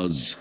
entrepreneurs.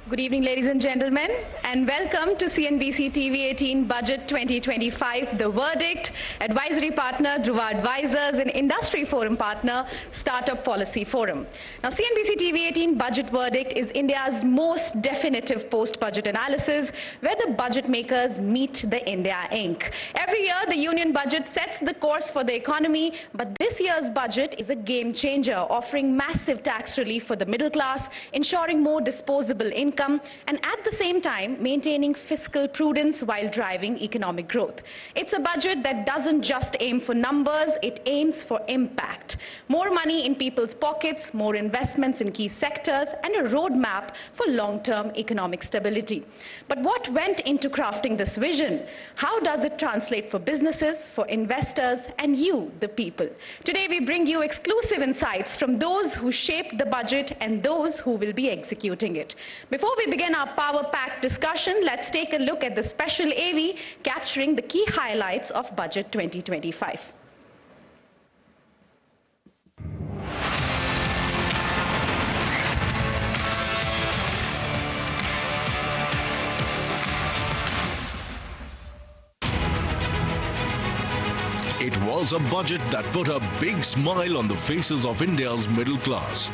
Good evening, ladies and gentlemen, and welcome to Cnbc Tv18 Budget 2025, The Verdict, advisory partner Dhruva Advisors and industry forum partner Startup Policy Forum. Now, Cnbc Tv18 Budget Verdict is India's most definitive post-budget analysis where the budget makers meet the India Inc. Every year, the union budget sets the course for the economy, but this year's budget is a game changer, offering massive tax relief for the middle class, ensuring more disposable income, and at the same time maintaining fiscal prudence while driving economic growth. It's a budget that doesn't just aim for numbers, it aims for impact. More money in people's pockets, more investments in key sectors, and a roadmap for long-term economic stability. But what went into crafting this vision? How does it translate for businesses, for investors, and you, the people? Today we bring you exclusive insights from those who shaped the budget and those who will be executing it. Before we begin our power-packed discussion, let's take a look at the special AV capturing the key highlights of Budget 2025. It was a budget that put a big smile on the faces of India's middle class.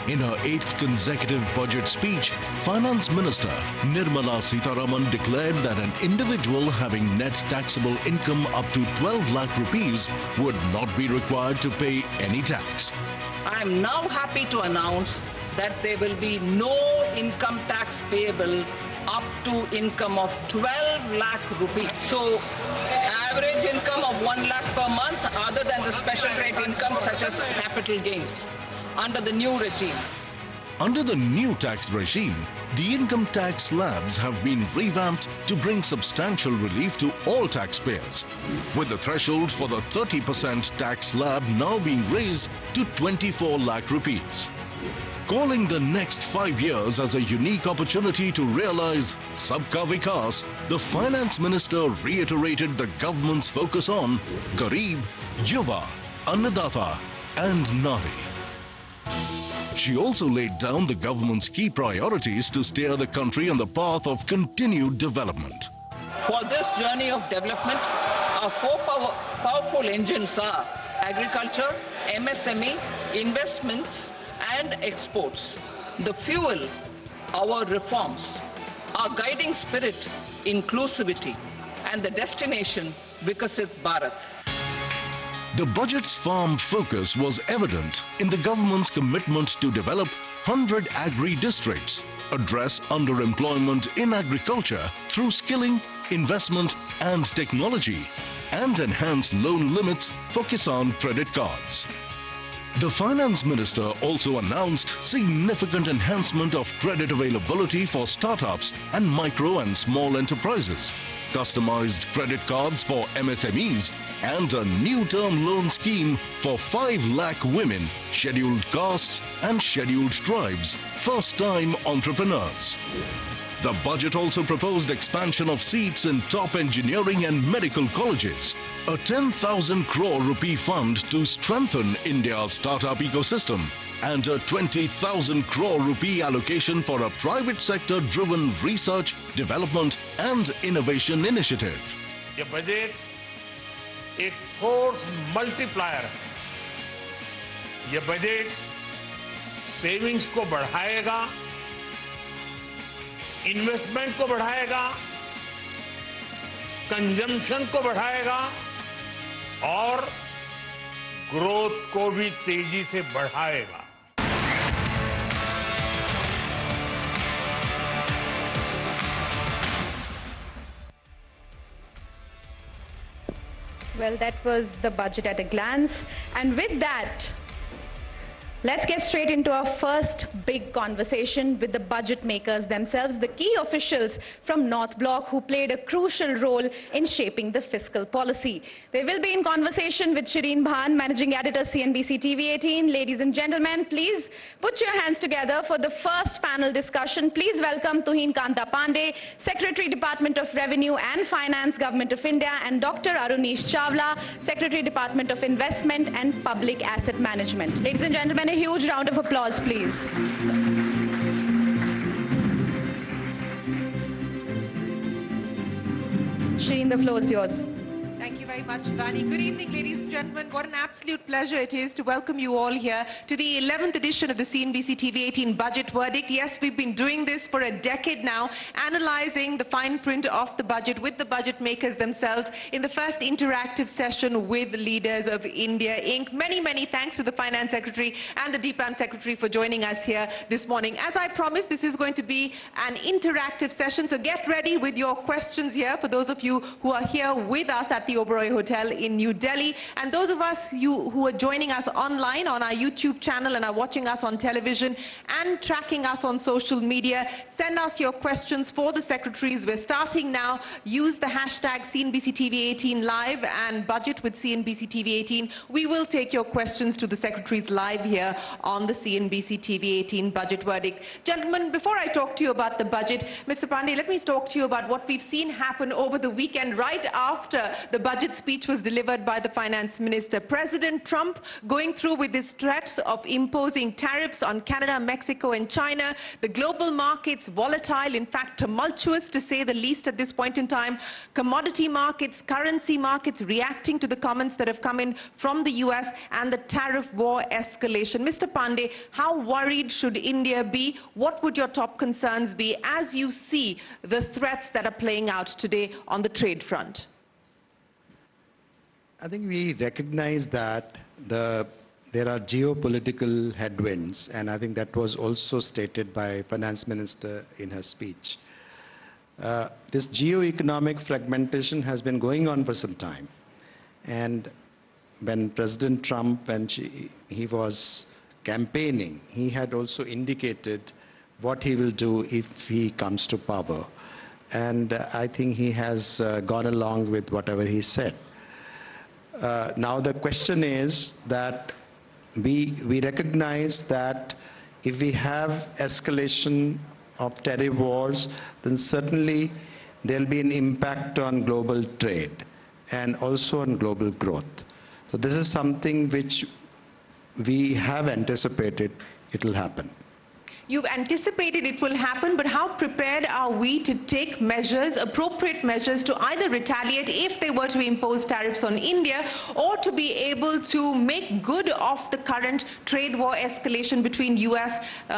In her 8th consecutive budget speech, Finance Minister Nirmala Sitharaman declared that an individual having net taxable income up to 12 lakh rupees would not be required to pay any tax. I am now happy to announce that there will be no income tax payable up to income of 12 lakh rupees. So, average income of 1 lakh per month other than the special rate income such as capital gains under the new regime. Under the new tax regime, the income tax slabs have been revamped to bring substantial relief to all taxpayers, with the threshold for the 30% tax slab now being raised to 24 lakh rupees. Calling the next 5 years as a unique opportunity to realize Sabka Vikas, the Finance Minister reiterated the government's focus on Garib, Yuva, Annadata and Nari. She also laid down the government's key priorities to steer the country on the path of continued development. For this journey of development, our four powerful engines are agriculture, MSME, investments and exports. The fuel, our reforms, our guiding spirit, inclusivity, and the destination, Vikasit Bharat. The budget's farm focus was evident in the government's commitment to develop 100 agri-districts, address underemployment in agriculture through skilling, investment and technology, and enhance loan limits for Kisan credit cards. The Finance Minister also announced significant enhancement of credit availability for startups and micro and small enterprises, customized credit cards for MSMEs, and a new term loan scheme for 5 lakh women, scheduled castes and scheduled tribes, first-time entrepreneurs. The budget also proposed expansion of seats in top engineering and medical colleges, a 10,000 crore rupee fund to strengthen India's startup ecosystem, and a 20,000 crore rupee allocation for a private sector-driven research, development and innovation initiative. ये budget एक force multiplier है। ये budget savings को बढ़ाएगा, investment को बढ़ाएगा, consumption को बढ़ाएगा और ग्रोथ को भी तेजी से बढ़ाएगा। Well, that was the budget at a glance. And with that, Let's get straight into our first big conversation with the budget makers themselves, the key officials from North Block who played a crucial role in shaping the fiscal policy. They will be in conversation with Shireen Bhan, Managing Editor, Cnbc TV18. Ladies and gentlemen, please put your hands together for the first panel discussion. Please welcome Tuhin Kanta Pandey, Secretary, Department of Revenue and Finance, Government of India, and Dr. Arunish Chawla, Secretary, Department of Investment and Public Asset Management. Ladies and gentlemen, a huge round of applause, please. Shireen, the floor is yours. Thank you very much, Shivani. Good evening, ladies and gentlemen. What an absolute pleasure it is to welcome you all here to the 11th edition of the Cnbc TV18 Budget Verdict. Yes, we've been doing this for a decade now, analyzing the fine print of the budget with the budget makers themselves in the first interactive session with the leaders of India Inc. Many, many thanks to the Finance Secretary and the DPAM Secretary for joining us here this morning. As I promised, this is going to be an interactive session, so get ready with your questions here for those of you who are here with us at the Oberoi Hotel in New Delhi, and those of us who are joining us online on our YouTube channel and are watching us on television and tracking us on social media, send us your questions for the secretaries. We're starting now. Use the hashtag CNBCTV18 Live and Budget with CNBC TV18. We will take your questions to the secretaries live here on the CNBC TV18 Budget Verdict. Gentlemen, before I talk to you about the budget, Mr. Pandey, let me talk to you about what we've seen happen over the weekend right after the budget speech was delivered by the Finance Minister. President Trump going through with his threats of imposing tariffs on Canada, Mexico and China. The global markets volatile, in fact tumultuous to say the least at this point in time. Commodity markets, currency markets reacting to the comments that have come in from the US and the tariff war escalation. Mr. Pandey, how worried should India be? What would your top concerns be as you see the threats that are playing out today on the trade front? I think we recognize that there are geopolitical headwinds, and I think that was also stated by Finance Minister in her speech. This geo-economic fragmentation has been going on for some time, and when President Trump, when he was campaigning, he had also indicated what he will do if he comes to power, and I think he has gone along with whatever he said. Now the question is that we recognize that if we have escalation of tariff wars, then certainly there will be an impact on global trade and also on global growth. So this is something which we have anticipated it will happen. You've anticipated it will happen, but how prepared are we to take measures, appropriate measures, to either retaliate if they were to impose tariffs on India, or to be able to make good of the current trade war escalation between US,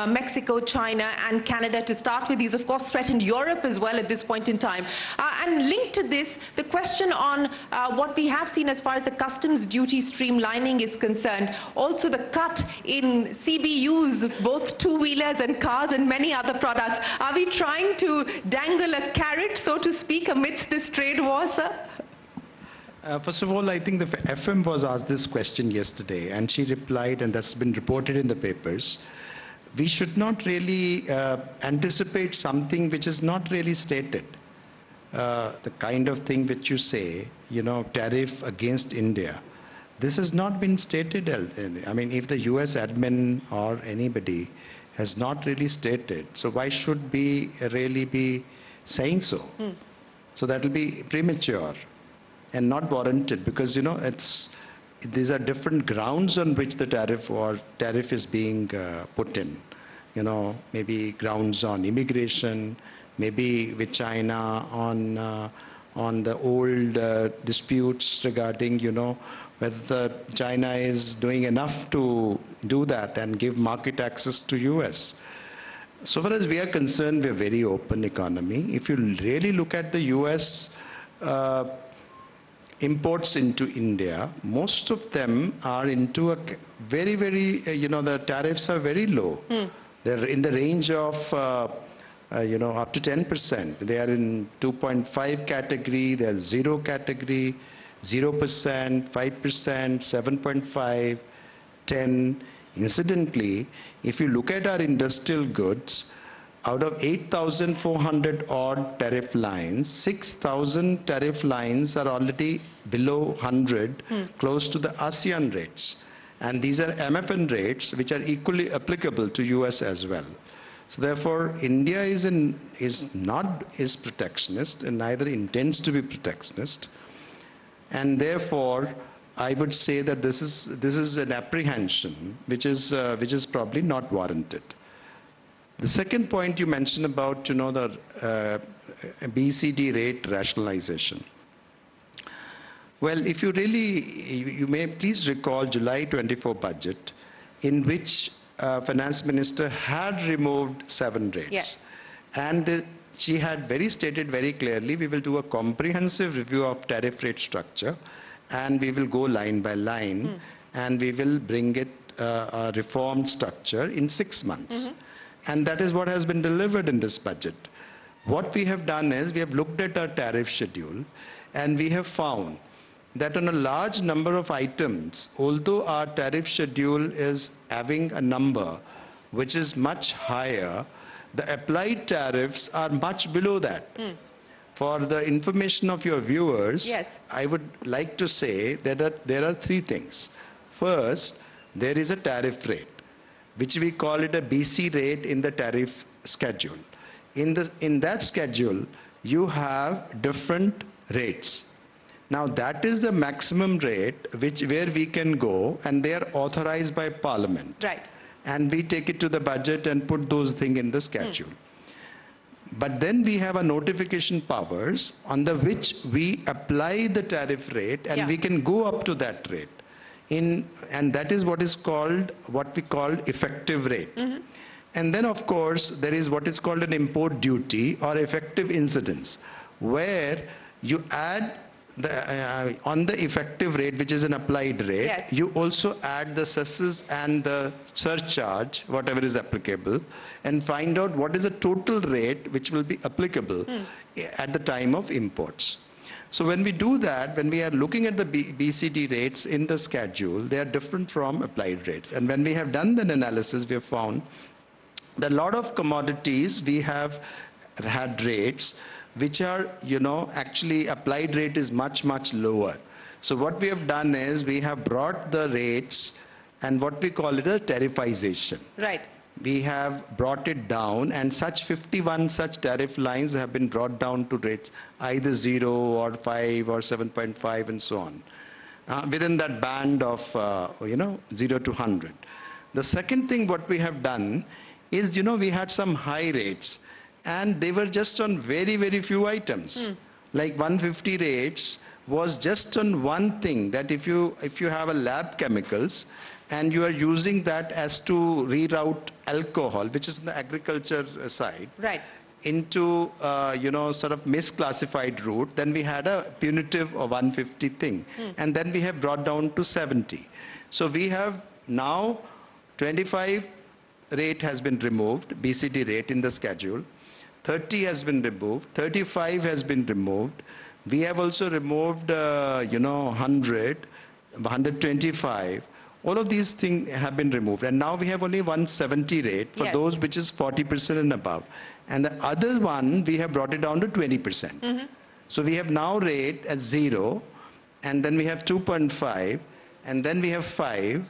Mexico, China and Canada to start with? These of course threatened Europe as well at this point in time. And linked to this, the question on what we have seen as far as the customs duty streamlining is concerned, also the cut in CBUs, both two-wheelers and cars and many other products. Are we trying to dangle a carrot, so to speak, amidst this trade war, sir? First of all, I think the FM was asked this question yesterday, and she replied, and that's been reported in the papers. We should not really anticipate something which is not really stated. The kind of thing which you say, you know, tariff against India. This has not been stated. I mean, if the US admin or anybody has not really stated, so why should we really be saying so? So that will be premature and not warranted, because, you know, these are different grounds on which the tariff is being put in. You know, maybe grounds on immigration, maybe with China on the old disputes regarding, you know, whether China is doing enough to do that and give market access to US. So far as we are concerned, we are a very open economy. If you really look at the US imports into India, most of them are into a very, you know, the tariffs are very low. They're in the range of, you know, up to 10%. They are in 2.5 category, they are 0 category, 0%, 5%, 7.5, 10. Incidentally, if you look at our industrial goods, out of 8,400 odd tariff lines, 6,000 tariff lines are already below 100, close to the ASEAN rates. And these are MFN rates, which are equally applicable to US as well. So therefore, India is not protectionist and neither intends to be protectionist. And therefore, I would say that this is an apprehension which is probably not warranted. The second point you mentioned about, the BCD rate rationalization. Well, if you may please recall July 24 budget, in which Finance Minister had removed 7 rates. Yes. And she had stated very clearly, we will do a comprehensive review of tariff rate structure, and we will go line by line, and we will bring it a reformed structure in 6 months. And that is what has been delivered in this budget. What we have done is we have looked at our tariff schedule, and we have found that on a large number of items, although our tariff schedule is having a number which is much higher, the applied tariffs are much below that. For the information of your viewers, yes, I would like to say that there are 3 things. First, there is a tariff rate, which we call it a BC rate in the tariff schedule. In that schedule, you have different rates. Now that is the maximum rate where we can go, and they are authorized by Parliament. Right. And we take it to the budget and put those things in the schedule. But then we have a notification powers on the which we apply the tariff rate, and we can go up to that rate. And that is what we call effective rate. And then of course there is what is called an import duty or effective incidence, where you add on the effective rate, which is an applied rate, you also add the cesses and the surcharge, whatever is applicable, and find out what is the total rate which will be applicable at the time of imports. So when we do that, when we are looking at the BCD rates in the schedule, they are different from applied rates. And when we have done that analysis, we have found that a lot of commodities we have had rates which are, actually applied rate is much, much lower. So what we have done is we have brought the rates and what we call it a tariffization. Right. We have brought it down, and 51 such tariff lines have been brought down to rates either 0 or 5 or 7.5 and so on, within that band of 0 to 100. The second thing what we have done is, we had some high rates, and they were just on very, very few items. Like 150 rates was just on one thing, that if you have a lab chemicals and you are using that as to reroute alcohol, which is in the agriculture side, right, into sort of misclassified route, then we had a punitive of 150 thing, and then we have brought down to 70. So we have now 25 rate has been removed, BCD rate in the schedule. 30 has been removed, 35 has been removed. We have also removed, 100, 125. All of these things have been removed. And now we have only 170 rate for those which is 40% and above. And the other one, we have brought it down to 20%. So we have now rate at 0, and then we have 2.5, and then we have 5,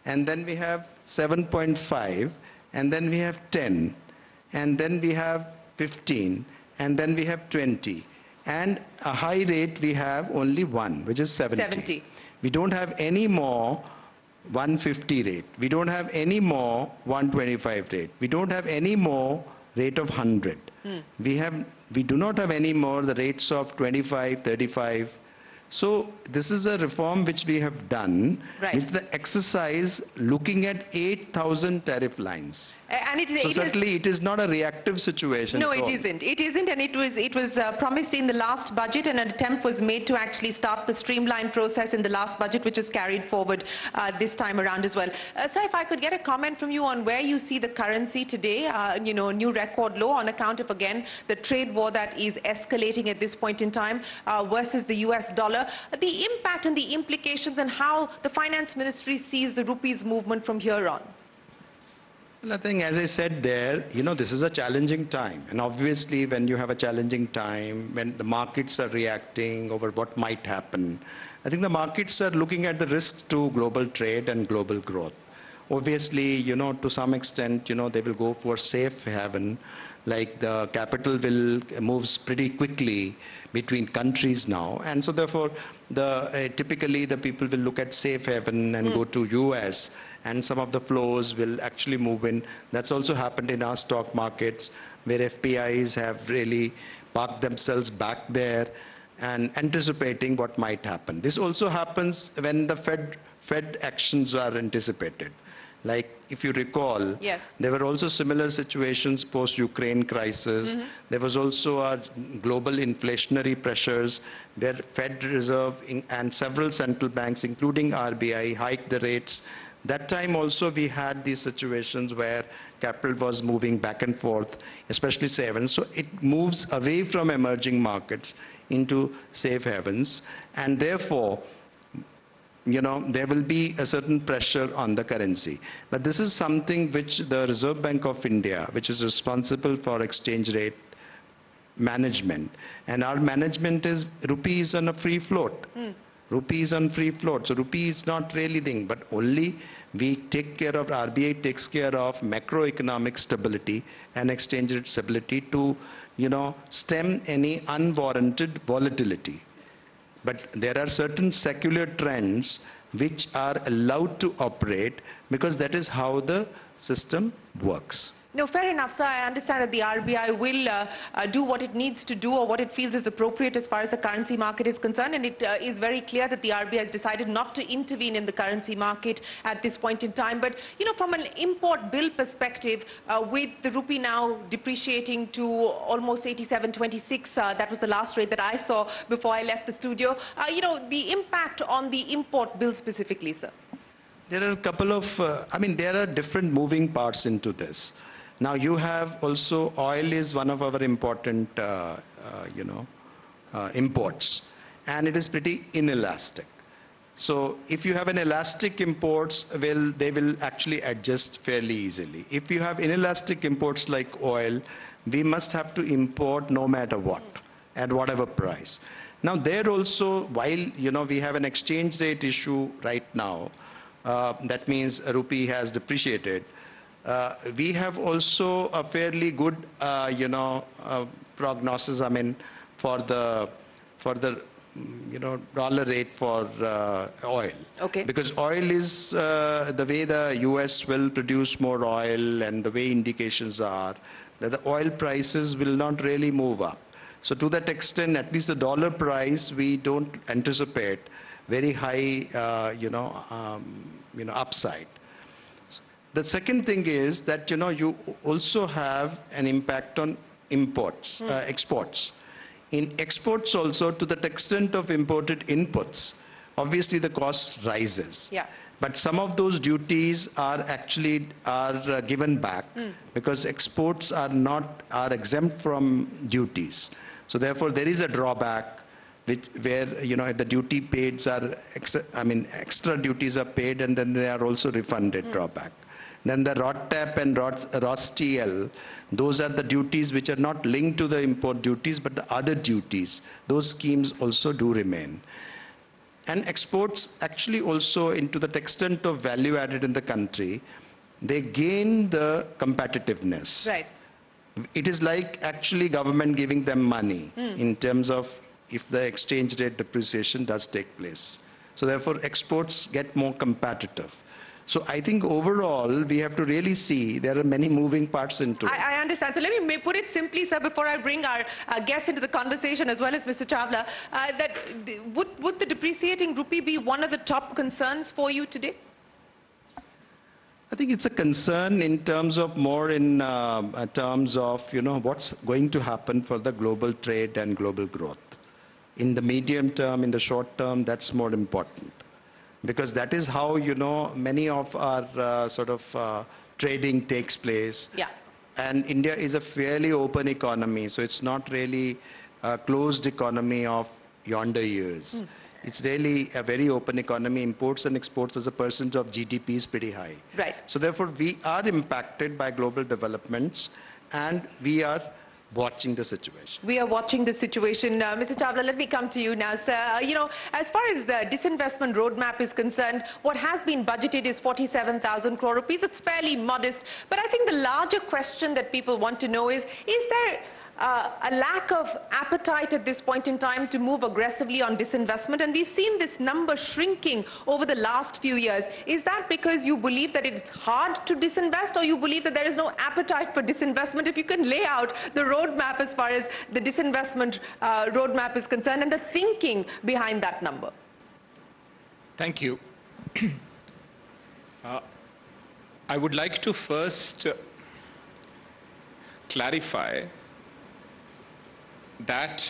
and then we have 7.5, and then we have 10, and then we have 15, and then we have 20, and a high rate we have only 1, which is 70. We don't have any more 150 rate. We don't have any more 125 rate. We don't have any more rate of 100. We do not have any more the rates of 25, 35. So this is a reform which we have done, which is the exercise looking at 8,000 tariff lines. And certainly it is not a reactive situation. No, it isn't. It isn't, and it was promised in the last budget, and an attempt was made to actually start the streamlined process in the last budget, which is carried forward this time around as well. Sir, if I could get a comment from you on where you see the currency today, new record low on account of, again, the trade war that is escalating at this point in time versus the US dollar. Order, the impact and the implications and how the Finance Ministry sees the rupee's movement from here on? Well, I think, as I said there, this is a challenging time. And obviously, when you have a challenging time, when the markets are reacting over what might happen, I think the markets are looking at the risks to global trade and global growth. Obviously, to some extent, they will go for safe haven, like the capital will moves pretty quickly between countries now. And so therefore, typically the people will look at safe haven and go to US, and some of the flows will actually move in. That's also happened in our stock markets, where FPIs have really parked themselves back there and anticipating what might happen. This also happens when the Fed actions are anticipated. Like, if you recall, yes, there were also similar situations post-Ukraine crisis. There was also global inflationary pressures where Fed Reserve and several central banks, including RBI, hiked the rates. That time also we had these situations where capital was moving back and forth, especially safe havens. So it moves away from emerging markets into safe havens, and therefore, there will be a certain pressure on the currency. But this is something which the Reserve Bank of India, which is responsible for exchange rate management, and our management is rupee is on a free float. Rupee is on free float. So rupee is not really thing, but only we take care of, RBI takes care of macroeconomic stability and exchange rate stability to, stem any unwarranted volatility. But there are certain secular trends which are allowed to operate because that is how the system works. No, fair enough, sir. I understand that the RBI will do what it needs to do or what it feels is appropriate as far as the currency market is concerned, and it is very clear that the RBI has decided not to intervene in the currency market at this point in time. But, from an import bill perspective, with the rupee now depreciating to almost 87.26, that was the last rate that I saw before I left the studio, the impact on the import bill specifically, sir? There are a couple of, there are different moving parts into this. Now you have also, oil is one of our important, imports, and it is pretty inelastic. So if you have an elastic imports, they will actually adjust fairly easily. If you have inelastic imports like oil, we must have to import no matter what, at whatever price. Now there also, while, we have an exchange rate issue right now, that means rupee has depreciated. We have also a fairly good, prognosis, for the dollar rate for oil. Okay. Because oil is the way the US will produce more oil, and the way indications are that the oil prices will not really move up. So to that extent, at least the dollar price, we don't anticipate very high, upside. The second thing is that, you also have an impact on imports, exports. In exports also, to the extent of imported inputs, obviously the cost rises. Yeah. But some of those duties are actually given back because exports are exempt from duties. So therefore, there is a drawback where the duty paid are extra duties are paid, and then they are also refunded drawback. Then the ROTTAP and ROSTL, those are the duties which are not linked to the import duties but the other duties. Those schemes also do remain. And exports actually also, into the extent of value added in the country, they gain the competitiveness. Right. It is like actually government giving them money in terms of if the exchange rate depreciation does take place. So therefore exports get more competitive. So I think overall we have to really see there are many moving parts into it. I understand. So let me put it simply, sir, before I bring our guests into the conversation as well as Mr. Chawla, that would the depreciating rupee be one of the top concerns for you today? I think it's a concern in terms of more in terms of, what's going to happen for the global trade and global growth. In the medium term, in the short term, that's more important. Because that is how, many of our trading takes place. Yeah. And India is a fairly open economy, so it's not really a closed economy of yonder years. It's really a very open economy. Imports and exports as a percentage of GDP is pretty high. Right. So therefore, we are impacted by global developments, and we are watching the situation. We are watching the situation. Mr. Chawla, let me come to you now, sir. As far as the disinvestment roadmap is concerned, what has been budgeted is 47,000 crore rupees. It's fairly modest. But I think the larger question that people want to know is there a lack of appetite at this point in time to move aggressively on disinvestment? And we've seen this number shrinking over the last few years. Is that because you believe that it's hard to disinvest, or you believe that there is no appetite for disinvestment? If you can lay out the roadmap as far as the disinvestment roadmap is concerned and the thinking behind that number. Thank you. I would like to first clarify that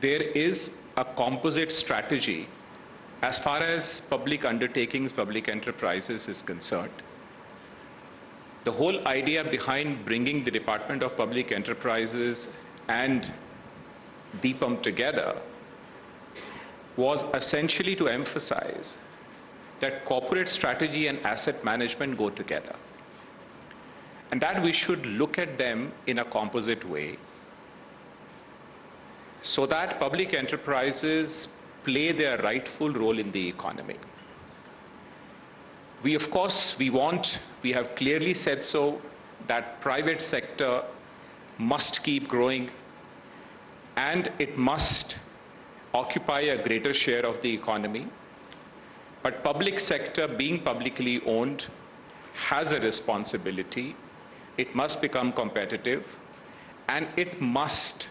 there is a composite strategy as far as public undertakings, public enterprises is concerned. The whole idea behind bringing the Department of Public Enterprises and DPEM together was essentially to emphasize that corporate strategy and asset management go together, and that we should look at them in a composite way, so that public enterprises play their rightful role in the economy. We have clearly said so, that private sector must keep growing and it must occupy a greater share of the economy. But public sector, being publicly owned, has a responsibility. It must become competitive, and it must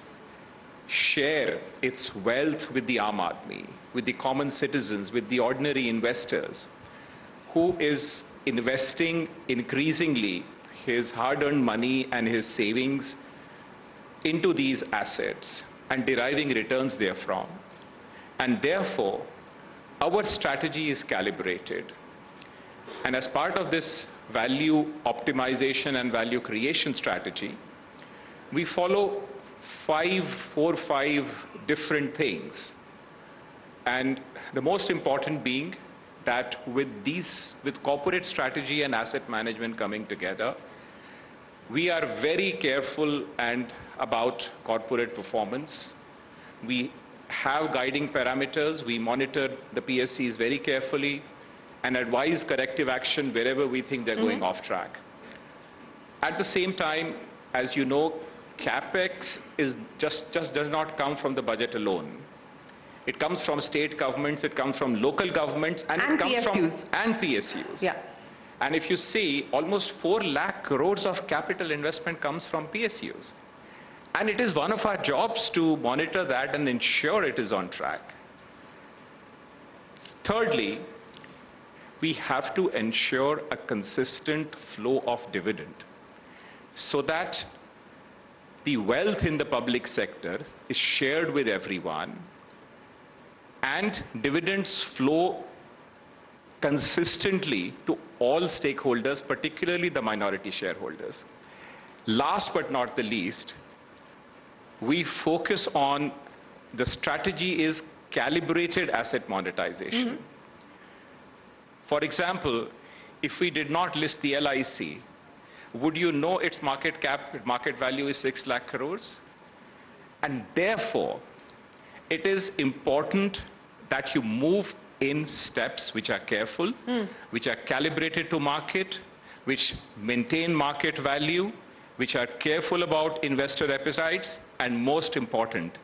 share its wealth with the Aam Aadmi, with the common citizens, with the ordinary investors, who is investing increasingly his hard-earned money and his savings into these assets and deriving returns therefrom. And therefore, our strategy is calibrated. And as part of this value optimization and value creation strategy, we follow four, five different things. And the most important being that with corporate strategy and asset management coming together, we are very careful about corporate performance. We have guiding parameters. We monitor the PSCs very carefully and advise corrective action wherever we think they're going off track. At the same time, as you know, Capex just does not come from the budget alone. It comes from state governments, it comes from local governments, and it comes PSUs. And PSUs. Yeah. And if you see, almost 4 lakh crores of capital investment comes from PSUs. And it is one of our jobs to monitor that and ensure it is on track. Thirdly, we have to ensure a consistent flow of dividend, so that the wealth in the public sector is shared with everyone and dividends flow consistently to all stakeholders, particularly the minority shareholders. Last but not the least, we focus on the strategy is calibrated asset monetization. For example, if we did not list the LIC, would you know its market value is 6 lakh crores? And therefore, it is important that you move in steps which are careful, which are calibrated to market, which maintain market value, which are careful about investor appetites, and most important,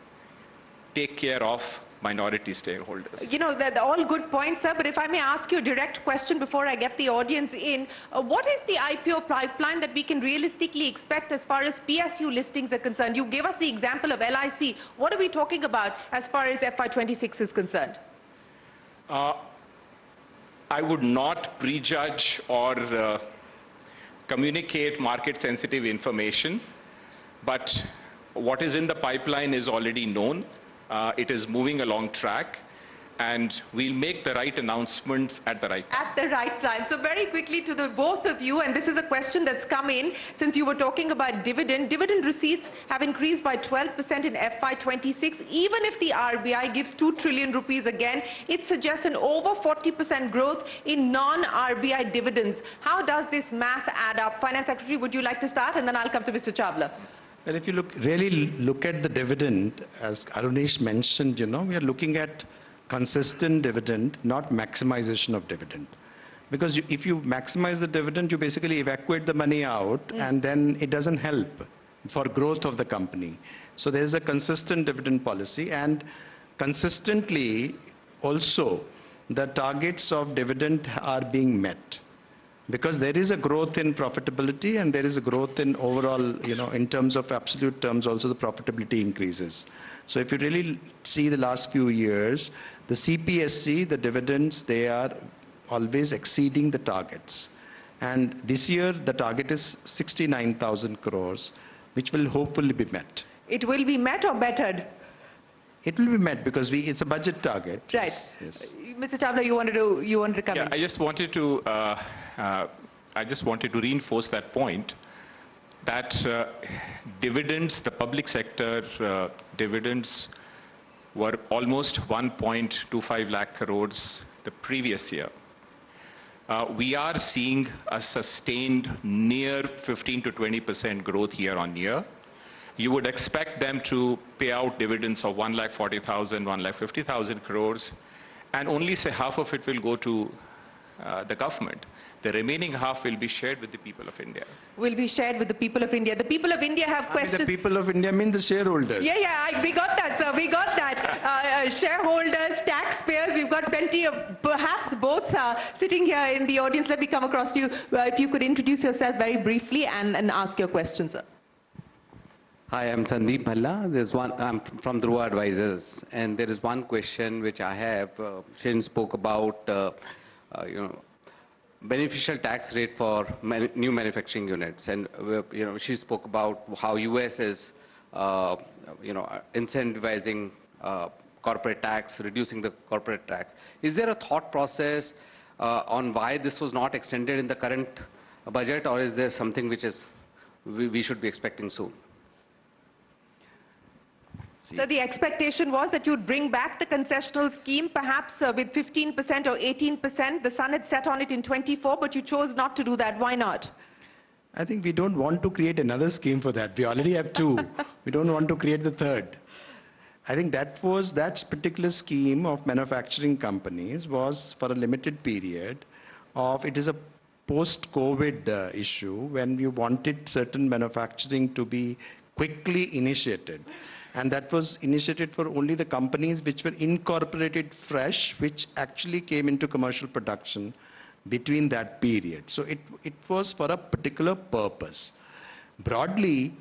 take care of minority stakeholders. You know, they're all good points, sir, but if I may ask you a direct question before I get the audience in, what is the IPO pipeline that we can realistically expect as far as PSU listings are concerned? You gave us the example of LIC. What are we talking about as far as FY26 is concerned? I would not prejudge or communicate market-sensitive information, but what is in the pipeline is already known. It is moving along track. and we'll make the right announcements at the right time. At the right time. So very quickly to the both of you, and this is a question that's come in since you were talking about dividend. Dividend receipts have increased by 12% in FY26. Even if the RBI gives 2 trillion rupees again, it suggests an over 40% growth in non-RBI dividends. How does this math add up? Finance Secretary, would you like to start? And then I'll come to Mr. Chawla. Well, if you really look at the dividend, as Arunesh mentioned, we are looking at consistent dividend, not maximization of dividend. Because if you maximize the dividend, you basically evacuate the money out, and then it doesn't help for growth of the company. So there is a consistent dividend policy, and consistently also the targets of dividend are being met. Because there is a growth in profitability, and there is a growth in overall, in terms of absolute terms, also the profitability increases. So if you really see the last few years, the CPSC, the dividends, they are always exceeding the targets. And this year, the target is 69,000 crores, which will hopefully be met. It will be met or bettered? It will be met because it's a budget target. Right. Yes. Mr. Chawla, you wanted to come in. I just wanted to reinforce that point that dividends, the public sector dividends were almost 1.25 lakh crores the previous year. We are seeing a sustained near 15 to 20% growth year on year. You would expect them to pay out dividends of 1,40,000, 1,50,000 crores, and only say half of it will go to the government. The remaining half will be shared with the people of India. Will be shared with the people of India. The people of India have questions. The people of India mean the shareholders. We got that, sir. We got that. Shareholders, taxpayers, we've got plenty of, perhaps both sitting here in the audience. Let me come across to you. If you could introduce yourself very briefly and ask your question, sir. Hi, I'm Sandeep Bhalla. I'm from Dhruva Advisors, and there is one question which I have. Shin spoke about, beneficial tax rate for new manufacturing units, and she spoke about how US is, incentivizing corporate tax, reducing the corporate tax. Is there a thought process on why this was not extended in the current budget, or is there something which we should be expecting soon? So the expectation was that you'd bring back the concessional scheme, perhaps with 15% or 18%. The sun had set on it in 24, but you chose not to do that. Why not? I think we don't want to create another scheme for that. We already have two. We don't want to create the third. I think that particular scheme of manufacturing companies was for a limited period it is a post-COVID issue when we wanted certain manufacturing to be quickly initiated. And that was initiated for only the companies which were incorporated fresh, which actually came into commercial production between that period. So it was for a particular purpose. Broadly,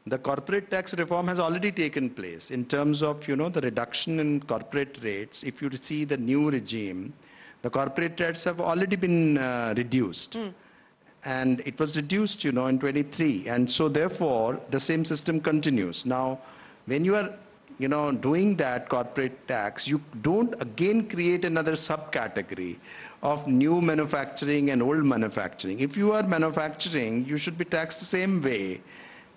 the corporate tax reform has already taken place in terms of, the reduction in corporate rates. If you see the new regime, the corporate rates have already been reduced. And it was reduced, in 23. And so therefore, the same system continues. Now, when you are, doing that corporate tax, you don't again create another subcategory of new manufacturing and old manufacturing. If you are manufacturing, you should be taxed the same way.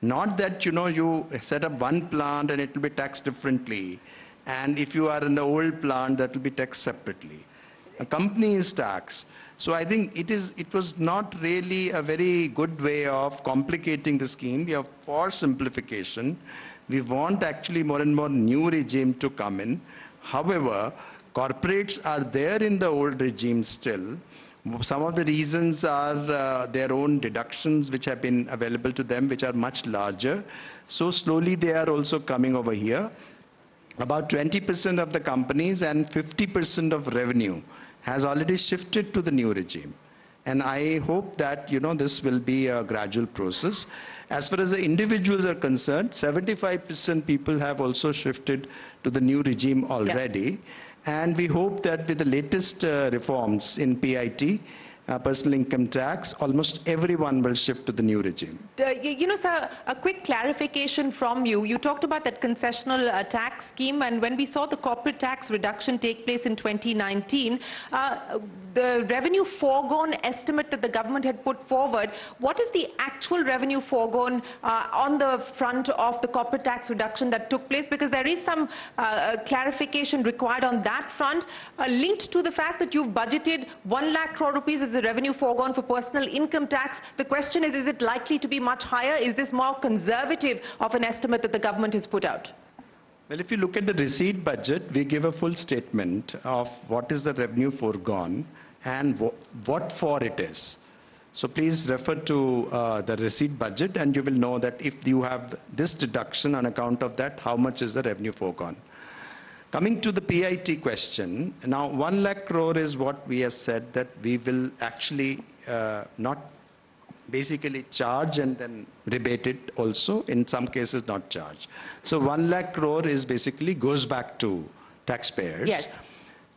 Not that, you set up one plant and it will be taxed differently. And if you are in the old plant, that will be taxed separately. A company is taxed. So I think it was not really a very good way of complicating the scheme. We are for simplification. We want actually more and more new regime to come in. However, corporates are there in the old regime still. Some of the reasons are their own deductions which have been available to them, which are much larger. So slowly they are also coming over here. About 20% of the companies and 50% of revenue has already shifted to the new regime. And I hope that, this will be a gradual process. As far as the individuals are concerned, 75% people have also shifted to the new regime already. Yeah. And we hope that with the latest reforms in PIT personal income tax, almost everyone will shift to the new regime. Sir, a quick clarification from you. You talked about that concessional tax scheme, and when we saw the corporate tax reduction take place in 2019, the revenue foregone estimate that the government had put forward, what is the actual revenue foregone on the front of the corporate tax reduction that took place? Because there is some clarification required on that front, linked to the fact that you've budgeted 1 lakh crore rupees as the revenue foregone for personal income tax. The question is it likely to be much higher? Is this more conservative of an estimate that the government has put out? Well, if you look at the receipt budget, we give a full statement of what is the revenue foregone and what for it is. So please refer to the receipt budget and you will know that if you have this deduction on account of that, how much is the revenue foregone. Coming to the PIT question, now 1 lakh crore is what we have said that we will actually not basically charge and then rebate it also, in some cases not charge. So 1 lakh crore is basically goes back to taxpayers. Yes.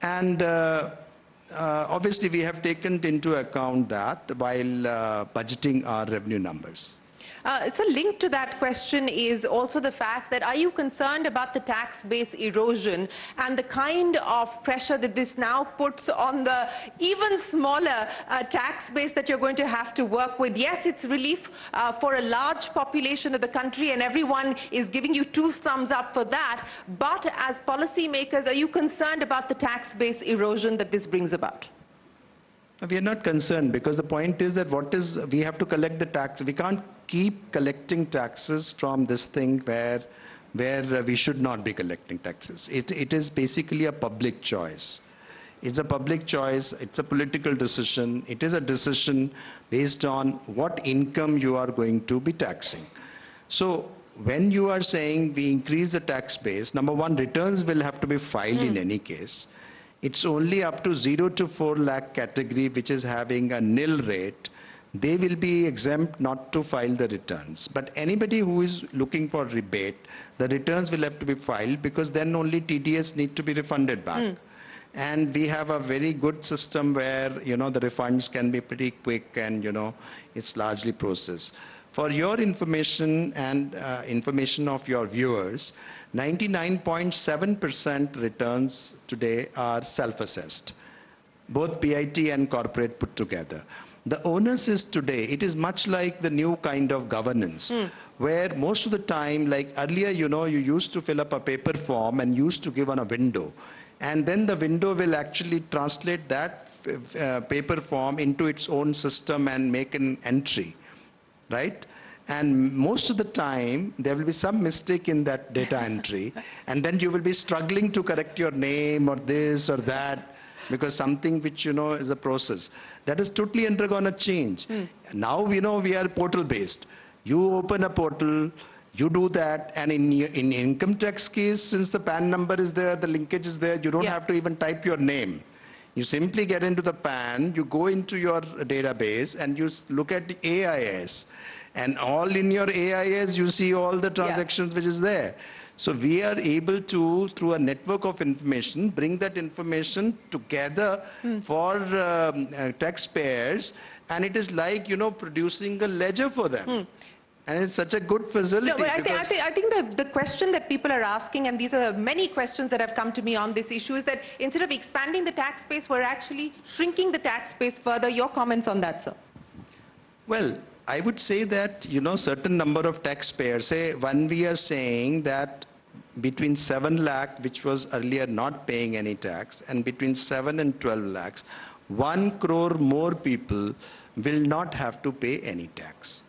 And obviously we have taken into account that while budgeting our revenue numbers. So linked to that question is also the fact that are you concerned about the tax base erosion and the kind of pressure that this now puts on the even smaller tax base that you're going to have to work with? Yes, it's relief for a large population of the country and everyone is giving you 2 thumbs up for that. But as policymakers, are you concerned about the tax base erosion that this brings about? We are not concerned because the point is that we have to collect the tax. We can't keep collecting taxes from this thing where we should not be collecting taxes. It is basically a public choice. It's a public choice. It's a political decision. It is a decision based on what income you are going to be taxing. So when you are saying we increase the tax base, number one, returns will have to be filed in any case. It's only up to 0 to 4 lakh category which is having a nil rate. They will be exempt not to file the returns. But anybody who is looking for rebate, the returns will have to be filed because then only TDS need to be refunded back. And we have a very good system where, the refunds can be pretty quick and, it's largely processed. For your information and information of your viewers, 99.7% returns today are self-assessed, both PIT and corporate put together. The onus is today, it is much like the new kind of governance, where most of the time, like earlier, you used to fill up a paper form and used to give on a window. And then the window will actually translate that paper form into its own system and make an entry, right? And most of the time, there will be some mistake in that data entry. And then you will be struggling to correct your name or this or that, because something which, is a process. That has totally undergone a change. Now, we are portal-based. You open a portal, you do that, and in income tax case, since the PAN number is there, the linkage is there, you don't have to even type your name. You simply get into the PAN, you go into your database, and you look at the AIS. And all in your AIS, you see all the transactions which is there. So we are able to, through a network of information, bring that information together for taxpayers. And it is like, producing a ledger for them. And it's such a good facility. No, but I think the question that people are asking, and these are many questions that have come to me on this issue, is that instead of expanding the tax base, we're actually shrinking the tax base further. Your comments on that, sir? Well, I would say that, certain number of taxpayers, say when we are saying that between 7 lakh, which was earlier not paying any tax, and between 7 and 12 lakhs, 1 crore more people will not have to pay any tax.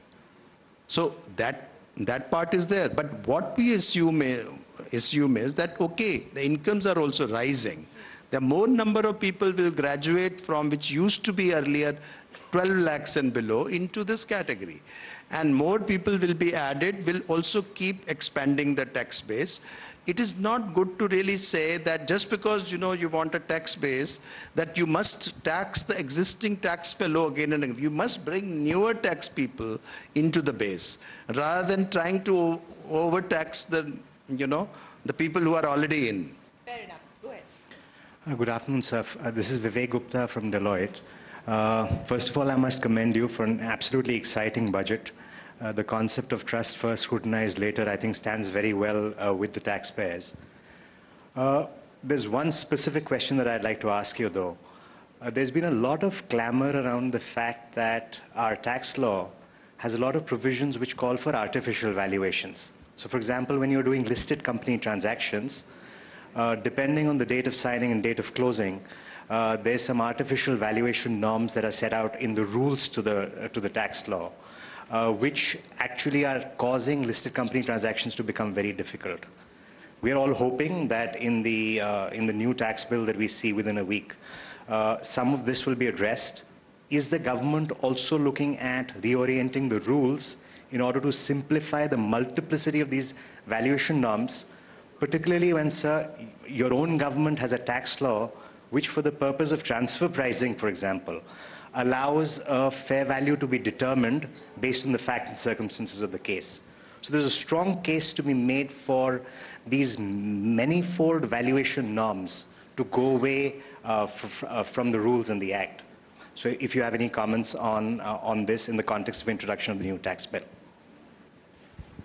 So that part is there. But what we assume is that, okay, the incomes are also rising. The more number of people will graduate from which used to be earlier 12 lakhs and below into this category. And more people will be added, will also keep expanding the tax base. It is not good to really say that just because, you want a tax base, that you must tax the existing tax fellow again and again. You must bring newer tax people into the base, rather than trying to overtax the people who are already in. Fair enough. Go ahead. Good afternoon, sir. This is Vivek Gupta from Deloitte. First of all, I must commend you for an absolutely exciting budget. The concept of trust first, scrutinize later, I think stands very well with the taxpayers. There's one specific question that I'd like to ask you, though. There's been a lot of clamor around the fact that our tax law has a lot of provisions which call for artificial valuations. So, for example, when you're doing listed company transactions, depending on the date of signing and date of closing, there's some artificial valuation norms that are set out in the rules to the tax law, which actually are causing listed company transactions to become very difficult. We are all hoping that in the new tax bill that we see within a week, some of this will be addressed. Is the government also looking at reorienting the rules in order to simplify the multiplicity of these valuation norms, particularly when, sir, your own government has a tax law which, for the purpose of transfer pricing, for example, allows a fair value to be determined based on the facts and circumstances of the case. So there's a strong case to be made for these manifold valuation norms to go away from the rules in the Act. So if you have any comments on this in the context of introduction of the new tax bill.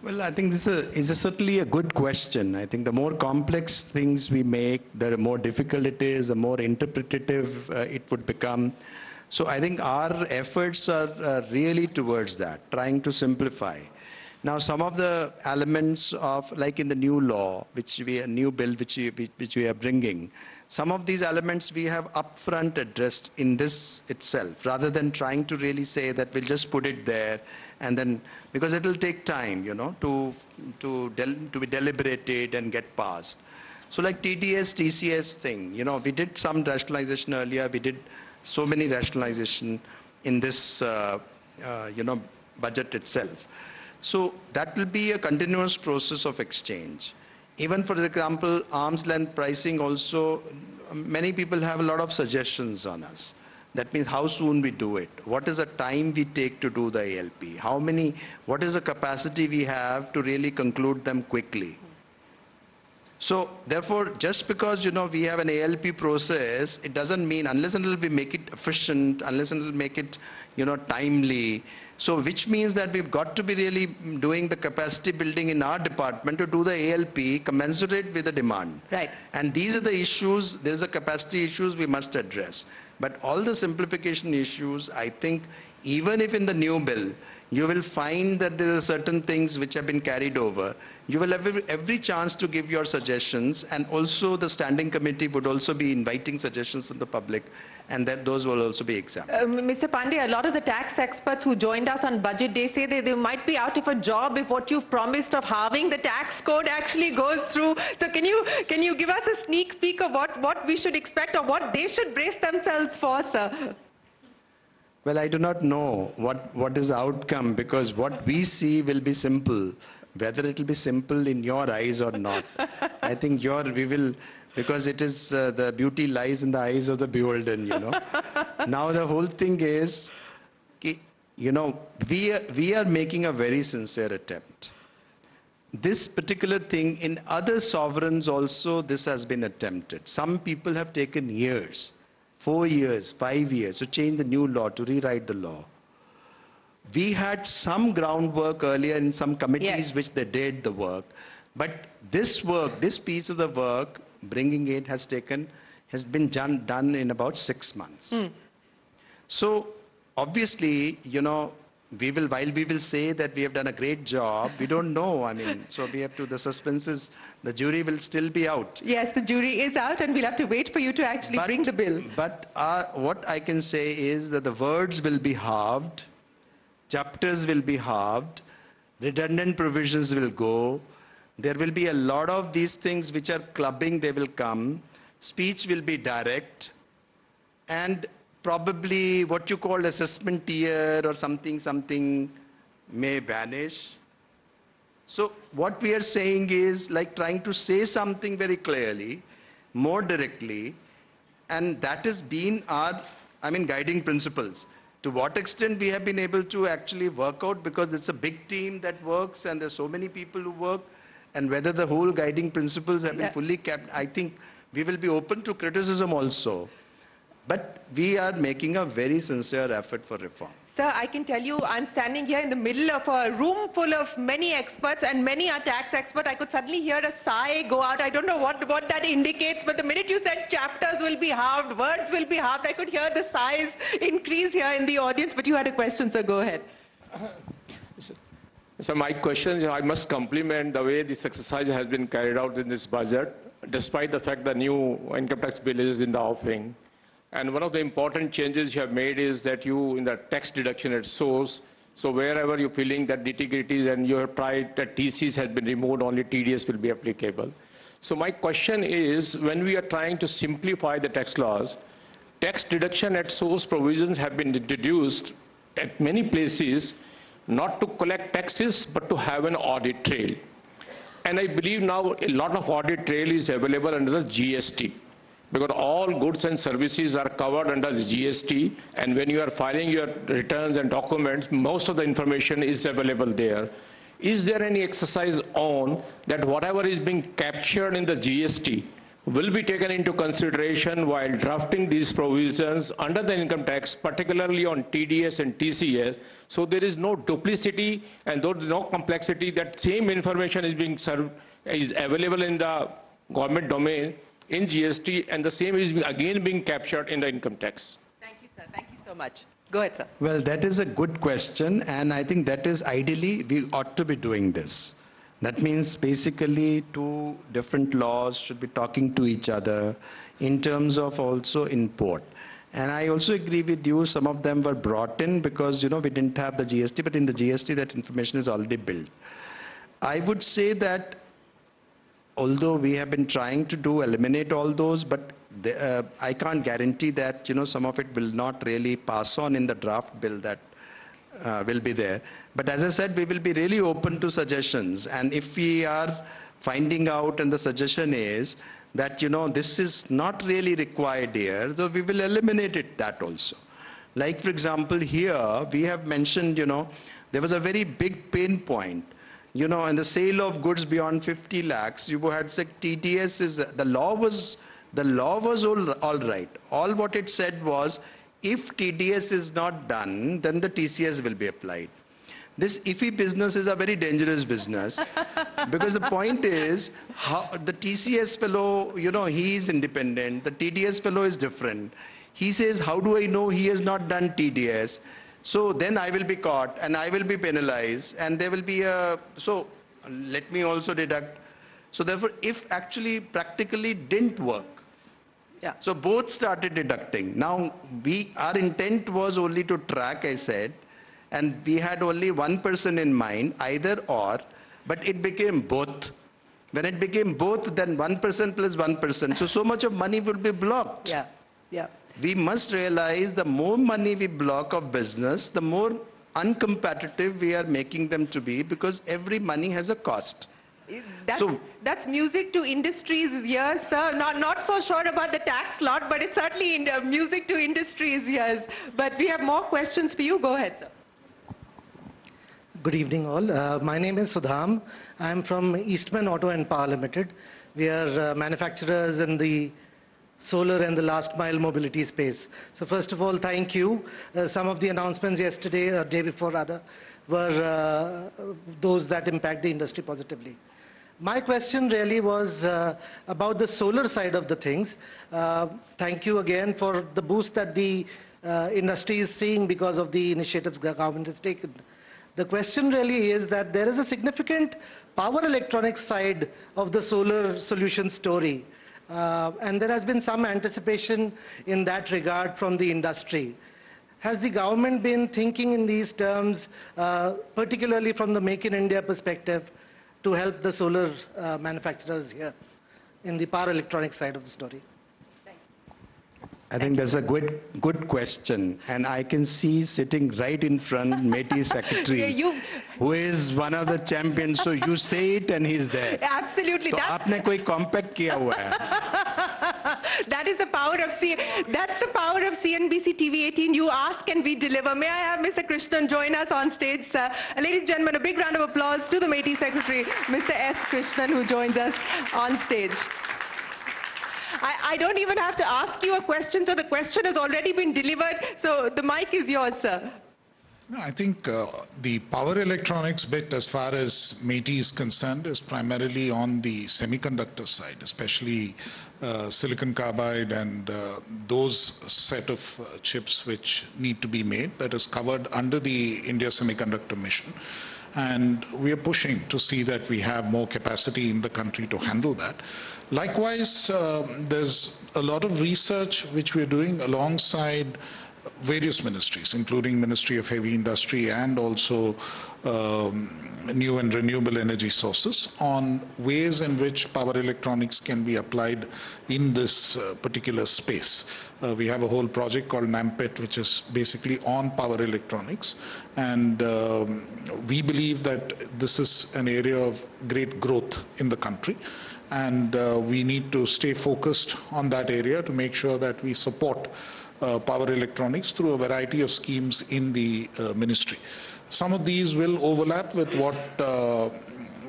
Well, I think this is certainly a good question. I think the more complex things we make, the more difficult it is, the more interpretative it would become. So I think our efforts are really towards that, trying to simplify. Now, some of the elements of, like in the new law, new bill which we are bringing, some of these elements we have upfront addressed in this itself, rather than trying to really say that we'll just put it there and then, because it will take time, you know, to be deliberated and get passed. So like TDS, TCS thing, you know, we did some rationalization earlier, we did so many rationalization in this, budget itself. So that will be a continuous process of exchange. Even, for example, arm's length pricing also, many people have a lot of suggestions on us. That means how soon we do it. What is the time we take to do the ALP? What is the capacity we have to really conclude them quickly? So therefore, just because, you know, we have an ALP process, it doesn't mean, unless and until we make it efficient, unless and until we make it, you know, timely. So which means that we've got to be really doing the capacity building in our department to do the ALP commensurate with the demand. Right. And these are the issues, there's a capacity issues we must address. But all the simplification issues, I think, even if in the new bill, you will find that there are certain things which have been carried over. You will have every chance to give your suggestions, and also the standing committee would also be inviting suggestions from the public, and that those will also be examined. Mr. Pandey, a lot of the tax experts who joined us on budget day say they might be out of a job if what you've promised of halving the tax code actually goes through. So can you give us a sneak peek of what we should expect, or what they should brace themselves for, sir? Well, I do not know what is the outcome, because what we see will be simple. Whether it will be simple in your eyes or not, I think because it is the beauty lies in the eyes of the beholden, you know. Now the whole thing is, you know, we are making a very sincere attempt. This particular thing, in other sovereigns also this has been attempted. Some people have taken years. 4 years, 5 years, to change the new law, to rewrite the law. We had some groundwork earlier in some committees, yes, which they did the work. But this work, this piece of the work, bringing it has been done in about 6 months. So obviously, you know, while we will say that we have done a great job, we don't know. I mean, so we have to, the suspense is, the jury will still be out. Yes, the jury is out, and we'll have to wait for you to actually bring the bill. But what I can say is that the words will be halved, chapters will be halved, redundant provisions will go. There will be a lot of these things which are clubbing, they will come. Speech will be direct, and probably what you call assessment tier or something may vanish. So what we are saying is like trying to say something very clearly, more directly, and that has been our, guiding principles. To what extent we have been able to actually work out, because it's a big team that works and there's so many people who work, and whether the whole guiding principles have been fully kept, I think we will be open to criticism also. But we are making a very sincere effort for reform. Sir, I can tell you, I'm standing here in the middle of a room full of many experts, and many are tax experts. I could suddenly hear a sigh go out. I don't know what that indicates, but the minute you said chapters will be halved, words will be halved, I could hear the sighs increase here in the audience. But you had a question, sir. Go ahead. So my question is, I must compliment the way this exercise has been carried out in this budget, despite the fact the new income tax bill is in the offing. And one of the important changes you have made is that you, in the tax deduction at source, so wherever you're feeling that nitty-gritties and you have tried that TCs has been removed, only TDS will be applicable. So my question is, when we are trying to simplify the tax laws, tax deduction at source provisions have been introduced at many places, not to collect taxes, but to have an audit trail. And I believe now a lot of audit trail is available under the GST, because all goods and services are covered under the GST, and when you are filing your returns and documents, most of the information is available there. Is there any exercise on that whatever is being captured in the GST will be taken into consideration while drafting these provisions under the income tax, particularly on TDS and TCS, so there is no duplicity and no complexity, that same information is being is available in the government domain in GST, and the same is again being captured in the income tax. Thank you, sir. Thank you so much. Go ahead, sir. Well, that is a good question, and I think that is ideally we ought to be doing this. That means basically two different laws should be talking to each other in terms of also import. And I also agree with you, some of them were brought in because, we didn't have the GST, but in the GST that information is already built. I would say that although we have been trying to eliminate all those, but I can't guarantee that, some of it will not really pass on in the draft bill that will be there. But as I said, we will be really open to suggestions. And if we are finding out and the suggestion is that, this is not really required here, so we will eliminate that also. Like, for example, here we have mentioned, there was a very big pain point. In the sale of goods beyond 50 lakhs, you had said TDS is, the law was all right. All what it said was, if TDS is not done, then the TCS will be applied. This iffy business is a very dangerous business because the point is, how the TCS fellow, he is independent. The TDS fellow is different. He says, how do I know he has not done TDS? So then I will be caught and I will be penalized, and there will be so let me also deduct. So therefore, if actually practically didn't work, yeah. So both started deducting. Now, our intent was only to track, I said, and we had only one person in mind, either or, but it became both. When it became both, then 1% plus 1%. So much of money will be blocked. Yeah, yeah. We must realize the more money we block of business, the more uncompetitive we are making them to be, because every money has a cost. That's music to industry's ears, sir. Not so sure about the tax lot, but it's certainly music to industry's ears. But we have more questions for you. Go ahead, sir. Good evening, all. My name is Sudham. I'm from Eastman Auto and Power Limited. We are manufacturers in the solar and the last mile mobility space. So first of all, thank you. Some of the announcements yesterday or day before rather were those that impact the industry positively. My question really was about the solar side of the things. Thank you again for the boost that the industry is seeing because of the initiatives the government has taken. The question really is that there is a significant power electronics side of the solar solution story. And there has been some anticipation in that regard from the industry. Has the government been thinking in these terms, particularly from the Make in India perspective, to help the solar manufacturers here in the power electronics side of the story? I think that's a good question, and I can see sitting right in front METI secretary, who is one of the champions. So you say it, and he's there. Absolutely. So आपने कोई compact किया हुआ है. That is the power of CNBC TV18. You ask and we deliver. May I have Mr. Krishnan join us on stage, sir? Ladies and gentlemen, a big round of applause to the METI secretary, Mr. S. Krishnan, who joins us on stage. I don't even have to ask you a question, so the question has already been delivered. So the mic is yours, sir. No, I think the power electronics bit, as far as MeitY is concerned, is primarily on the semiconductor side, especially silicon carbide and those set of chips which need to be made. That is covered under the India Semiconductor Mission. And we are pushing to see that we have more capacity in the country to handle that. Likewise, there's a lot of research which we're doing alongside various ministries, including Ministry of Heavy Industry and also new and renewable energy sources, on ways in which power electronics can be applied in this particular space. We have a whole project called NAMPET, which is basically on power electronics, and we believe that this is an area of great growth in the country, and we need to stay focused on that area to make sure that we support power electronics through a variety of schemes in the ministry. Some of these will overlap with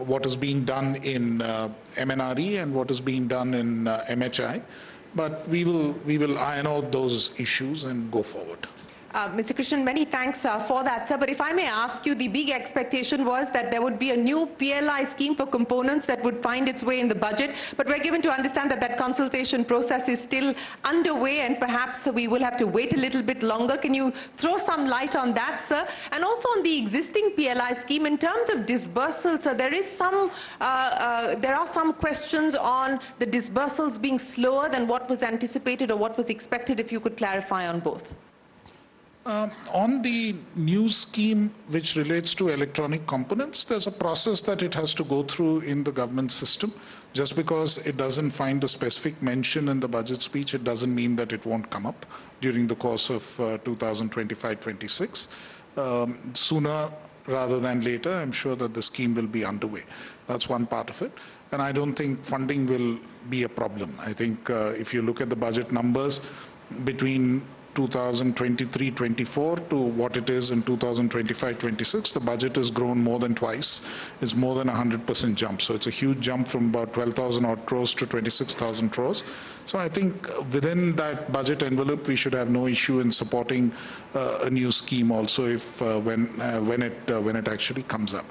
what is being done in MNRE and what is being done in MHI, but we will iron out those issues and go forward. Mr. Krishnan, many thanks for that, sir. But if I may ask you, the big expectation was that there would be a new PLI scheme for components that would find its way in the budget. But we're given to understand that that consultation process is still underway, and perhaps we will have to wait a little bit longer. Can you throw some light on that, sir? And also on the existing PLI scheme, in terms of disbursals, sir, there are some questions on the disbursals being slower than what was anticipated or what was expected. If you could clarify on both. On the new scheme which relates to electronic components, there's a process that it has to go through in the government system. Just because it doesn't find a specific mention in the budget speech, it doesn't mean that it won't come up during the course of 2025-26. Sooner rather than later, I'm sure that the scheme will be underway. That's one part of it. And I don't think funding will be a problem. I think if you look at the budget numbers between 2023-24 to what it is in 2025-26, the budget has grown more than twice. It's more than 100% jump. So it's a huge jump from about 12,000 odd crores to 26,000 crores. So I think within that budget envelope, we should have no issue in supporting a new scheme also if when it actually comes up.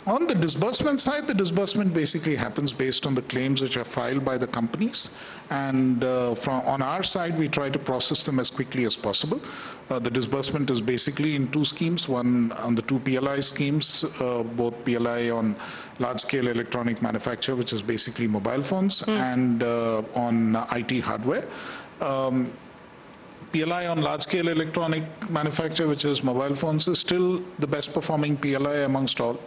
On the disbursement side, the disbursement basically happens based on the claims which are filed by the companies, and on our side we try to process them as quickly as possible. The disbursement is basically in two schemes, one on the two PLI schemes, both PLI on large-scale electronic manufacture, which is basically mobile phones, and on IT hardware. PLI on large-scale electronic manufacture, which is mobile phones, is still the best performing PLI amongst all,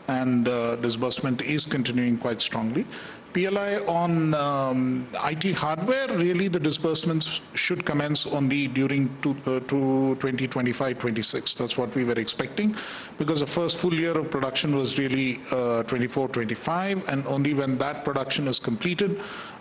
and disbursement is continuing quite strongly. PLI on IT hardware, really the disbursements should commence only during 2025-26. That's what we were expecting, because the first full year of production was really 24-25, and only when that production is completed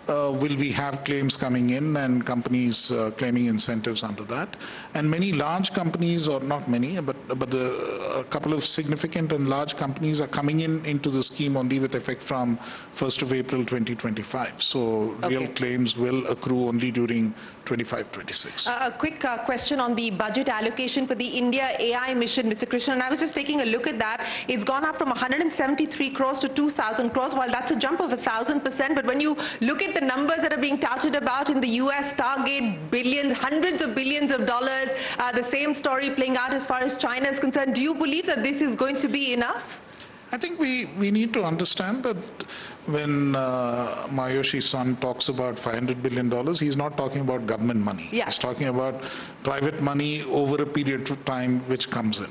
will we have claims coming in and companies claiming incentives under that. And many large companies, or not many, but a couple of significant and large companies are coming into the scheme only with effect from 1st of April 2025. So real claims will accrue only during 25-26. A quick question on the budget allocation for the India AI mission, Mr. Krishnan. I was just taking a look at that. It's gone up from 173 crores to 2,000 crores. While that's a jump of 1,000%, but when you look at the numbers that are being touted about in the US, target billions, hundreds of billions of dollars, the same story playing out as far as China is concerned. Do you believe that this is going to be enough? I think we need to understand that when Mayoshi Son talks about $500 billion, he's not talking about government money. He's talking about private money over a period of time which comes in.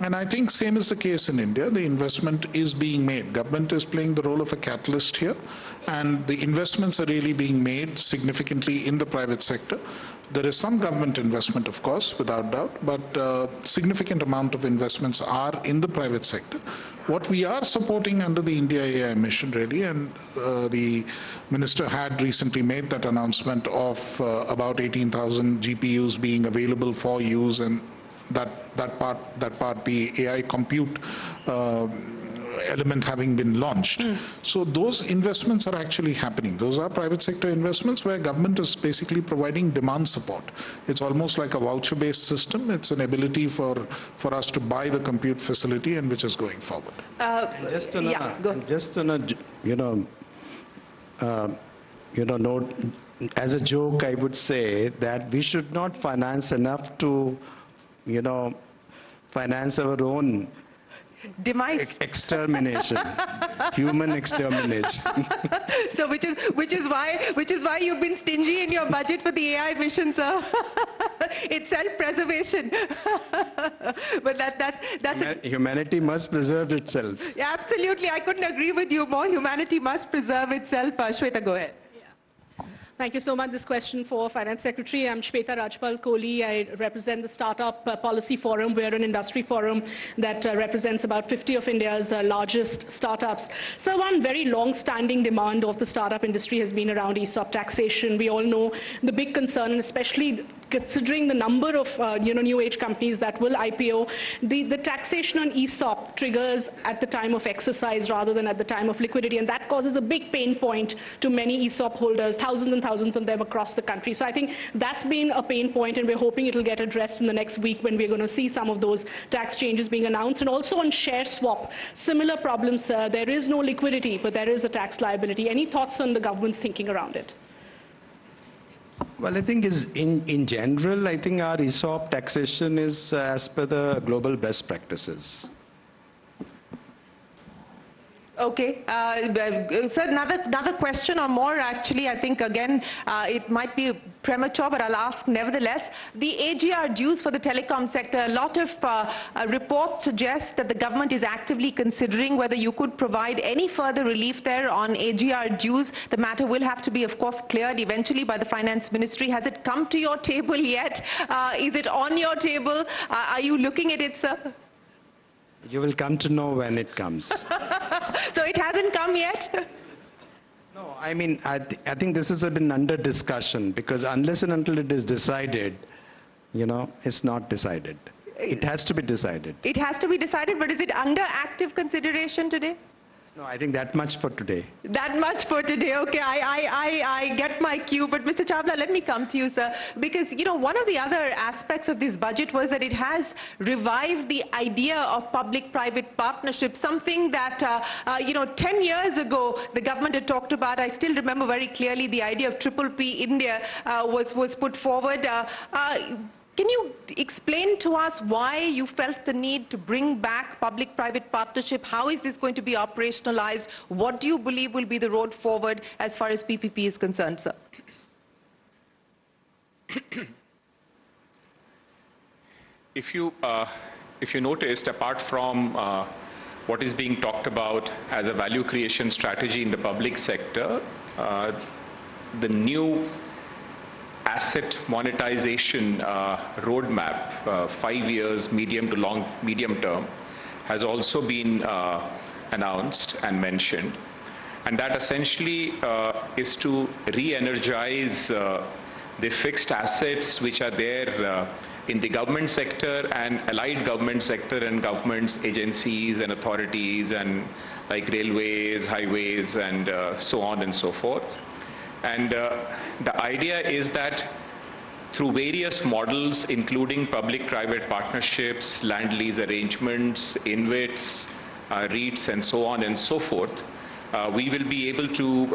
And I think same is the case in India. The investment is being made. Government is playing the role of a catalyst here, and the investments are really being made significantly in the private sector. There is some government investment, of course, without doubt, but significant amount of investments are in the private sector. What we are supporting under the India AI mission, really, and the minister had recently made that announcement of about 18,000 GPUs being available for use, and that part, the AI compute element having been launched. So those investments are actually happening. Those are private sector investments where government is basically providing demand support. It's almost like a voucher-based system. It's an ability for us to buy the compute facility, and which is going forward. Just on a note, as a joke, I would say that we should not finance enough to, finance our own demise, extermination, human extermination. So which is why you've been stingy in your budget for the AI mission, sir. It's self-preservation. But that's humanity must preserve itself. Yeah, absolutely, I couldn't agree with you more. Humanity must preserve itself. Shweta, go ahead. Thank you so much. This question for Finance Secretary. I'm Shweta Rajpal Kohli. I represent the Startup Policy Forum. We're an industry forum that represents about 50 of India's largest startups. So one very long-standing demand of the startup industry has been around ESOP taxation. We all know the big concern, and especially considering the number of new age companies that will IPO, the taxation on ESOP triggers at the time of exercise rather than at the time of liquidity, and that causes a big pain point to many ESOP holders, thousands and thousands of them across the country. So I think that's been a pain point, and we're hoping it will get addressed in the next week when we're going to see some of those tax changes being announced. And also on share swap, similar problems. There is no liquidity, but there is a tax liability. Any thoughts on the government's thinking around it? Well, I think in general, I think our ESOP taxation is as per the global best practices. Okay. Sir, another question or more, actually. I think, again, it might be premature, but I'll ask nevertheless. The AGR dues for the telecom sector, a lot of reports suggest that the government is actively considering whether you could provide any further relief there on AGR dues. The matter will have to be, of course, cleared eventually by the Finance Ministry. Has it come to your table yet? Is it on your table? Are you looking at it, sir? You will come to know when it comes. So it hasn't come yet? No, I mean, I think this has been under discussion, because unless and until it is decided, it's not decided. It has to be decided. It has to be decided, but is it under active consideration today? No, I think that much for today. That much for today. Okay, I get my cue. But Mr. Chawla, let me come to you, sir. Because, one of the other aspects of this budget was that it has revived the idea of public-private partnership, something that, 10 years ago, the government had talked about. I still remember very clearly the idea of Triple P India was put forward. Can you explain to us why you felt the need to bring back public-private partnership? How is this going to be operationalized? What do you believe will be the road forward as far as PPP is concerned, sir? If you noticed, apart from what is being talked about as a value creation strategy in the public sector, the new asset monetization roadmap, 5 years, medium term, has also been announced and mentioned. And that essentially is to re-energize the fixed assets which are there in the government sector and allied government sector and governments, agencies and authorities, and like railways, highways, and so on and so forth. And the idea is that through various models, including public-private partnerships, land lease arrangements, InvITs, REITs, and so on and so forth, we will be able to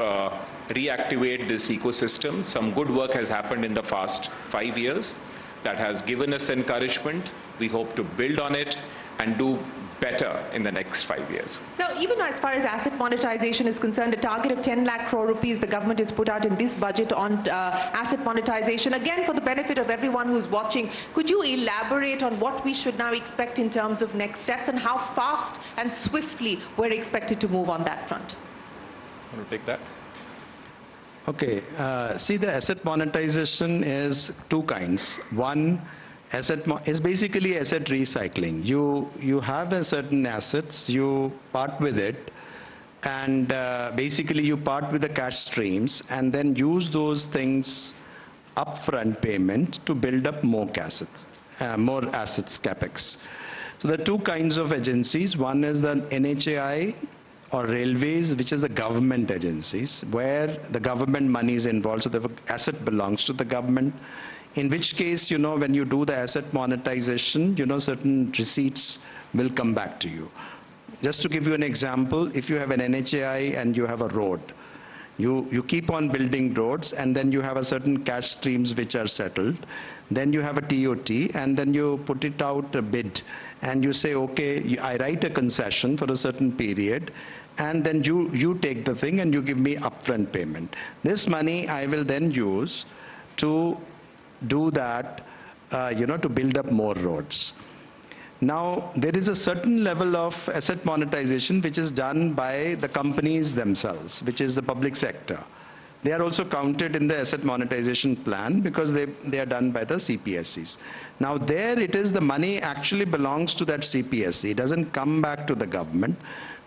reactivate this ecosystem. Some good work has happened in the past 5 years that has given us encouragement. We hope to build on it and do better in the next 5 years. Now, even as far as asset monetization is concerned, a target of 10 lakh crore rupees the government has put out in this budget on asset monetization. Again, for the benefit of everyone who's watching, could you elaborate on what we should now expect in terms of next steps and how fast and swiftly we're expected to move on that front? Want to take that? Okay. See, the asset monetization is two kinds. One, is basically asset recycling. You have a certain assets, you part with it, and basically you part with the cash streams and then use those things upfront payment to build up more assets, Capex. So there are two kinds of agencies. One is the NHAI or railways, which is the government agencies, where the government money is involved, so the asset belongs to the government. In which case, when you do the asset monetization, certain receipts will come back to you. Just to give you an example, if you have an NHAI and you have a road, you keep on building roads, and then you have a certain cash streams which are settled. Then you have a TOT, and then you put it out a bid, and you say, okay, I write a concession for a certain period, and then you take the thing and you give me upfront payment. This money I will then use to do that, to build up more roads. Now, there is a certain level of asset monetization which is done by the companies themselves, which is the public sector. They are also counted in the asset monetization plan because they are done by the CPSEs. Now, there it is the money actually belongs to that CPSE. It doesn't come back to the government.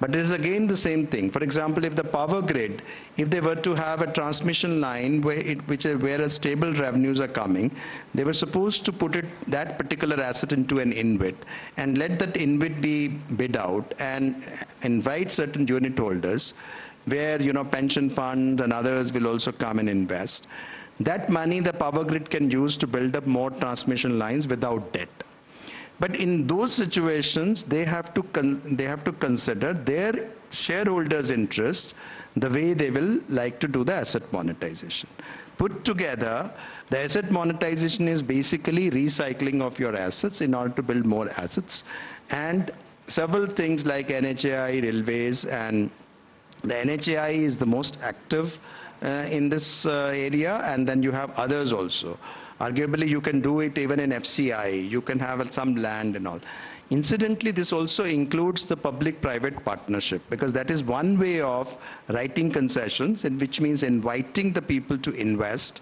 But it is again the same thing. For example, if the power grid, if they were to have a transmission line where stable revenues are coming, they were supposed to put that particular asset into an InvIT and let that InvIT be bid out and invite certain unit holders where, pension funds and others will also come and invest. That money the power grid can use to build up more transmission lines without debt. But in those situations, they have to consider their shareholders' interests the way they will like to do the asset monetization. Put together, the asset monetization is basically recycling of your assets in order to build more assets. And several things like NHAI, railways, and the NHAI is the most active in this area, and then you have others also. Arguably, you can do it even in FCI. You can have some land and all. Incidentally, this also includes the public-private partnership, because that is one way of writing concessions, which means inviting the people to invest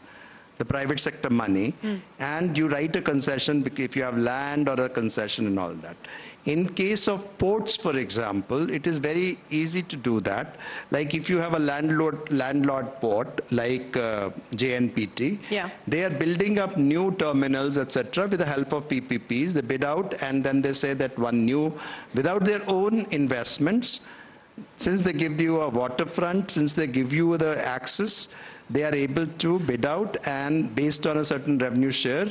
the private sector money, and you write a concession if you have land or a concession and all that. In case of ports, for example, it is very easy to do that. Like if you have a landlord port like JNPT, they are building up new terminals, etc., with the help of PPPs. They bid out, and then they say that one new, without their own investments, since they give you a waterfront, since they give you the access, they are able to bid out and based on a certain revenue share,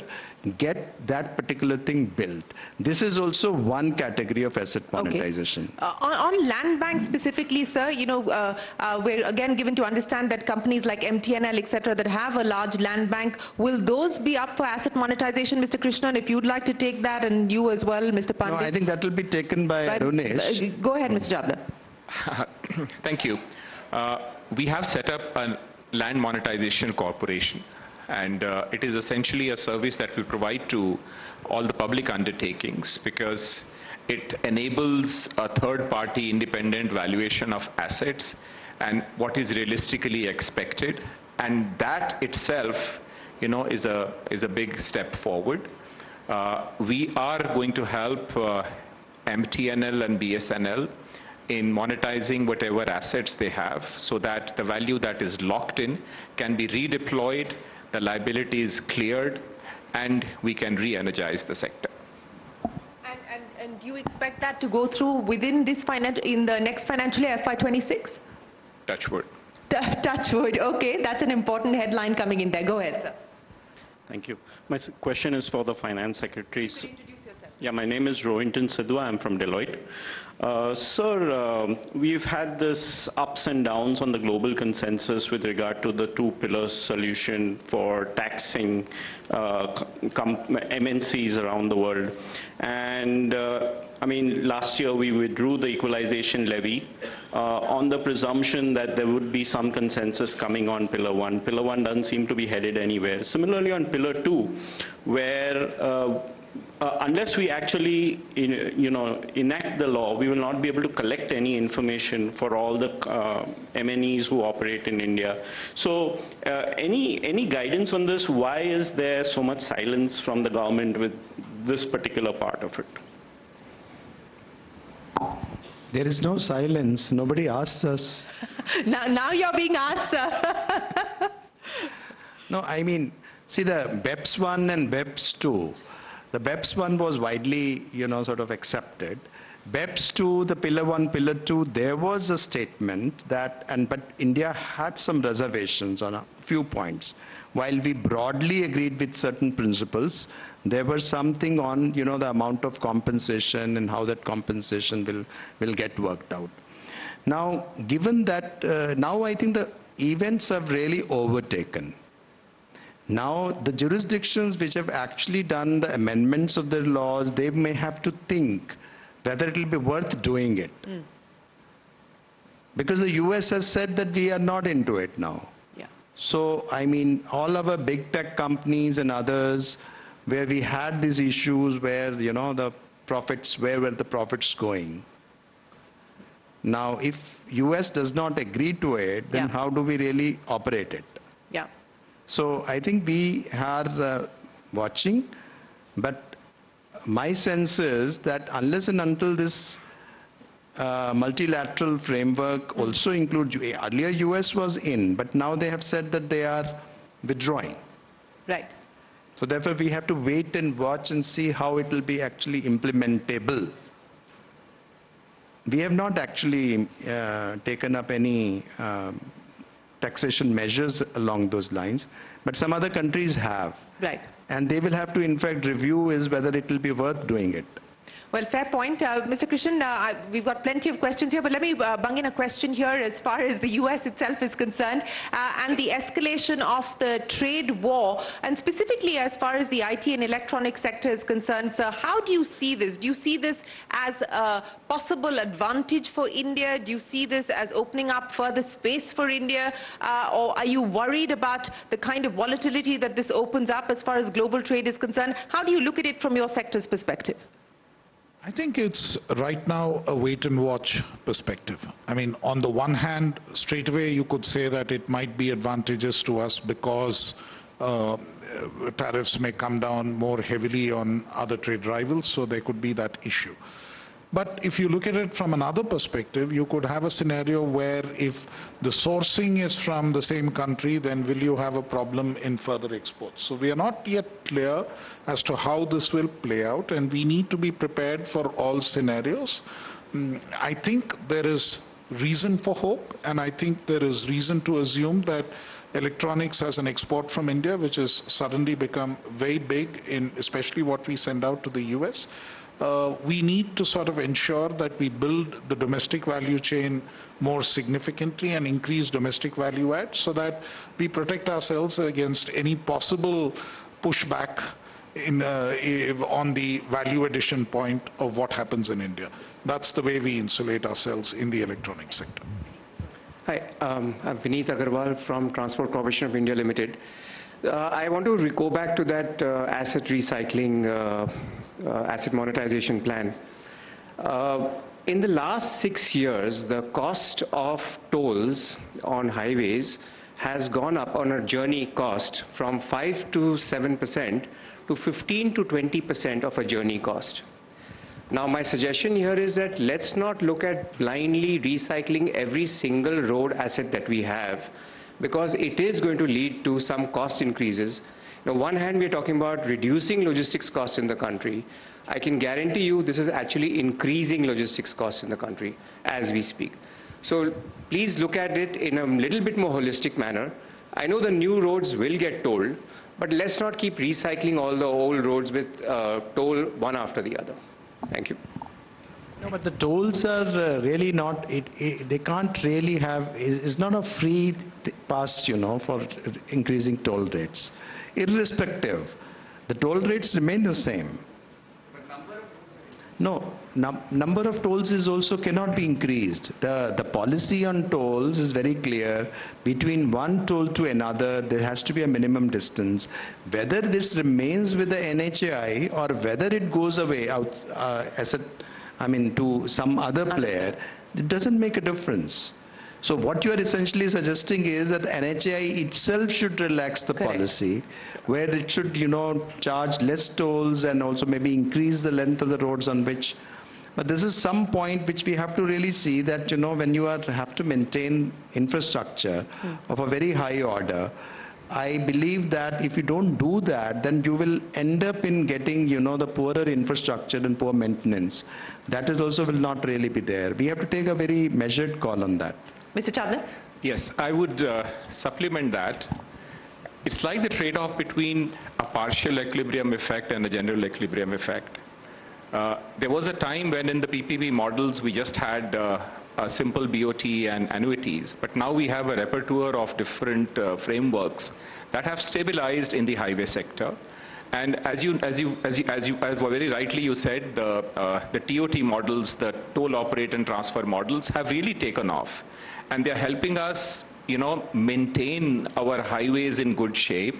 get that particular thing built. This is also one category of asset monetization. Okay. On land banks specifically, sir, we're again given to understand that companies like MTNL, etc., that have a large land bank, will those be up for asset monetization, Mr. Krishnan? If you'd like to take that, and you as well, Mr. Pandit. No, I think that will be taken by Arunesh. Go ahead, Mr. Jabla. Thank you. We have set up a land monetization corporation, and it is essentially a service that we provide to all the public undertakings because it enables a third-party independent valuation of assets and what is realistically expected, and that itself, is a big step forward. We are going to help MTNL and BSNL in monetizing whatever assets they have so that the value that is locked in can be redeployed, the liability is cleared, and we can re-energize the sector. And do you expect that to go through within this in the next financial year, FY26? Touch wood. Touch wood. Okay, that's an important headline coming in there. Go ahead, sir. Thank you. My question is for the Finance Secretary. Could you introduce yourself? Yeah, my name is Rohinton Sidhwa. I'm from Deloitte. Sir, we've had this ups and downs on the global consensus with regard to the two-pillar solution for taxing MNCs around the world. And last year we withdrew the equalization levy on the presumption that there would be some consensus coming on Pillar 1. Pillar 1 doesn't seem to be headed anywhere. Similarly on Pillar 2, where unless we actually enact the law, we will not be able to collect any information for all the MNEs who operate in India. So any guidance on this? Why is there so much silence from the government with this particular part of it? There is no silence. Nobody asks us. Now you're being asked, sir. No, see the BEPS 1 and BEPS 2. The BEPS 1 was widely, sort of accepted. BEPS 2, the Pillar 1, Pillar 2, there was a statement that, but India had some reservations on a few points. While we broadly agreed with certain principles, there was something on, the amount of compensation and how that compensation will get worked out. Now, given that, now I think the events have really overtaken. Now, the jurisdictions which have actually done the amendments of their laws, they may have to think whether it will be worth doing it. Because the US has said that we are not into it now. Yeah. So, I mean, all our big tech companies and others, where we had these issues where, the profits, where were the profits going? Now, if US does not agree to it, then how do we really operate it? Yeah. So I think we are watching, but my sense is that unless and until this multilateral framework also includes, earlier US was in, but now they have said that they are withdrawing. Right. So therefore we have to wait and watch and see how it will be actually implementable. We have not actually taken up any taxation measures along those lines, but some other countries have. Right. And they will have to, in fact, review is whether it will be worth doing it. Well, fair point. Mr. Krishnan, we've got plenty of questions here, but let me bung in a question here as far as the US itself is concerned and the escalation of the trade war, and specifically as far as the IT and electronic sector is concerned. So how do you see this? Do you see this as a possible advantage for India? Do you see this as opening up further space for India? Or are you worried about the kind of volatility that this opens up as far as global trade is concerned? How do you look at it from your sector's perspective? I think it's right now a wait and watch perspective. I mean, on the one hand, straight away you could say that it might be advantageous to us because tariffs may come down more heavily on other trade rivals, so there could be that issue. But if you look at it from another perspective, you could have a scenario where if the sourcing is from the same country, then will you have a problem in further exports? So we are not yet clear as to how this will play out, and we need to be prepared for all scenarios. I think there is reason for hope, and I think there is reason to assume that electronics as an export from India, which has suddenly become very big in especially what we send out to the US, we need to sort of ensure that we build the domestic value chain more significantly and increase domestic value add so that we protect ourselves against any possible pushback on the value addition point of what happens in India. That's the way we insulate ourselves in the electronic sector. Hi, I'm Vineet Agarwal from Transport Corporation of India Limited. I want to go back to that asset recycling, asset monetization plan. In the last 6 years, the cost of tolls on highways has gone up on a journey cost from 5 to 7% to 15 to 20% of a journey cost. Now, my suggestion here is that let's not look at blindly recycling every single road asset that we have, because it is going to lead to some cost increases. On one hand, we're talking about reducing logistics costs in the country. I can guarantee you this is actually increasing logistics costs in the country as we speak. So please look at it in a little bit more holistic manner. I know the new roads will get tolled, but let's not keep recycling all the old roads with toll one after the other. Thank you. No, but the tolls are really not, they can't really have, it's not a free pass, for increasing toll rates. Irrespective, the toll rates remain the same. No, number of tolls is also cannot be increased. The policy on tolls is very clear. Between one toll to another, there has to be a minimum distance. Whether this remains with the NHAI or whether it goes away out to some other player, it doesn't make a difference. So what you are essentially suggesting is that NHAI itself should relax the policy, where it should, charge less tolls and also maybe increase the length of the roads on which. But this is some point which we have to really see that, when you have to maintain infrastructure of a very high order, I believe that if you don't do that, then you will end up in getting, the poorer infrastructure and poor maintenance. That is also will not really be there. We have to take a very measured call on that. Mr. Chandler? Yes, I would supplement that. It's like the trade-off between a partial equilibrium effect and a general equilibrium effect. There was a time when in the PPP models we just had a simple BOT and annuities, but now we have a repertoire of different frameworks that have stabilized in the highway sector. And as very rightly you said, the TOT models, the toll operate and transfer models have really taken off, and they're helping us, maintain our highways in good shape,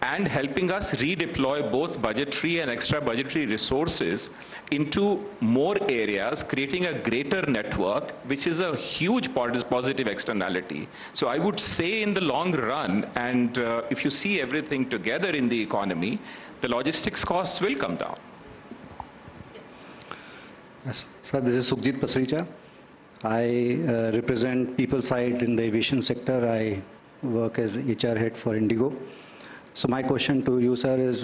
and helping us redeploy both budgetary and extra budgetary resources into more areas, creating a greater network, which is a huge positive externality. So I would say in the long run, and if you see everything together in the economy, the logistics costs will come down. Yes. Sir, this is Sukhjit Pasricha. I represent people side in the aviation sector. I work as HR head for Indigo. So my question to you, sir, is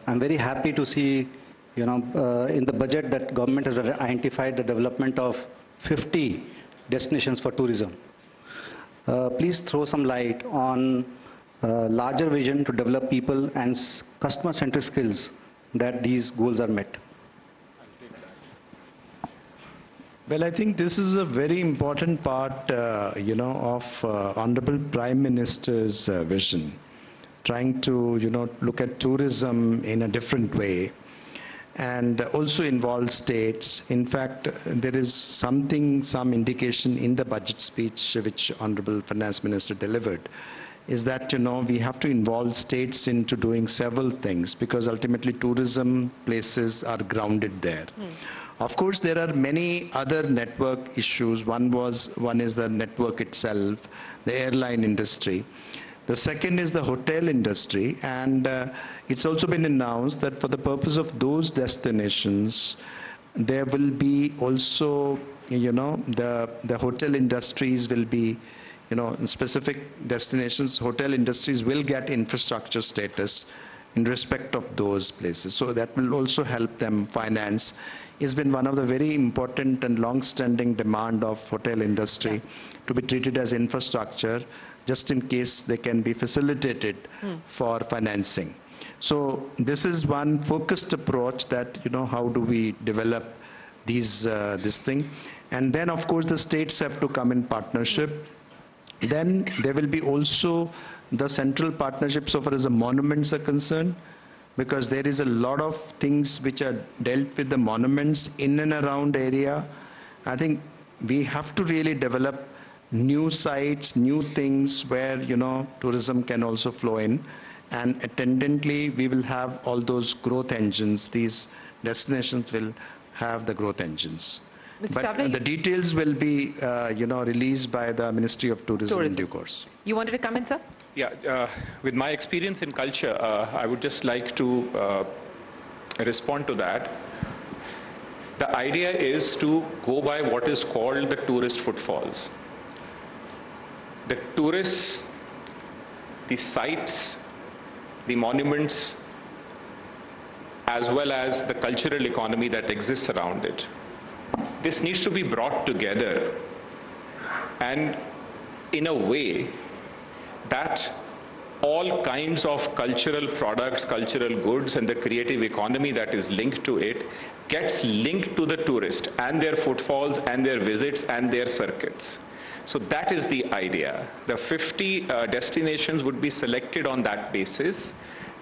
I'm very happy to see, in the budget that government has identified the development of 50 destinations for tourism. Please throw some light on larger vision to develop people and customer-centric skills that these goals are met. Well, I think this is a very important part, of Honorable Prime Minister's vision, trying to, look at tourism in a different way and also involve states. In fact, there is some indication in the budget speech which Honorable Finance Minister delivered, is that, we have to involve states into doing several things, because ultimately tourism places are grounded there. Of course, there are many other network issues. One is the network itself, the airline industry. The second is the hotel industry, and it's also been announced that for the purpose of those destinations, there will be also, the hotel industries will be, in specific destinations, hotel industries will get infrastructure status in respect of those places. So that will also help them finance. It's been one of the very important and long-standing demand of hotel industry to be treated as infrastructure, just in case they can be facilitated for financing. So this is one focused approach that, how do we develop this thing. And then, of course, the states have to come in partnership. Then there will be also the central partnership so far as the monuments are concerned, because there is a lot of things which are dealt with the monuments in and around area. I think we have to really develop new sites, new things where, tourism can also flow in. And attendantly, we will have all those growth engines. These destinations will have the growth engines. But the details will be, released by the Ministry of Tourism in due course. You wanted to come in, sir? Yeah, with my experience in culture, I would just like to respond to that. The idea is to go by what is called the tourist footfalls. The tourists, the sites, the monuments, as well as the cultural economy that exists around it. This needs to be brought together, and in a way that all kinds of cultural products, cultural goods, and the creative economy that is linked to it gets linked to the tourist and their footfalls and their visits and their circuits. So that is the idea. The 50 destinations would be selected on that basis.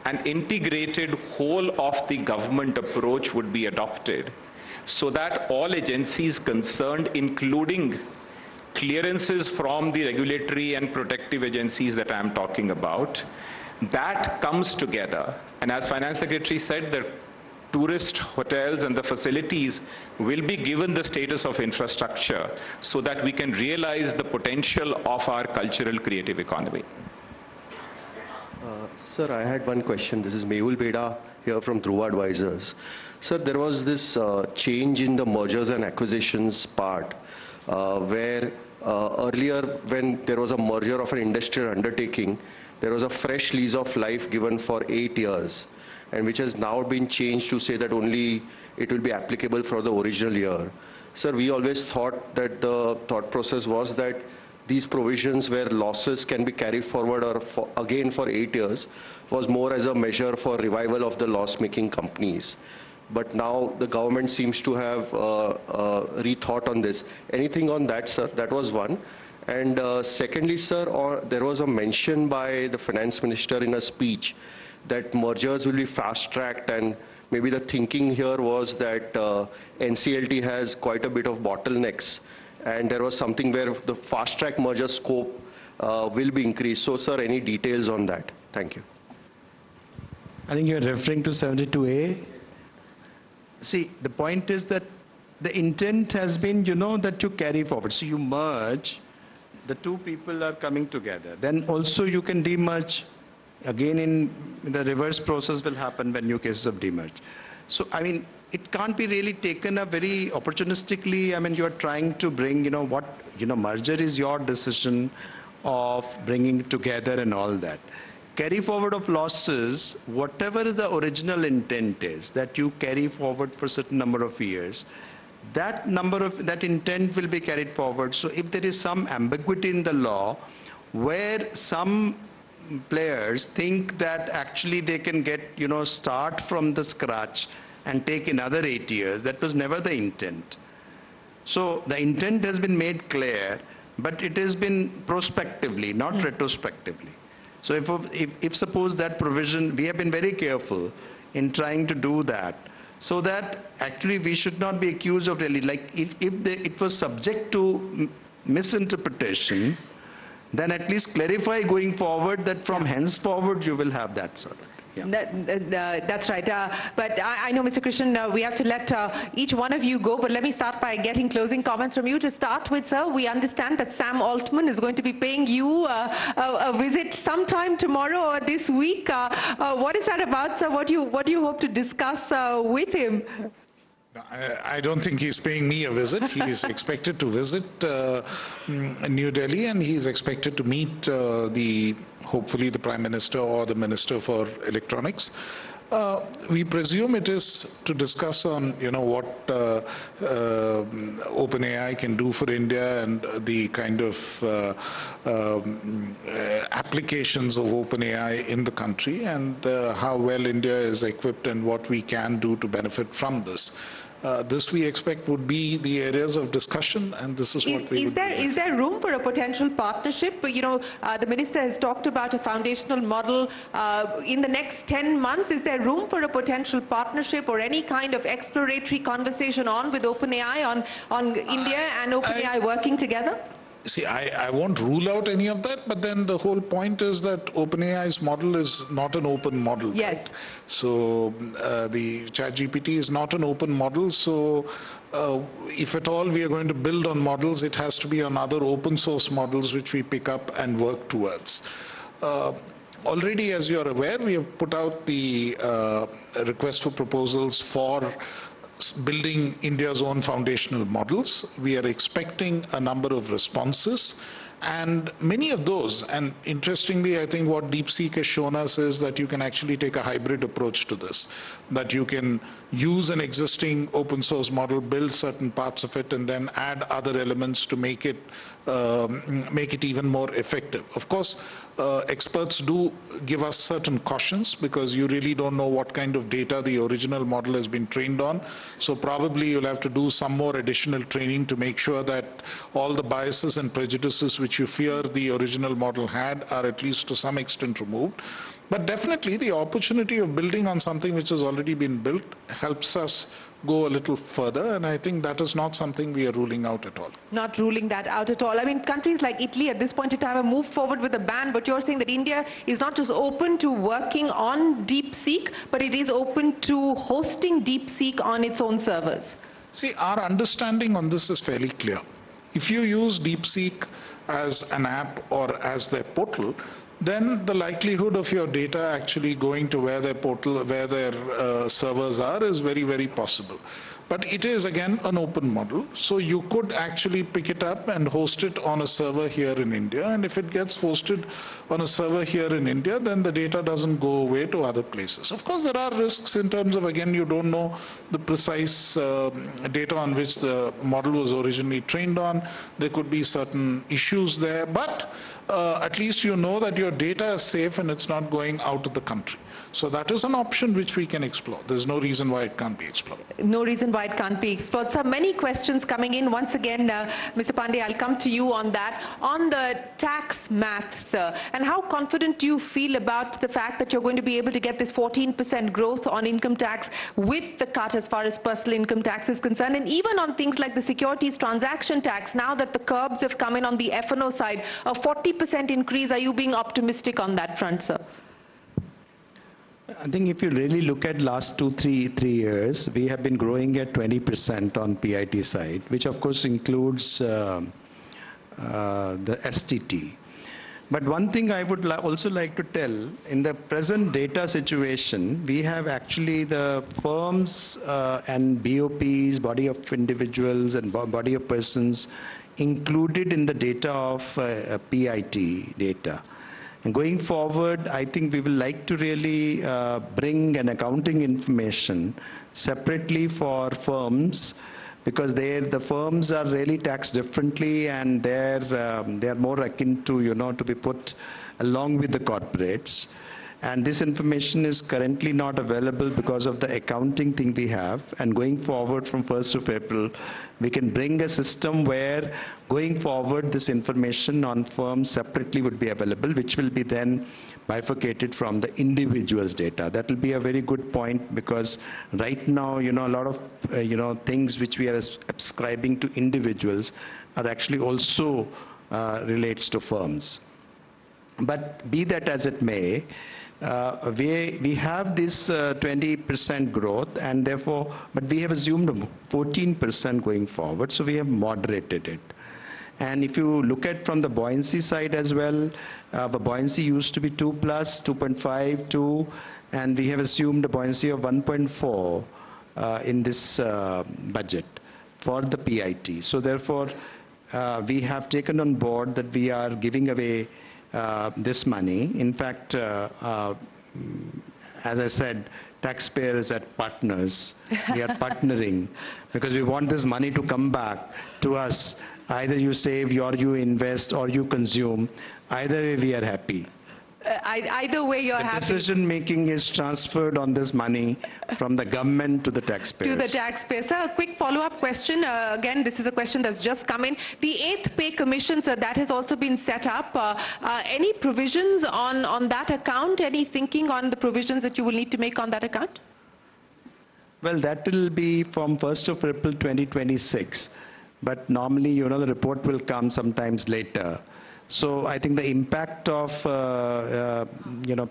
An integrated whole of the government approach would be adopted, so that all agencies concerned, including clearances from the regulatory and protective agencies that I am talking about, that comes together. And as Finance Secretary said, the tourist hotels and the facilities will be given the status of infrastructure so that we can realize the potential of our cultural creative economy. Sir, I had one question. This is Mehul Beda here from Dhruva Advisors. Sir, there was this change in the mergers and acquisitions part where earlier when there was a merger of an industrial undertaking, there was a fresh lease of life given for 8 years, and which has now been changed to say that only it will be applicable for the original year. Sir, we always thought that the thought process was that these provisions where losses can be carried forward or again for 8 years was more as a measure for revival of the loss-making companies. But now the government seems to have rethought on this. Anything on that, sir? That was one. And secondly, sir, there was a mention by the finance minister in a speech that mergers will be fast-tracked, and maybe the thinking here was that NCLT has quite a bit of bottlenecks, and there was something where the fast-track merger scope will be increased. So, sir, any details on that? Thank you. I think you're referring to 72A. See, the point is that the intent has been, that you carry forward. So you merge, the two people are coming together. Then also you can demerge. Again, in the reverse process will happen when new cases of demerge. So, I mean, it can't be really taken up very opportunistically. I mean, you are trying to bring, merger is your decision of bringing together and all that. Carry forward of losses, whatever the original intent is, that you carry forward for a certain number of years, that intent will be carried forward. So if there is some ambiguity in the law where some players think that actually they can get, start from the scratch and take another 8 years, that was never the intent. So the intent has been made clear, but it has been prospectively, not retrospectively. So if suppose that provision, we have been very careful in trying to do that, so that actually we should not be accused of really, like if it was subject to misinterpretation, then at least clarify going forward that from henceforward you will have that sort of thing. Yeah. That's right. But I know, Mr. Krishnan, we have to let each one of you go, but let me start by getting closing comments from you. To start with, sir, we understand that Sam Altman is going to be paying you a visit sometime tomorrow or this week. What is that about, sir? What do you hope to discuss with him? I don't think he's paying me a visit. He is expected to visit New Delhi, and he's expected to meet hopefully the Prime Minister or the Minister for Electronics. We presume it is to discuss on, what OpenAI can do for India and the kind of applications of OpenAI in the country, and how well India is equipped and what we can do to benefit from this. This we expect would be the areas of discussion, and this is what we would do. Is there room for a potential partnership? The Minister has talked about a foundational model in the next 10 months. Is there room for a potential partnership or any kind of exploratory conversation with OpenAI on India and OpenAI working together? See, I won't rule out any of that, but then the whole point is that OpenAI's model is not an open model. Yes. Right? So the ChatGPT is not an open model. So if at all we are going to build on models, it has to be on other open source models which we pick up and work towards. Already, as you are aware, we have put out the request for proposals for building India's own foundational models. We are expecting a number of responses, and many of those, and interestingly, I think what DeepSeek has shown us is that you can actually take a hybrid approach to this, that you can use an existing open source model, build certain parts of it, and then add other elements to make it even more effective. Of course, experts do give us certain cautions, because you really don't know what kind of data the original model has been trained on. So probably you'll have to do some more additional training to make sure that all the biases and prejudices which you fear the original model had are at least to some extent removed. But definitely the opportunity of building on something which has already been built helps us go a little further, and I think that is not something we are ruling out at all. Not ruling that out at all. I mean, countries like Italy at this point in time have moved forward with a ban, but you're saying that India is not just open to working on DeepSeek, but it is open to hosting DeepSeek on its own servers. See, our understanding on this is fairly clear. If you use DeepSeek as an app or as their portal, then the likelihood of your data actually going to where their portal, where their servers are is very, very possible. But it is again an open model, so you could actually pick it up and host it on a server here in India, and if it gets hosted on a server here in India, then the data doesn't go away to other places. Of course, there are risks in terms of, again, you don't know the precise data on which the model was originally trained on. There could be certain issues there, but at least you know that your data is safe and it's not going out of the country. So that is an option which we can explore. There's no reason why it can't be explored. No reason why it can't be explored. So many questions coming in. Once again, Mr. Pandey, I'll come to you on that. On the tax math, sir, and how confident do you feel about the fact that you're going to be able to get this 14% growth on income tax with the cut as far as personal income tax is concerned, and even on things like the securities transaction tax, now that the curbs have come in on the F&O side, a 40% increase, are you being optimistic on that front, sir? I think if you really look at last three years, we have been growing at 20% on PIT side, which of course includes the STT. But one thing I would also like to tell, in the present data situation, we have actually the firms and BOPs, body of individuals and body of persons included in the data of PIT data. And going forward, I think we will like to really bring an accounting information separately for firms, because the firms are really taxed differently, and they're more akin to, to be put along with the corporates. And this information is currently not available because of the accounting thing we have. And going forward from 1st of April, we can bring a system where going forward this information on firms separately would be available, which will be then bifurcated from the individual's data. That will be a very good point, because right now, a lot of, things which we are ascribing to individuals are actually also relates to firms. But be that as it may, we have this 20% growth, and therefore, but we have assumed 14% going forward, so we have moderated it. And if you look at from the buoyancy side as well, the buoyancy used to be 2+, 2.5, 2, and we have assumed a buoyancy of 1.4 in this budget for the PIT. So therefore, we have taken on board that we are giving away this money. In fact, as I said, taxpayers are partners. We are partnering because we want this money to come back to us. Either you save, or you invest, or you consume. Either way, we are happy. Either way, you're happy. The decision making is transferred on this money from the government to the taxpayers. To the taxpayers. Sir, a quick follow-up question. Again, this is a question that's just come in. The 8th pay commission, sir, that has also been set up. Any provisions on that account? Any thinking on the provisions that you will need to make on that account? Well, that will be from 1st of April 2026. But normally, the report will come sometimes later. So I think the impact of,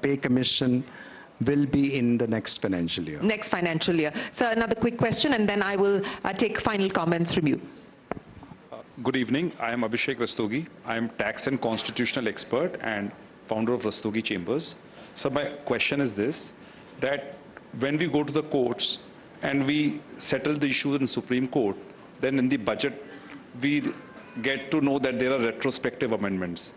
pay commission will be in the next financial year. Next financial year. So another quick question, and then I will take final comments from you. Good evening. I am Abhishek Rastogi. I am tax and constitutional expert and founder of Rastogi Chambers. So my question is this, that when we go to the courts and we settle the issues in Supreme Court, then in the budget we get to know that there are retrospective amendments.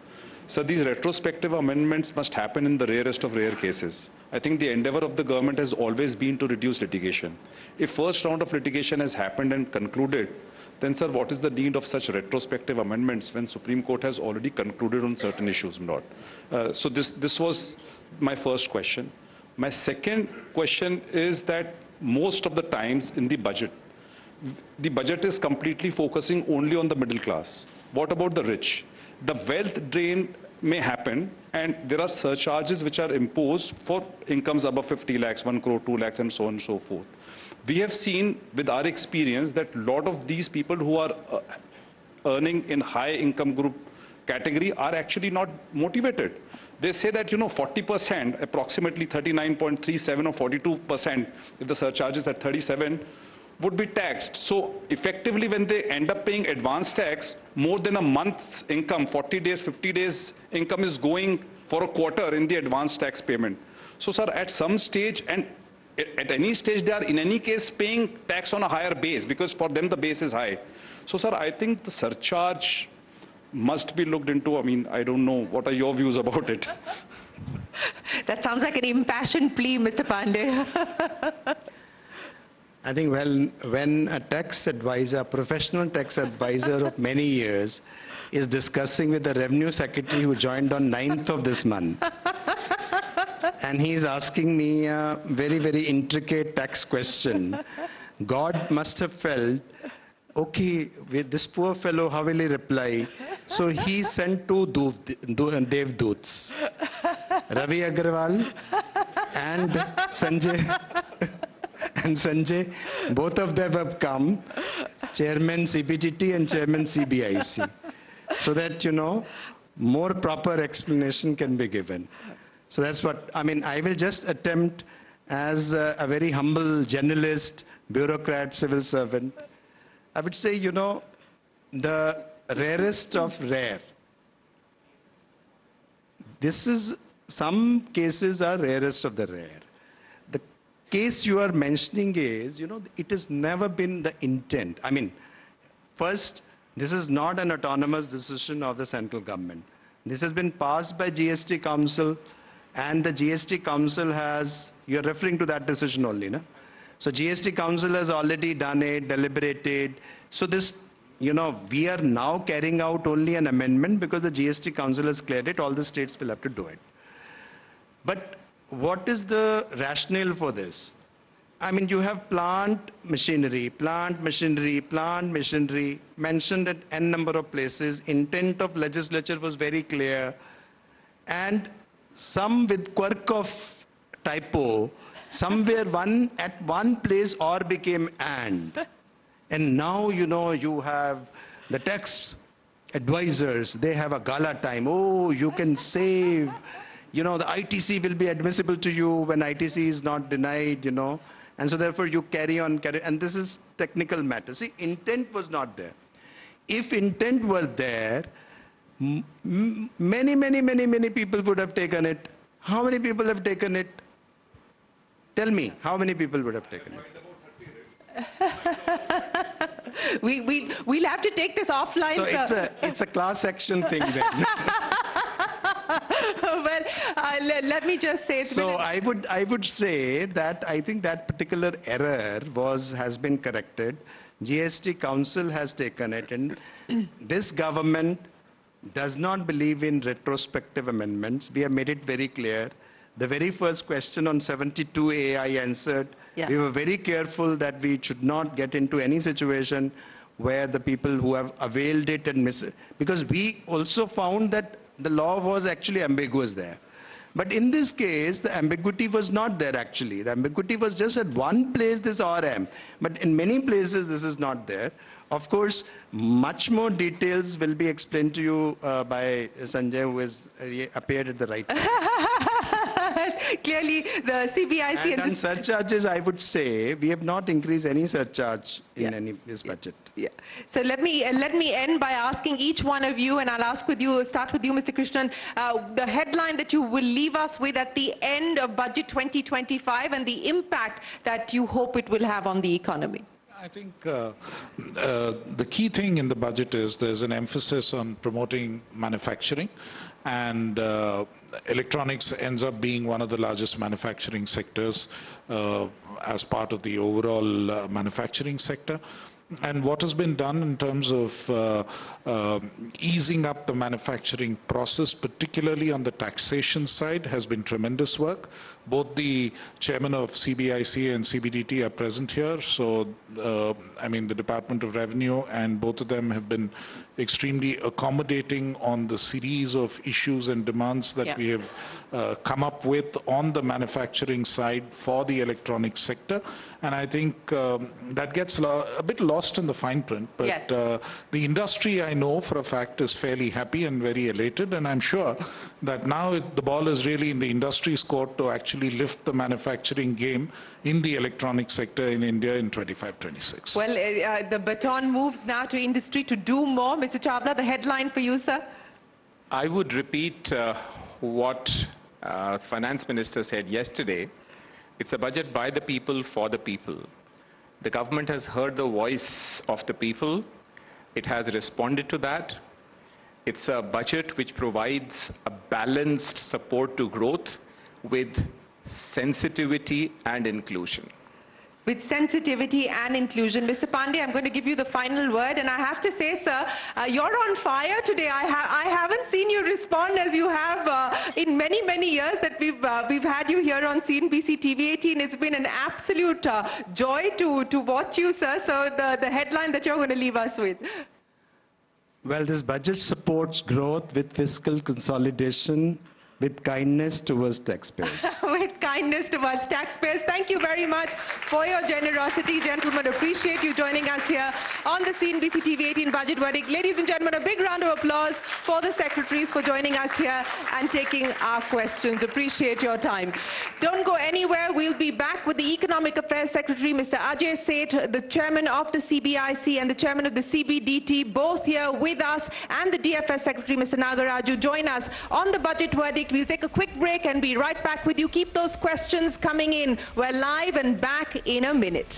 So these retrospective amendments must happen in the rarest of rare cases. I think the endeavor of the government has always been to reduce litigation. If first round of litigation has happened and concluded, then sir, what is the need of such retrospective amendments when Supreme Court has already concluded on certain issues? So this was my first question. My second question is that most of the times in the budget is completely focusing only on the middle class. What about the rich? The wealth drain may happen, and there are surcharges which are imposed for incomes above 50 lakhs, 1 crore, 2 lakhs, and so on and so forth. We have seen with our experience that a lot of these people who are earning in high income group category are actually not motivated. They say that, 40%, approximately 39.37 or 42%, if the surcharge is at 37, would be taxed. So effectively, when they end up paying advance tax, more than a month's income, 40 days, 50 days income is going for a quarter in the advance tax payment. So, sir, at some stage, and at any stage, they are in any case paying tax on a higher base, because for them the base is high. So, sir, I think the surcharge must be looked into. I mean, I don't know. What are your views about it? That sounds like an impassioned plea, Mr. Pandey. I think when a tax advisor, a professional tax advisor of many years, is discussing with the Revenue Secretary who joined on 9th of this month, and he is asking me a very, very intricate tax question, God must have felt, okay, with this poor fellow, how will he reply? So he sent two Devdoots, Ravi Agarwal and Sanjay, both of them have come, Chairman CPTT and Chairman CBIC, so that, you know, more proper explanation can be given. So that's what, I mean, I will just attempt as a very humble journalist, bureaucrat, civil servant. I would say, you know, the rarest of rare. This is, some cases are rarest of the rare. The case you are mentioning is, you know, it has never been the intent. I mean, first, this is not an autonomous decision of the central government. This has been passed by GST Council, and the GST Council has, you're referring to that decision only, no? So GST Council has already done it, deliberated. So this, you know, we are now carrying out only an amendment because the GST Council has cleared it. All the states will have to do it. But what is the rationale for this? I mean, you have plant machinery mentioned at n number of places. Intent of legislature was very clear. And some with quirk of typo, somewhere at one place or became and. And now, you know, you have the tax advisors, they have a gala time. Oh, you can save, you know, the ITC will be admissible to you when ITC is not denied, you know. And so therefore you carry on, and this is technical matter. See, intent was not there. If intent were there, many people would have taken it. How many people have taken it? Tell me, how many people would have taken it? We'll have to take this offline. So it's a class action thing then. Well, let me just say. So I would say that I think that particular error has been corrected. GST Council has taken it, and this government does not believe in retrospective amendments. We have made it very clear. The very first question on 72A I answered. Yeah. We were very careful that we should not get into any situation where the people who have availed it and because we also found that the law was actually ambiguous there. But in this case, the ambiguity was not there actually. The ambiguity was just at one place, this RM. But in many places, this is not there. Of course, much more details will be explained to you by Sanjay, who has appeared at the right time. Clearly, the CBIC and on surcharges, I would say we have not increased any surcharge in this budget. Yeah. So let me end by asking each one of you, and I'll start with you, Mr. Krishnan, the headline that you will leave us with at the end of Budget 2025 and the impact that you hope it will have on the economy. I think the key thing in the budget is there's an emphasis on promoting manufacturing, and electronics ends up being one of the largest manufacturing sectors as part of the overall manufacturing sector. And what has been done in terms of easing up the manufacturing process, particularly on the taxation side, has been tremendous work. Both the chairman of CBIC and CBDT are present here. So, I mean, the Department of Revenue and both of them have been extremely accommodating on the series of issues and demands that we have come up with on the manufacturing side for the electronics sector. And I think that gets a bit lost in the fine print. But the industry, I know for a fact, is fairly happy and very elated. And I'm sure that now the ball is really in the industry's court to actually lift the manufacturing game in the electronic sector in India in 25-26. Well, the baton moves now to industry to do more. Mr. Chawla, the headline for you, sir? I would repeat what Finance Minister said yesterday. It's a budget by the people, for the people. The government has heard the voice of the people. It has responded to that. It's a budget which provides a balanced support to growth with sensitivity and inclusion. With sensitivity and inclusion. Mr. Pandey, I'm going to give you the final word, and I have to say, sir, you're on fire today. I haven't seen you respond as you have in many, many years that we've had you here on CNBC TV18. It's been an absolute joy to watch you, sir. So the headline that you're going to leave us with. Well, this budget supports growth with fiscal consolidation, with kindness towards taxpayers. With kindness towards taxpayers. Thank you very much for your generosity, gentlemen. Appreciate you joining us here on the CNBC TV18 Budget Verdict. Ladies and gentlemen, a big round of applause for the secretaries for joining us here and taking our questions. Appreciate your time. Don't go anywhere. We'll be back with the Economic Affairs Secretary, Mr. Ajay Seth, the chairman of the CBIC and the chairman of the CBDT, both here with us, and the DFS Secretary, Mr. Nagaraju, join us on the Budget Verdict. We'll take a quick break and be right back with you. Keep those questions coming in. We're live and back in a minute.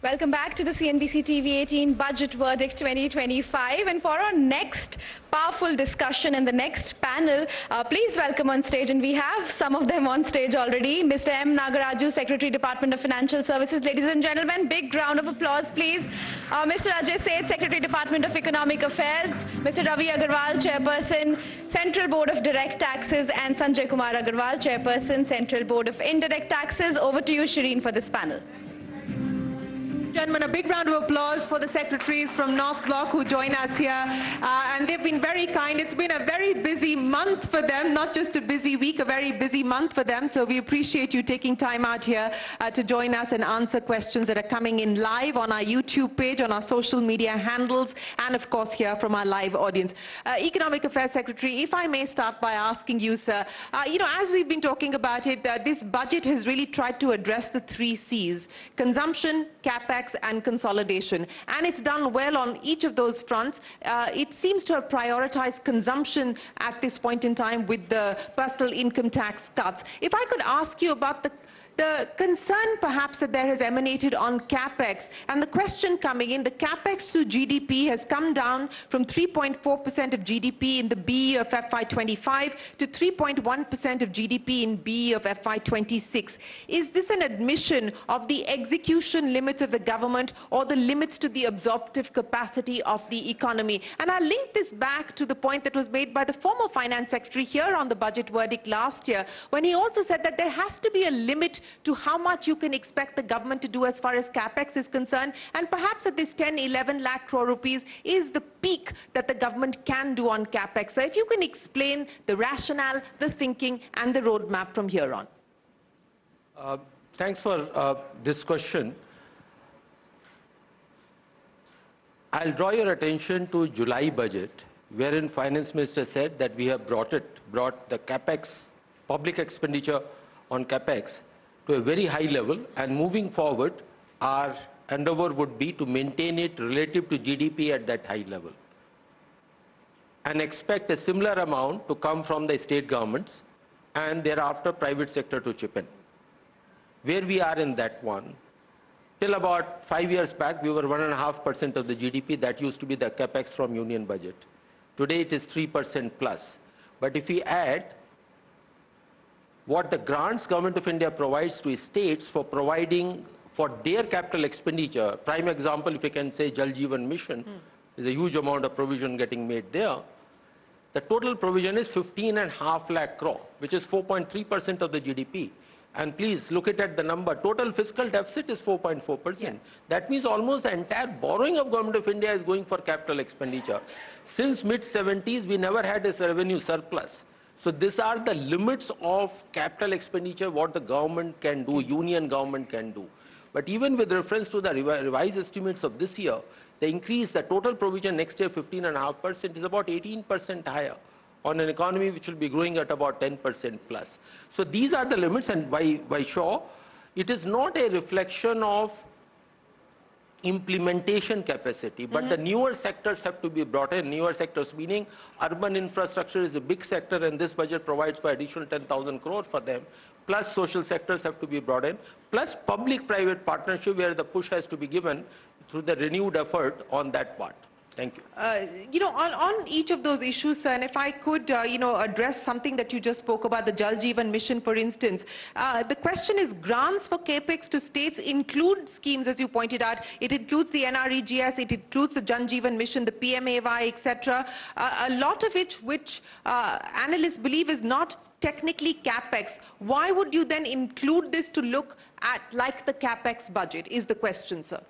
Welcome back to the Cnbc TV18 Budget Verdict 2025. And for our next powerful discussion in the next panel, please welcome on stage, and we have some of them on stage already, Mr. M. Nagaraju, Secretary, Department of Financial Services. Ladies and gentlemen, big round of applause, please. Mr. Ajay Seth, Secretary, Department of Economic Affairs. Mr. Ravi Agarwal, Chairperson, Central Board of Direct Taxes, and Sanjay Kumar Agarwal, Chairperson, Central Board of Indirect Taxes. Over to you, Shireen, for this panel. Gentlemen, a big round of applause for the secretaries from North Block who join us here. And they've been very kind. It's been a very busy month for them, not just a busy week, a very busy month for them. So we appreciate you taking time out here to join us and answer questions that are coming in live on our YouTube page, on our social media handles, and of course here from our live audience. Economic Affairs Secretary, if I may start by asking you, sir, as we've been talking about it, this budget has really tried to address the 3 C's: consumption, Capex, and consolidation, and it's done well on each of those fronts. It seems to have prioritized consumption at this point in time with the personal income tax cuts. If I could ask you about the concern perhaps that there has emanated on Capex, and the question coming in, the Capex to GDP has come down from 3.4% of GDP in the BE of FY25 to 3.1% of GDP in BE of FY26. Is this an admission of the execution limits of the government or the limits to the absorptive capacity of the economy? And I'll link this back to the point that was made by the former Finance Secretary here on the budget verdict last year, when he also said that there has to be a limit to how much you can expect the government to do as far as Capex is concerned, and perhaps at this 10-11 lakh crore rupees is the peak that the government can do on Capex. So if you can explain the rationale, the thinking, and the roadmap from here on. Thanks for this question. I'll draw your attention to July budget, wherein Finance Minister said that we have brought the Capex, public expenditure on Capex, to a very high level, and moving forward, our endeavor would be to maintain it relative to GDP at that high level, and expect a similar amount to come from the state governments, and thereafter private sector to chip in. Where we are in that one, till about 5 years back, we were 1.5% of the GDP. That used to be the Capex from union budget. Today it is 3% plus. But if we add what the grants Government of India provides to states for providing for their capital expenditure, prime example, if you can say Jal Jeevan Mission, there's a huge amount of provision getting made there. The total provision is 15.5 lakh crore, which is 4.3% of the GDP. And please look at the number. Total fiscal deficit is 4.4%. Yeah. That means almost the entire borrowing of Government of India is going for capital expenditure. Since mid-70s, we never had a revenue surplus. So these are the limits of capital expenditure, what the government can do, union government can do. But even with reference to the revised estimates of this year, the increase, the total provision next year, 15.5%, is about 18% higher on an economy which will be growing at about 10% plus. So these are the limits, and by sure, it is not a reflection of implementation capacity, but the newer sectors have to be brought in. Newer sectors meaning urban infrastructure is a big sector, and this budget provides for additional 10,000 crore for them. Plus social sectors have to be brought in, plus public-private partnership where the push has to be given through the renewed effort on that part. Thank you. On each of those issues, sir, and if I could, address something that you just spoke about, the Jal Jeevan Mission, for instance. The question is, grants for Capex to states include schemes, as you pointed out. It includes the NREGS, it includes the Jal Jeevan Mission, the PMAY, etc. A lot of it, which analysts believe is not technically Capex. Why would you then include this to look at like the Capex budget, is the question, sir.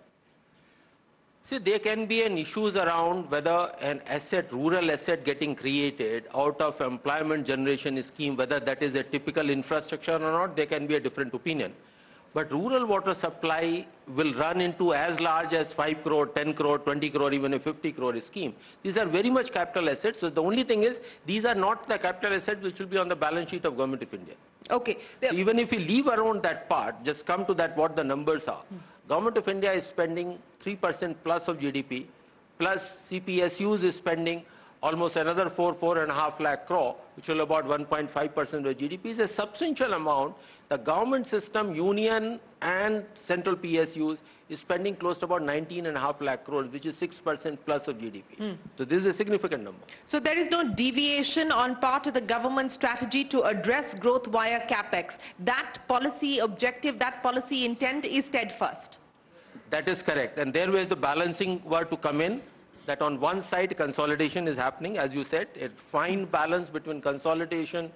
See, there can be an issues around whether an asset, rural asset getting created out of employment generation scheme, whether that is a typical infrastructure or not, there can be a different opinion. But rural water supply will run into as large as 5 crore, 10 crore, 20 crore, even a 50 crore scheme. These are very much capital assets. So the only thing is, these are not the capital assets which will be on the balance sheet of Government of India. Okay. So even if we leave around that part, just come to that what the numbers are. Government of India is spending 3% plus of GDP, plus CPSUs is spending almost another 4.5 lakh crore, which will about 1.5% of GDP, is a substantial amount. The government system, union and central PSUs is spending close to about 19.5 lakh crores, which is 6% plus of GDP. So this is a significant number. So there is no deviation on part of the government strategy to address growth via Capex. That policy objective, that policy intent is steadfast. That is correct. And there where the balancing were to come in, that on one side consolidation is happening, as you said, a fine balance between consolidation,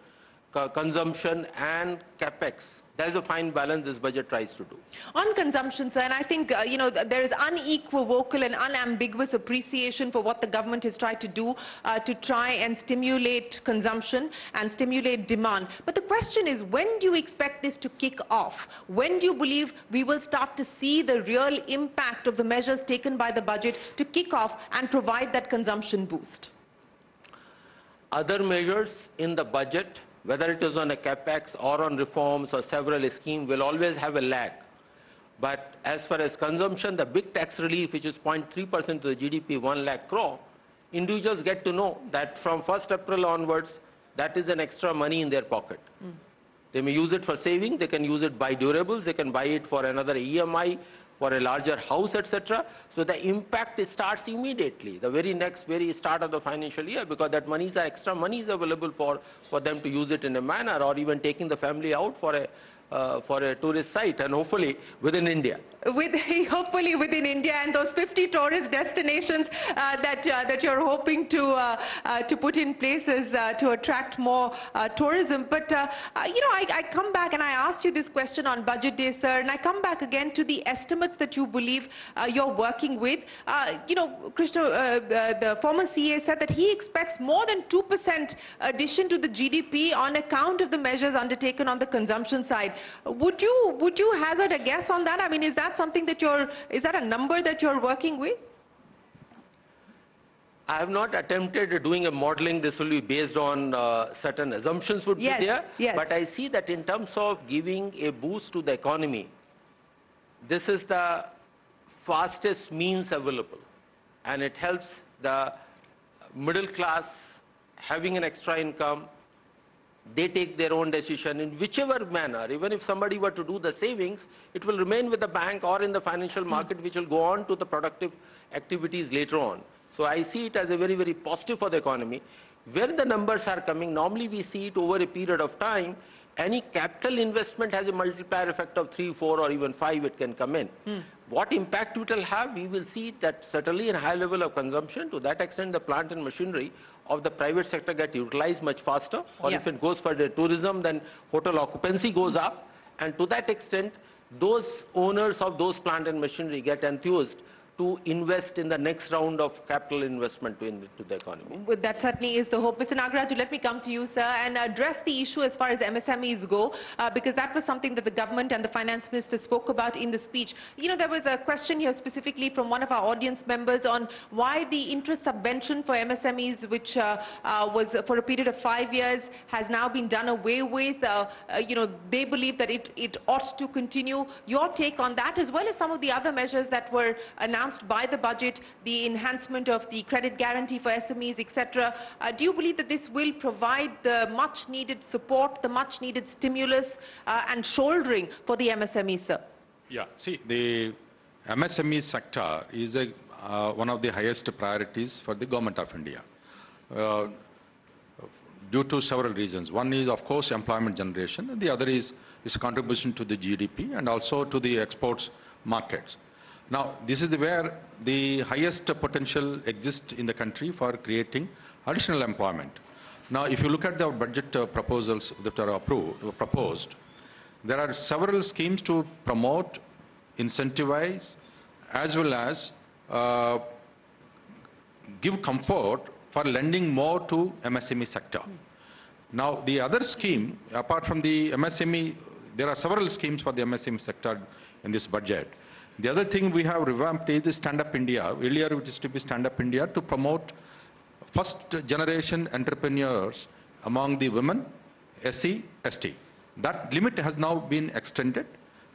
consumption and Capex. That is a fine balance this budget tries to do. On consumption, sir, and I think there is unequivocal and unambiguous appreciation for what the government has tried to do to try and stimulate consumption and stimulate demand. But the question is, when do you expect this to kick off? When do you believe we will start to see the real impact of the measures taken by the budget to kick off and provide that consumption boost? Other measures in the budget, whether it is on a Capex or on reforms or several schemes, will always have a lag. But as far as consumption, the big tax relief, which is 0.3% of the GDP, 1 lakh crore, individuals get to know that from 1st April onwards, that is an extra money in their pocket. They may use it for saving, they can use it buy durables, they can buy it for another EMI, for a larger house, etc. So the impact starts immediately, the very start of the financial year, because that money is extra money is available for them to use it in a manner, or even taking the family out for a tourist site, and hopefully within India. Hopefully within India, and those 50 tourist destinations that you're hoping to put in places to attract more tourism. But I come back and I asked you this question on budget day, sir, and I come back again to the estimates that you believe you're working with. Krishna, the former CA, said that he expects more than 2% addition to the GDP on account of the measures undertaken on the consumption side. Would you hazard a guess on that? I mean, is that something that is that a number that you're working with? I have not attempted doing a modeling. This will be based on certain assumptions would be there. Yes. But I see that in terms of giving a boost to the economy, this is the fastest means available. And it helps the middle class having an extra income. They take their own decision in whichever manner. Even if somebody were to do the savings, it will remain with the bank or in the financial market, which will go on to the productive activities later on. So I see it as a very positive for the economy. Where the numbers are coming, normally we see it over a period of time. Any capital investment has a multiplier effect of 3, 4 or even 5, it can come in. What impact it will have, we will see that certainly in high level of consumption. To that extent, the plant and machinery of the private sector get utilized much faster. Or if it goes for the tourism, then hotel occupancy goes up. And to that extent, those owners of those plant and machinery get enthused to invest in the next round of capital investment into the economy. That certainly is the hope. Mr. Nagaraju, let me come to you, sir, and address the issue as far as MSMEs go, because that was something that the government and the finance minister spoke about in the speech. There was a question here specifically from one of our audience members on why the interest subvention for MSMEs, which was for a period of 5 years, has now been done away with. They believe that it ought to continue. Your take on that, as well as some of the other measures that were announced by the budget, the enhancement of the credit guarantee for SMEs, etc. Do you believe that this will provide the much needed support, the much needed stimulus and shouldering for the MSMEs, sir? Yeah, see, the MSME sector is one of the highest priorities for the government of India due to several reasons. One is, of course, employment generation, and the other is contribution to the GDP and also to the exports markets. Now, this is where the highest potential exists in the country for creating additional employment. Now, if you look at the budget proposals that are proposed, there are several schemes to promote, incentivize, as well as give comfort for lending more to MSME sector. Now, the other scheme, apart from the MSME, there are several schemes for the MSME sector in this budget. The other thing we have revamped is the Stand Up India. Earlier it used to be Stand Up India to promote first generation entrepreneurs among the women, SC, ST. That limit has now been extended,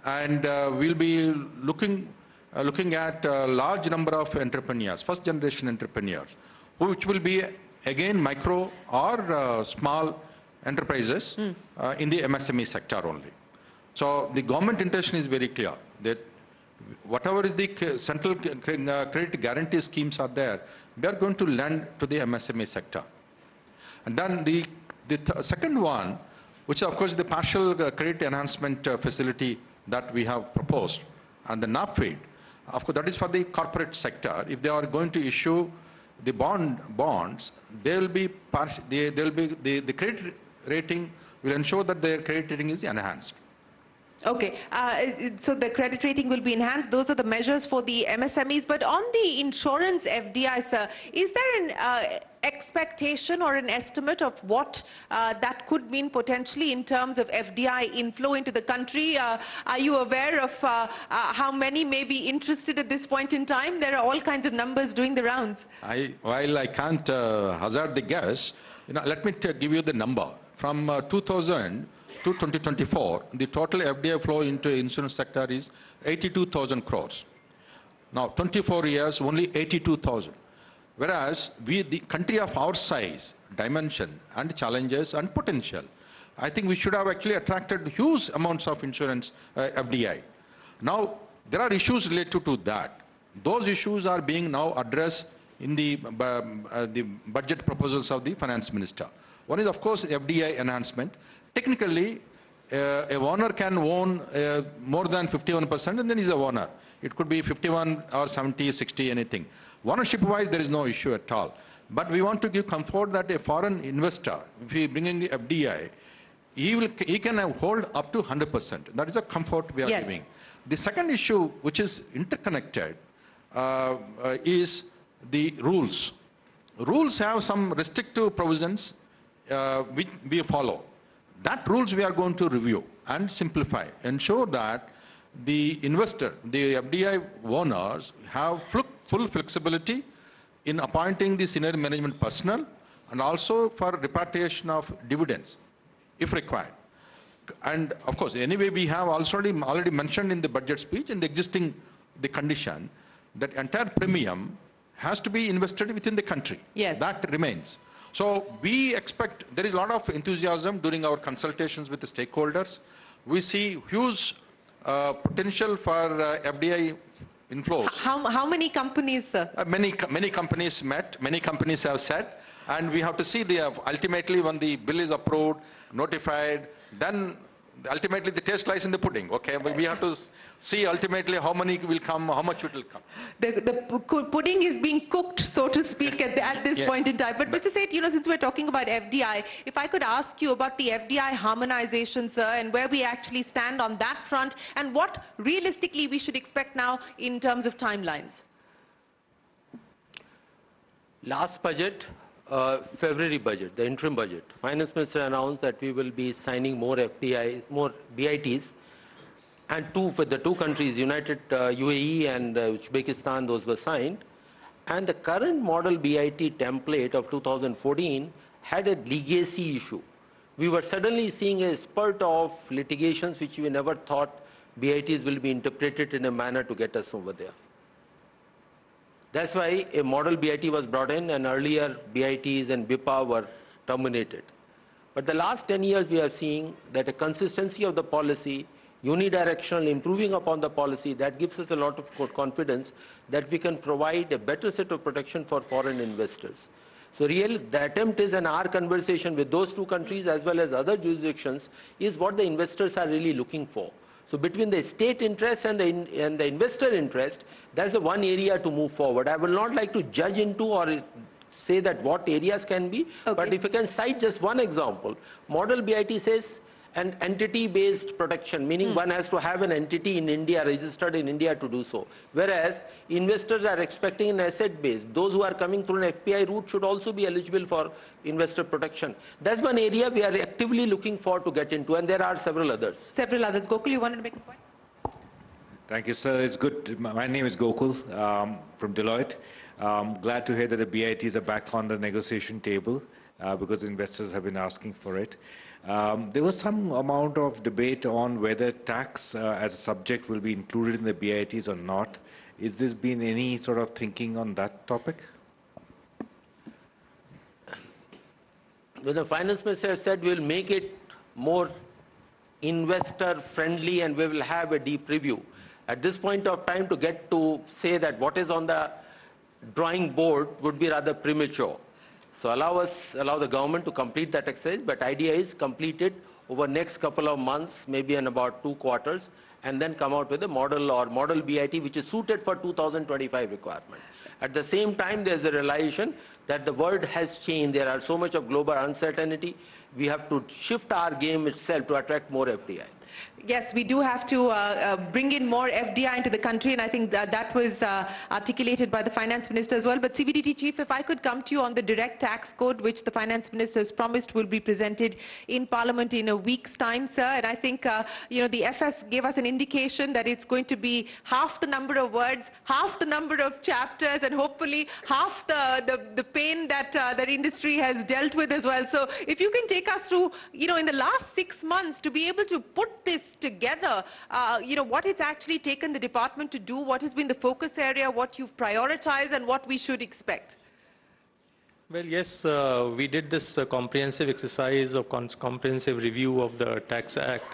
and we'll be looking at a large number of entrepreneurs, first generation entrepreneurs, which will be again micro or small enterprises in the MSME sector only. So the government intention is very clear that whatever is the central credit guarantee schemes are there, they are going to lend to the MSME sector. And then the second one, which of course the partial credit enhancement facility that we have proposed, and the NAFID, of course that is for the corporate sector. If they are going to issue the bonds, they will be the credit rating will ensure that their credit rating is enhanced. Okay, so the credit rating will be enhanced. Those are the measures for the MSMEs. But on the insurance FDI, sir, is there an expectation or an estimate of what that could mean potentially in terms of FDI inflow into the country? Are you aware of how many may be interested at this point in time? There are all kinds of numbers doing the rounds. While I can't hazard the guess, let me give you the number. From 2000 to 2024, the total FDI flow into insurance sector is 82,000 crores. Now, 24 years, only 82,000. Whereas, the country of our size, dimension, and challenges and potential, I think we should have actually attracted huge amounts of insurance FDI. Now, there are issues related to that. Those issues are being now addressed in the budget proposals of the finance minister. One is, of course, FDI enhancement. Technically, a owner can own more than 51%, and then he's a owner. It could be 51 or 70, 60, anything. Ownership-wise, there is no issue at all. But we want to give comfort that a foreign investor, if he bring in the FDI, he can hold up to 100%. That is a comfort we are giving. The second issue, which is interconnected, is the rules. Rules have some restrictive provisions which we follow. That rules we are going to review and simplify, ensure that the investor, the FDI owners have full flexibility in appointing the senior management personnel and also for repatriation of dividends if required. And of course, anyway, we have already mentioned in the budget speech in the existing condition that entire premium has to be invested within the country. Yes. That remains. So we expect there is a lot of enthusiasm during our consultations with the stakeholders. We see huge potential for FDI inflows. How many companies, sir? Many companies met, many companies have said, and we have to see ultimately when the bill is approved, notified, then ultimately the taste lies in the pudding, okay? But we have to see ultimately how many will come, how much it will come. The pudding is being cooked, so to speak, at this point in time. But Mr. Seth, since we're talking about FDI, if I could ask you about the FDI harmonization, sir, and where we actually stand on that front, and what realistically we should expect now in terms of timelines. Last budget, February budget, the interim budget, Finance Minister announced that we will be signing more FDIs, more BITs, and with the two countries, UAE and Uzbekistan, those were signed. And the current model BIT template of 2014 had a legacy issue. We were suddenly seeing a spurt of litigations which we never thought BITs will be interpreted in a manner to get us over there. That's why a model BIT was brought in, and earlier BITs and BIPA were terminated. But the last 10 years we are seeing that a consistency of the policy, unidirectional, improving upon the policy, that gives us a lot of confidence that we can provide a better set of protection for foreign investors. So really the attempt is, and our conversation with those two countries as well as other jurisdictions, is what the investors are really looking for. So between the state interest and the investor interest, that's the one area to move forward. I will not like to judge into or say that what areas can be, but if you can cite just one example. Model BIT says an entity-based protection, meaning one has to have an entity in India, registered in India to do so. Whereas investors are expecting an asset-based. Those who are coming through an FPI route should also be eligible for investor protection. That's one area we are actively looking for to get into, and there are several others. Several others. Gokul, you wanted to make a point? Thank you, sir. It's good. My name is Gokul from Deloitte. Glad to hear that the BITs are back on the negotiation table because investors have been asking for it. There was some amount of debate on whether tax as a subject will be included in the BITs or not. Is there been any sort of thinking on that topic? the finance minister has said we'll make it more investor friendly and we will have a deep review. At this point of time, to get to say that what is on the drawing board would be rather premature. So allow the government to complete that exercise, but idea is complete it over next couple of months, maybe in about 2 quarters, and then come out with a model or model BIT which is suited for 2025 requirement. At the same time, there's a realization that the world has changed. There are so much of global uncertainty. We have to shift our game itself to attract more FDI. Yes, we do have to bring in more FDI into the country, and I think that was articulated by the finance minister as well. But CBDT chief, if I could come to you on the direct tax code, which the finance minister has promised will be presented in Parliament in a week's time, sir. And I think the FS gave us an indication that it's going to be half the number of words, half the number of chapters, and hopefully half the pain that the industry has dealt with as well. So if you can take us through, in the last 6 months to be able to put this together, what it's actually taken the department to do, what has been the focus area, what you've prioritized, and what we should expect. Well, yes, we did this comprehensive exercise of comprehensive review of the Tax Act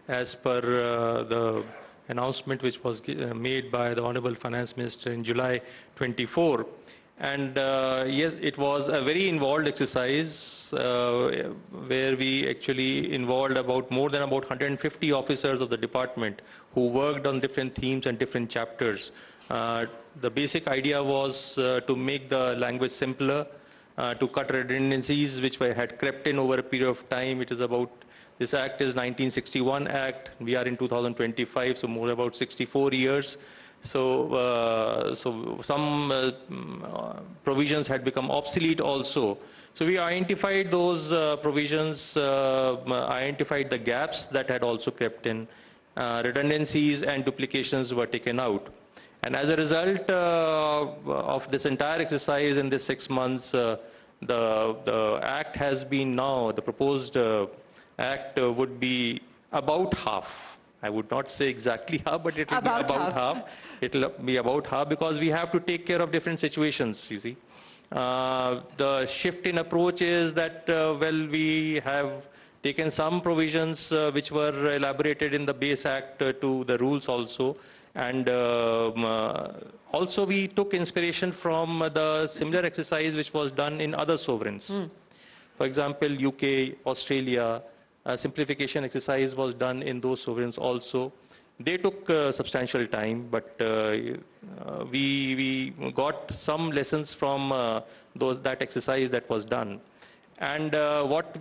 as per the announcement which was made by the Honorable Finance Minister in July 24. And yes, it was a very involved exercise where we actually involved more than 150 officers of the department who worked on different themes and different chapters. The basic idea was to make the language simpler, to cut redundancies which had crept in over a period of time. This act is 1961 Act. We are in 2025, so more about 64 years. So some provisions had become obsolete also. So we identified those provisions, identified the gaps that had also crept in, redundancies and duplications were taken out. And as a result of this entire exercise in this 6 months, the act has been now, the proposed act would be about half. I would not say exactly half, but it will be about half. It will be about half because we have to take care of different situations, you see. The shift in approach is that, we have taken some provisions which were elaborated in the base act to the rules also. And also we took inspiration from the similar exercise which was done in other sovereigns. For example, UK, Australia, simplification exercise was done in those sovereigns also. They took substantial time, but we got some lessons from that exercise that was done. And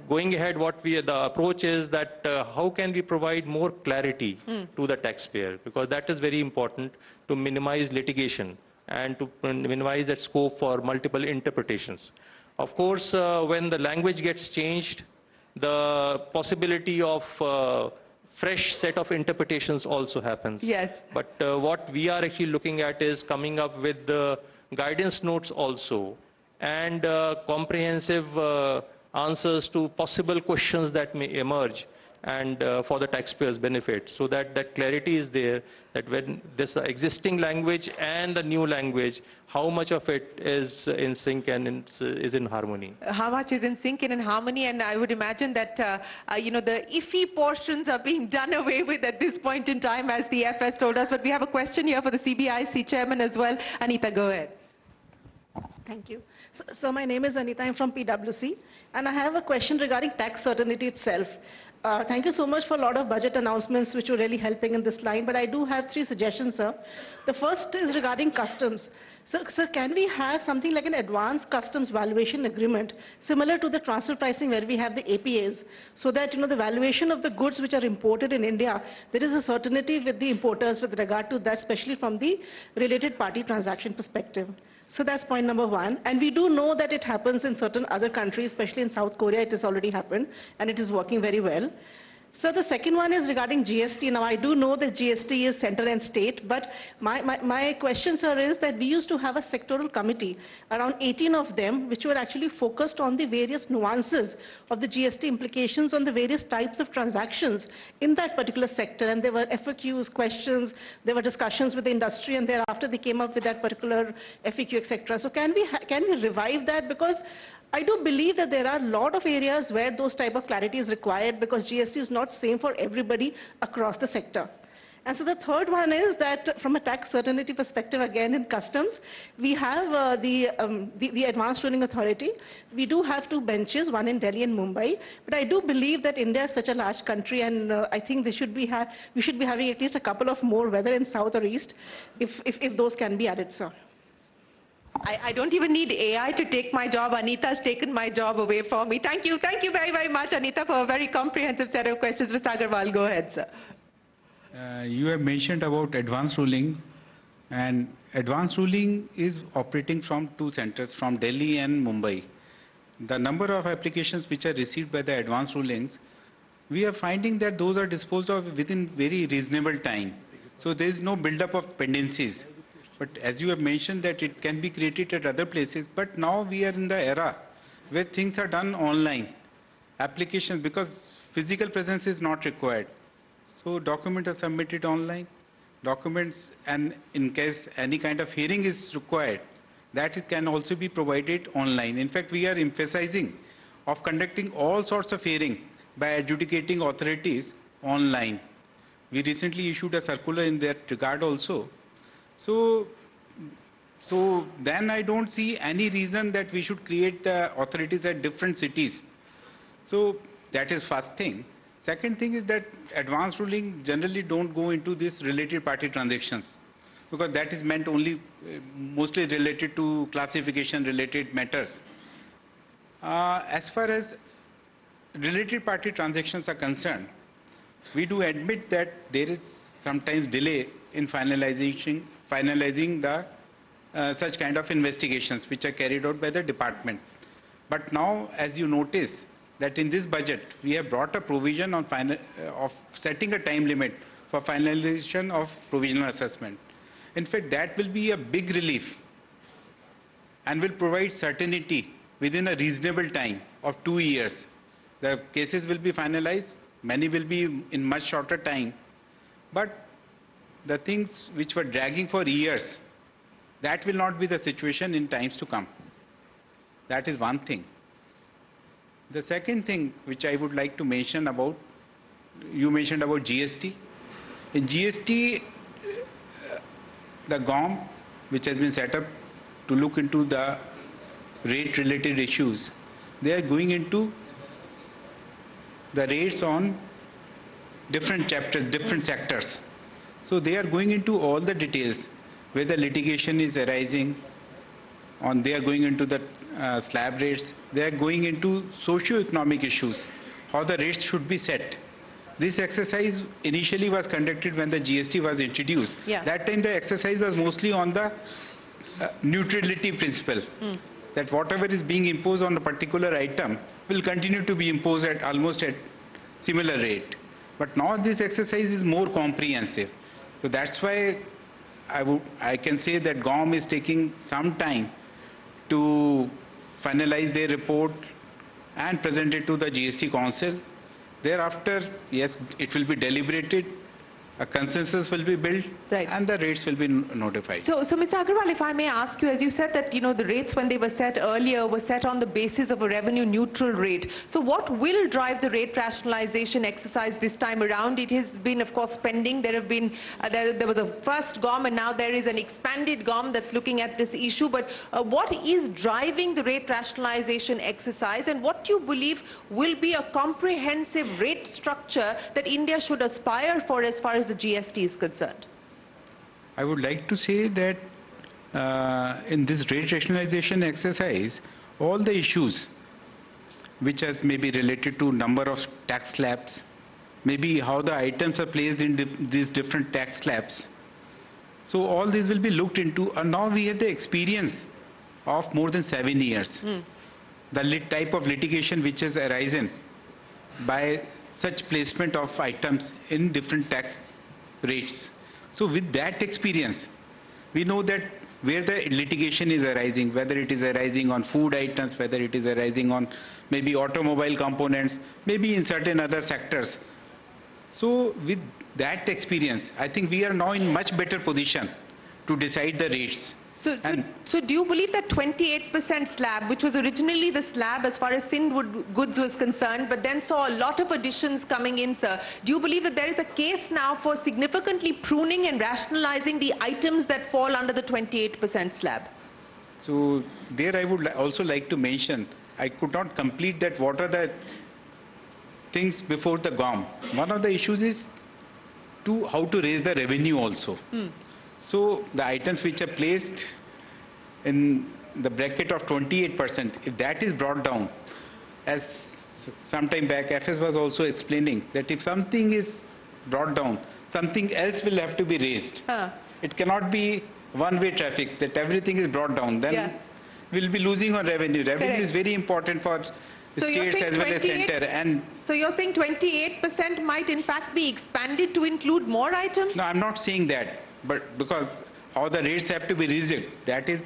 going ahead, the approach is that how can we provide more clarity to the taxpayer, because that is very important to minimize litigation and to minimize that scope for multiple interpretations. Of course, when the language gets changed, the possibility of fresh set of interpretations also happens. Yes. But what we are actually looking at is coming up with the guidance notes also and comprehensive answers to possible questions that may emerge and for the taxpayers' benefit, so that that clarity is there, that when this existing language and the new language, how much of it is in sync and is in harmony. How much is in sync and in harmony, and I would imagine that the iffy portions are being done away with at this point in time, as the FS told us. But we have a question here for the CBIC chairman as well. Anita, go ahead. Thank you. So my name is Anita, I'm from PwC, and I have a question regarding tax certainty itself. Thank you so much for a lot of budget announcements which were really helping in this line, but I do have 3 suggestions, sir. The first is regarding customs. So, sir, can we have something like an advanced customs valuation agreement similar to the transfer pricing where we have the APAs, so that the valuation of the goods which are imported in India, there is a certainty with the importers with regard to that, especially from the related party transaction perspective. So that's point number 1. And we do know that it happens in certain other countries, especially in South Korea. It has already happened, and it is working very well. So the second one is regarding GST. Now, I do know that GST is center and state, but my question, sir, is that we used to have a sectoral committee, around 18 of them, which were actually focused on the various nuances of the GST implications on the various types of transactions in that particular sector. And there were FAQs, questions, there were discussions with the industry, and thereafter they came up with that particular FAQ, etc. So can we revive that? Because I do believe that there are a lot of areas where those type of clarity is required because GST is not same for everybody across the sector. And so the third one is that from a tax certainty perspective, again in customs, we have the Advanced Ruling Authority. We do have 2 benches, one in Delhi and Mumbai. But I do believe that India is such a large country, and I think we should be having at least a couple of more, whether in south or east, if those can be added, sir. I don't even need AI to take my job. Anita's taken my job away from me. Thank you very, very much, Anita, for a very comprehensive set of questions. Mr. Agarwal, go ahead, sir. You have mentioned about advanced ruling, and advanced ruling is operating from 2 centers, from Delhi and Mumbai. The number of applications which are received by the advanced rulings, we are finding that those are disposed of within very reasonable time. So there is no build-up of pendencies. But as you have mentioned that it can be created at other places, but now we are in the era where things are done online. Applications, because physical presence is not required. So documents are submitted online. Documents, and in case any kind of hearing is required, that it can also be provided online. In fact, we are emphasizing of conducting all sorts of hearing by adjudicating authorities online. We recently issued a circular in that regard also. So then I don't see any reason that we should create the authorities at different cities. So that is first thing. Second thing is that advanced ruling generally don't go into this related party transactions, because that is meant only mostly related to classification related matters. As far as related party transactions are concerned, we do admit that there is sometimes delay in finalizing the such kind of investigations which are carried out by the department. But now, as you notice, that in this budget we have brought a provision on of setting a time limit for finalization of provisional assessment. In fact, that will be a big relief and will provide certainty within a reasonable time of 2 years. The cases will be finalized, many will be in much shorter time, but the things which were dragging for years, that will not be the situation in times to come. That is one thing. The second thing which I would like to mention about, you mentioned about GST. In GST, the GOM, which has been set up to look into the rate-related issues, they are going into the rates on different chapters, different sectors. So they are going into all the details, whether litigation is arising, they are going into the slab rates, they are going into socio-economic issues, how the rates should be set. This exercise initially was conducted when the GST was introduced. Yeah. That time the exercise was mostly on the neutrality principle, that whatever is being imposed on a particular item will continue to be imposed at almost at similar rate. But now this exercise is more comprehensive. So that's why I can say that GOM is taking some time to finalize their report and present it to the GST Council. Thereafter, yes, it will be deliberated, a consensus will be built, and the rates will be notified. So Mr. Agarwal, if I may ask you, as you said that the rates when they were set earlier were set on the basis of a revenue neutral rate. So what will drive the rate rationalization exercise this time around? It has been, of course, pending. There have been there was a first GOM, and now there is an expanded GOM that's looking at this issue. But what is driving the rate rationalization exercise, and what do you believe will be a comprehensive rate structure that India should aspire for as far as the GST is concerned? I would like to say that in this rate rationalization exercise, all the issues which are maybe related to number of tax slabs, maybe how the items are placed in these different tax slabs. So all these will be looked into, and now we have the experience of more than 7 years. The type of litigation which has arisen by such placement of items in different tax rates. So with that experience, we know that where the litigation is arising, whether it is arising on food items, whether it is arising on maybe automobile components, maybe in certain other sectors. So with that experience, I think we are now in much better position to decide the rates. So do you believe that 28% slab, which was originally the slab as far as sin goods was concerned, but then saw a lot of additions coming in, sir, do you believe that there is a case now for significantly pruning and rationalizing the items that fall under the 28% slab? So there I would also like to mention, I could not complete that what are the things before the GOM. One of the issues is how to raise the revenue also. So the items which are placed in the bracket of 28%, if that is brought down, as some time back FS was also explaining, that if something is brought down, something else will have to be raised. It cannot be one-way traffic, that everything is brought down. Then we'll be losing on revenue. Revenue is very important for states as well as center. And so you're saying 28% might in fact be expanded to include more items? No, I'm not saying that. But because how the rates have to be rigid, that is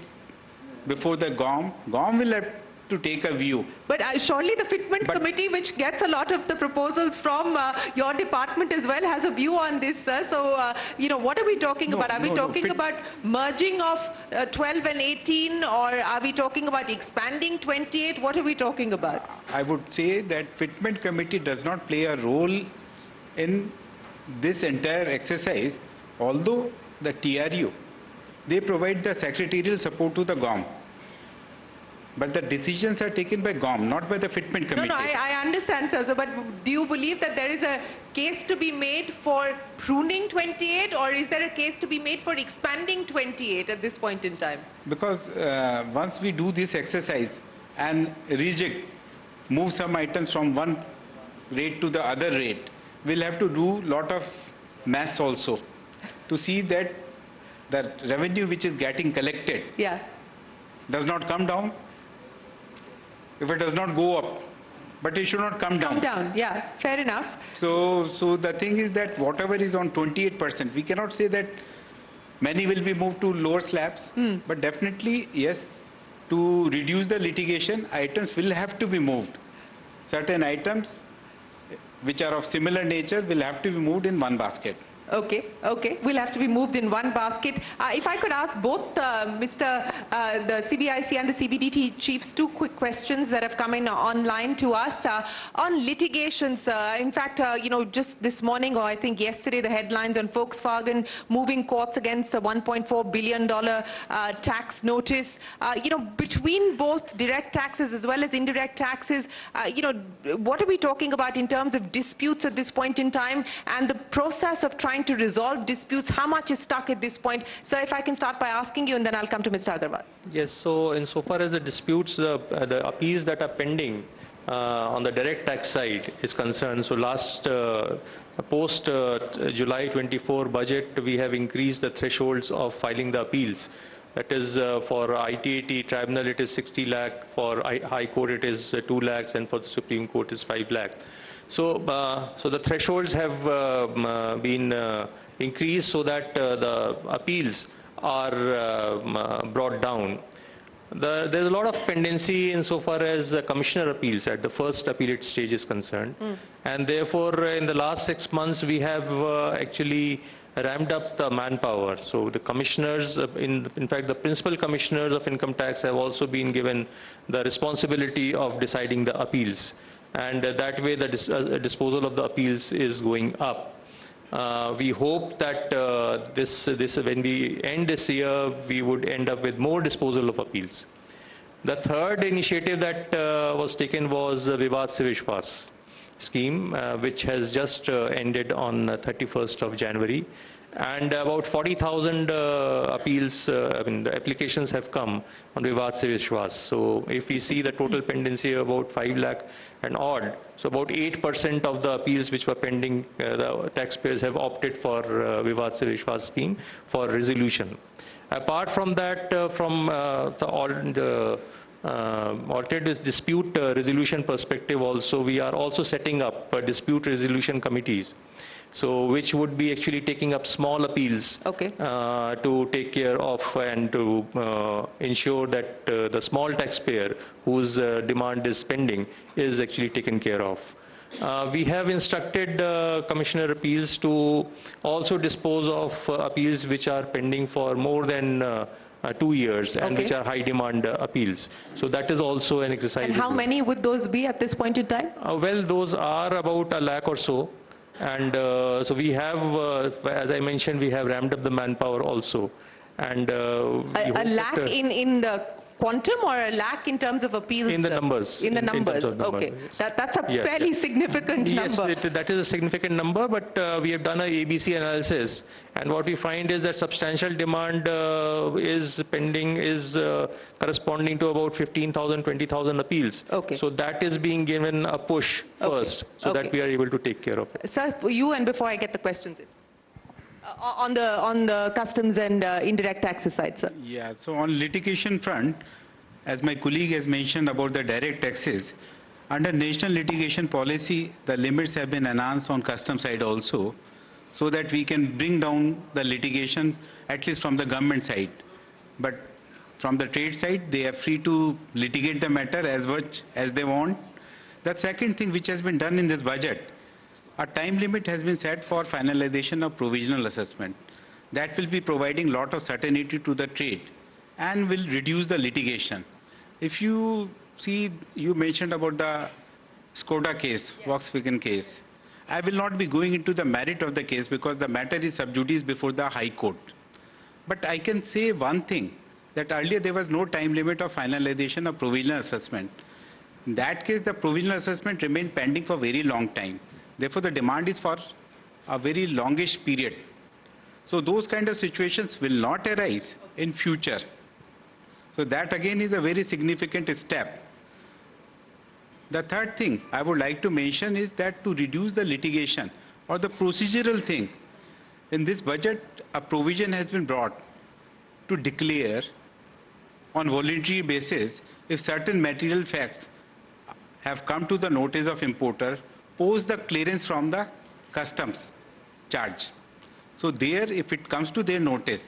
before the GOM. GOM will have to take a view. But surely the fitment committee, which gets a lot of the proposals from your department as well, has a view on this, sir. So, what are we talking about? Are we talking about merging of 12 and 18, or are we talking about expanding 28? What are we talking about? I would say that fitment committee does not play a role in this entire exercise, although the TRU, they provide the secretarial support to the GOM. But the decisions are taken by GOM, not by the fitment committee. No, I understand, sir. So, but do you believe that there is a case to be made for pruning 28, or is there a case to be made for expanding 28 at this point in time? Because once we do this exercise and reject, move some items from one rate to the other rate, we'll have to do lot of maths also to see that the revenue which is getting collected does not come down. If it does not go up, but it should not come down. Come down, yeah, fair enough. So the thing is that whatever is on 28%, we cannot say that many will be moved to lower slabs, but definitely, yes, to reduce the litigation, items will have to be moved. Certain items which are of similar nature will have to be moved in one basket. Okay, will have to be moved in one basket. If I could ask both the CBIC and the CBDT chiefs 2 quick questions that have come in online to us. On litigations, in fact, just this morning, or I think yesterday, the headlines on Volkswagen moving courts against a $1.4 billion tax notice. Between both direct taxes as well as indirect taxes, what are we talking about in terms of disputes at this point in time, and the process of trying to resolve disputes? How much is stuck at this point? Sir, if I can start by asking you, and then I'll come to Mr. Agarwal. Yes, so insofar as the disputes, the appeals that are pending on the direct tax side is concerned, so last post July 24 budget, we have increased the thresholds of filing the appeals. That is for ITAT tribunal it is 60 lakh, for High Court it is 2 lakhs, and for the Supreme Court is 5 lakh. So the thresholds have been increased so that the appeals are brought down. There's a lot of pendency insofar as commissioner appeals at the first appellate stage is concerned, and therefore in the last 6 months we have actually ramped up the manpower. So the commissioners, in fact the principal commissioners of income tax have also been given the responsibility of deciding the appeals. And that way the disposal of the appeals is going up. We hope that when we end this year, we would end up with more disposal of appeals. The third initiative that was taken was the Vivad se Vishwas scheme, which has just ended on 31st of January. And about 40,000 appeals, the applications have come on Vivad se Vishwas. So if we see the total pendency about 5 lakh and odd, so about 8% of the appeals which were pending, the taxpayers have opted for Vivad se Vishwas scheme for resolution. Apart from that, from the alternative dispute resolution perspective also, we are also setting up dispute resolution committees. So which would be actually taking up small appeals to take care of and to ensure that the small taxpayer whose demand is pending is actually taken care of. We have instructed Commissioner Appeals to also dispose of appeals which are pending for more than 2 years, and Okay. which are high demand appeals. So that is also an exercise. And how many would those be at this point in time? Well, those are about 1 lakh or so. And so we have, as I mentioned, we have ramped up the manpower also. And A lakh in the quantum or a lakh in terms of appeals? in the numbers. In the numbers, terms of numbers, okay. yes. That's a Yes, fairly yes. significant Yes, number. that is a significant number, but we have done a ABC analysis, and what we find is that substantial demand is pending, is corresponding to about 15,000, 20,000 appeals. Okay. So that is being given a push first, so that we are able to take care of it. Sir, for you, and before I get the questions in. On the customs and indirect taxes side, sir. Yeah, so on litigation front, as my colleague has mentioned about the direct taxes, under national litigation policy, the limits have been enhanced on custom side also, so that we can bring down the litigation at least from the government side. But from the trade side, they are free to litigate the matter as much as they want. The second thing which has been done in this budget, a time limit has been set for finalization of provisional assessment. That will be providing lot of certainty to the trade and will reduce the litigation. If you see, you mentioned about the Skoda case, Volkswagen case. I will not be going into the merit of the case because the matter is sub judice before the High Court. But I can say one thing, that earlier there was no time limit of finalization of provisional assessment. In that case, the provisional assessment remained pending for a very long time. Therefore, the demand is for a very longish period. So those kind of situations will not arise in future. So that again is a very significant step. The third thing I would like to mention is that to reduce the litigation or the procedural thing, in this budget a provision has been brought to declare on voluntary basis if certain material facts have come to the notice of importer post the clearance from the customs charge. So there, if it comes to their notice,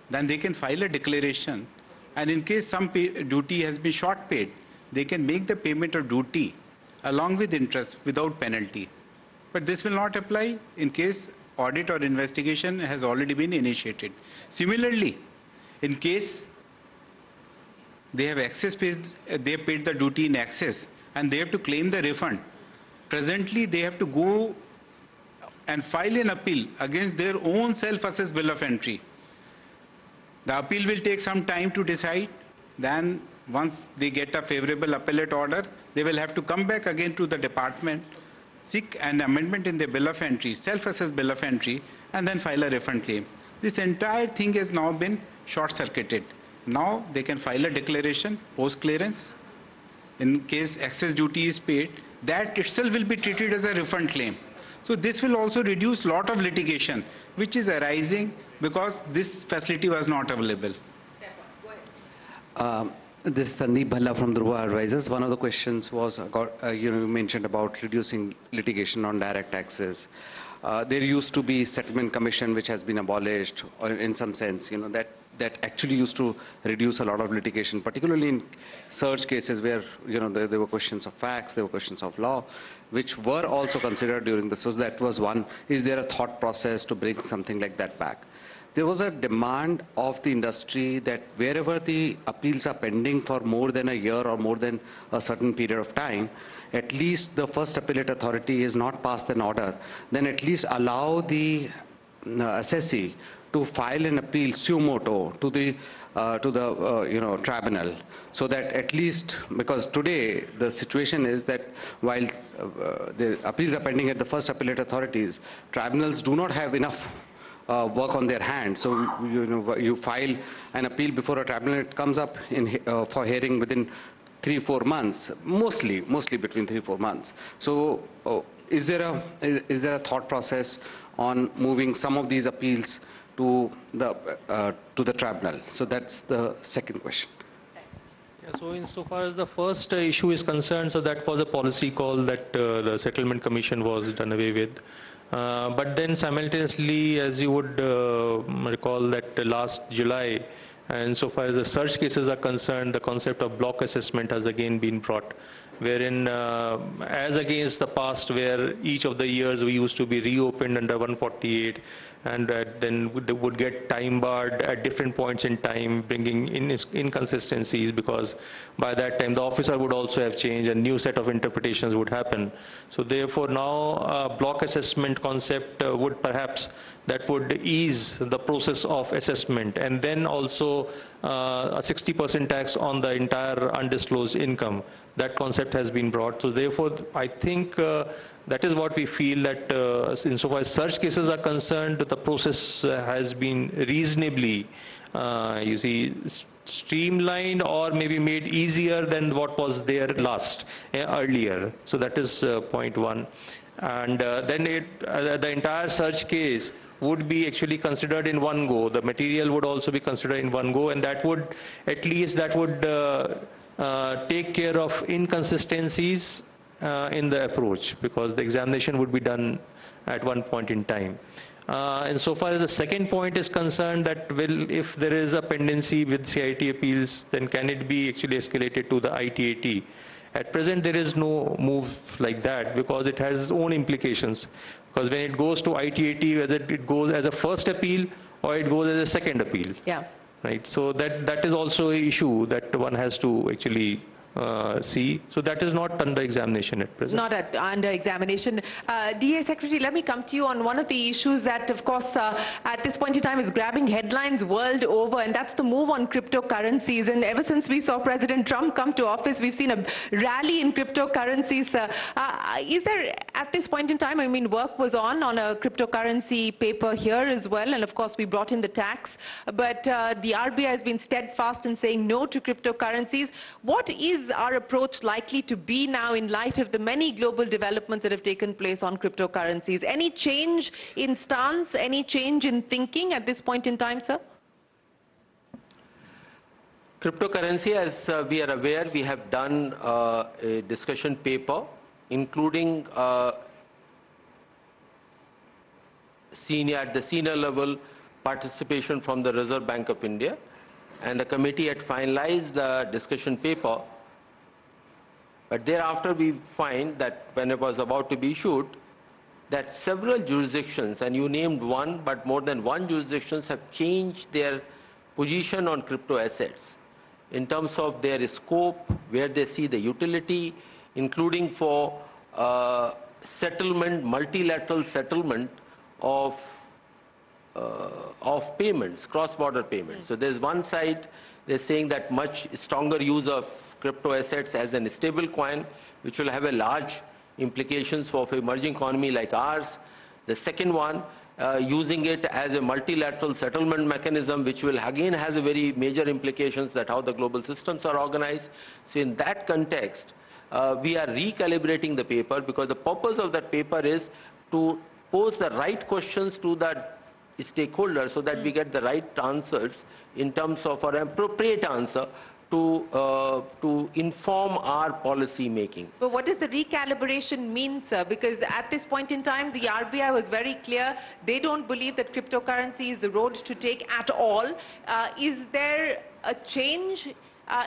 then they can file a declaration, and in case some duty has been short paid, they can make the payment of duty along with interest without penalty. But this will not apply in case audit or investigation has already been initiated. Similarly, in case they have they have paid the duty in excess and they have to claim the refund, presently they have to go and file an appeal against their own self-assessed bill of entry. The appeal will take some time to decide. Then once they get a favorable appellate order, they will have to come back again to the department, seek an amendment in their bill of entry, self-assessed bill of entry, and then file a refund claim. This entire thing has now been short-circuited. Now they can file a declaration post-clearance. In case excess duty is paid, that itself will be treated as a refund claim. So this will also reduce lot of litigation which is arising because this facility was not available. This is Sandeep Bhalla from Dhruva Advisors. One of the questions was, you mentioned about reducing litigation on direct taxes. There used to be settlement commission which has been abolished, or in some sense, that actually used to reduce a lot of litigation, particularly in search cases where, there were questions of facts, there were questions of law, which were also considered during this. So that was one. Is there a thought process to bring something like that back? There was a demand of the industry that wherever the appeals are pending for more than a year or more than a certain period of time, at least the first appellate authority is not passed an order, then at least allow the assessee to file an appeal suo moto to the tribunal, so that at least, because today the situation is that while the appeals are pending at the first appellate authorities, tribunals do not have enough work on their hands. So you file an appeal before a tribunal, it comes up for hearing within 3-4 months, mostly between 3-4 months. So is there a thought process on moving some of these appeals to the tribunal? So that's the second question. Yeah, so insofar as the first issue is concerned, so that was a policy call that the settlement commission was done away with. But then simultaneously, as you would recall, that last July, and so far as the search cases are concerned, the concept of block assessment has again been brought. wherein as against the past where each of the years we used to be reopened under 148 and then would get time barred at different points in time, bringing in inconsistencies, because by that time the officer would also have changed and new set of interpretations would happen. So therefore now a block assessment concept would perhaps, that would ease the process of assessment, and then also a 60% tax on the entire undisclosed income. That concept has been brought. So therefore I think that is what we feel, that insofar as such cases are concerned, the process has been reasonably, you see, streamlined or maybe made easier than what was there earlier. So that is point one. And then the entire search case would be actually considered in one go. The material would also be considered in one go, and that would, at least that would take care of inconsistencies in the approach, because the examination would be done at one point in time. And so far as the second point is concerned, that if there is a pendency with CIT appeals, then can it be actually escalated to the ITAT? At present there is no move like that, because it has its own implications. Because when it goes to ITAT, whether it goes as a first appeal or it goes as a second appeal. Yeah. Right. So that is also an issue that one has to actually see. So that is not under examination at present. Not under examination. DA Secretary, let me come to you on one of the issues that, of course, at this point in time is grabbing headlines world over, and that's the move on cryptocurrencies. And ever since we saw President Trump come to office, we've seen a rally in cryptocurrencies. Is there, at this point in time, I mean, work was on a cryptocurrency paper here as well, and of course we brought in the tax, but the RBI has been steadfast in saying no to cryptocurrencies. What is our approach likely to be now in light of the many global developments that have taken place on cryptocurrencies? Any change in stance, any change in thinking at this point in time, sir? Cryptocurrency, as we are aware, we have done a discussion paper, including at the senior level participation from the Reserve Bank of India, and the committee had finalized the discussion paper. But thereafter we find that when it was about to be issued, that several jurisdictions, and you named one, but more than one jurisdictions have changed their position on crypto assets in terms of their scope, where they see the utility, including for settlement, multilateral settlement of payments, cross-border payments. So there's one side, they're saying that much stronger use of crypto assets as a stable coin, which will have a large implications for an emerging economy like ours. The second one, using it as a multilateral settlement mechanism, which will again has a very major implications that how the global systems are organized. So in that context, we are recalibrating the paper, because the purpose of that paper is to pose the right questions to that stakeholders so that we get the right answers in terms of an appropriate answer to inform our policy making. But what does the recalibration mean, sir? Because at this point in time, the RBI was very clear. They don't believe that cryptocurrency is the road to take at all. Is there a change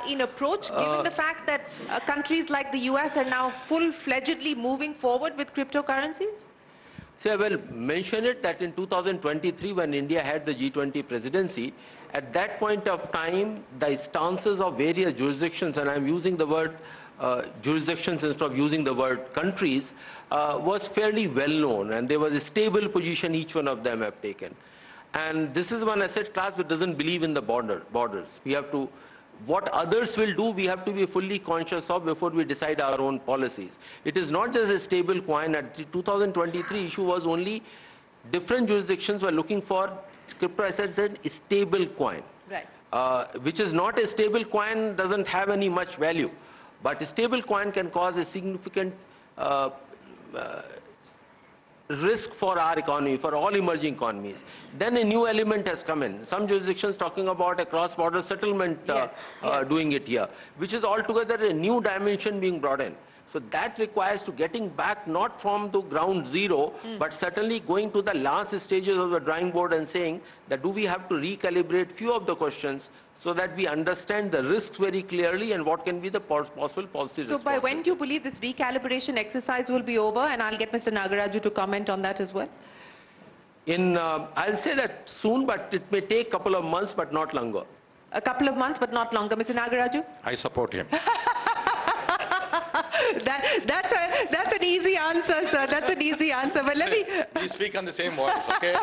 in approach, given the fact that countries like the US are now full-fledgedly moving forward with cryptocurrencies? So I will mention it that in 2023, when India had the G20 presidency, at that point of time, the stances of various jurisdictions, and I'm using the word jurisdictions instead of using the word countries, was fairly well known, and there was a stable position each one of them have taken. And this is one asset class which doesn't believe in the borders. We have to, what others will do, we have to be fully conscious of before we decide our own policies. It is not just a stable coin. At the 2023 issue was only different jurisdictions were looking for crypto assets as a stable coin. Right. Which is not a stable coin, doesn't have any much value. But a stable coin can cause a significant risk for our economy, for all emerging economies. Then a new element has come in. Some jurisdictions talking about a cross-border settlement, doing it here, which is altogether a new dimension being brought in. So that requires to getting back not from the ground zero, but certainly going to the last stages of the drawing board and saying that do we have to recalibrate few of the questions so that we understand the risks very clearly and what can be the possible policy So by when do you believe this recalibration exercise will be over? And I'll get Mr. Nagaraju to comment on that as well. I'll say that soon, but it may take a couple of months, but not longer. A couple of months, but not longer. Mr. Nagaraju? I support him. That's an easy answer, sir. That's an easy answer. But let me... We speak on the same voice, okay?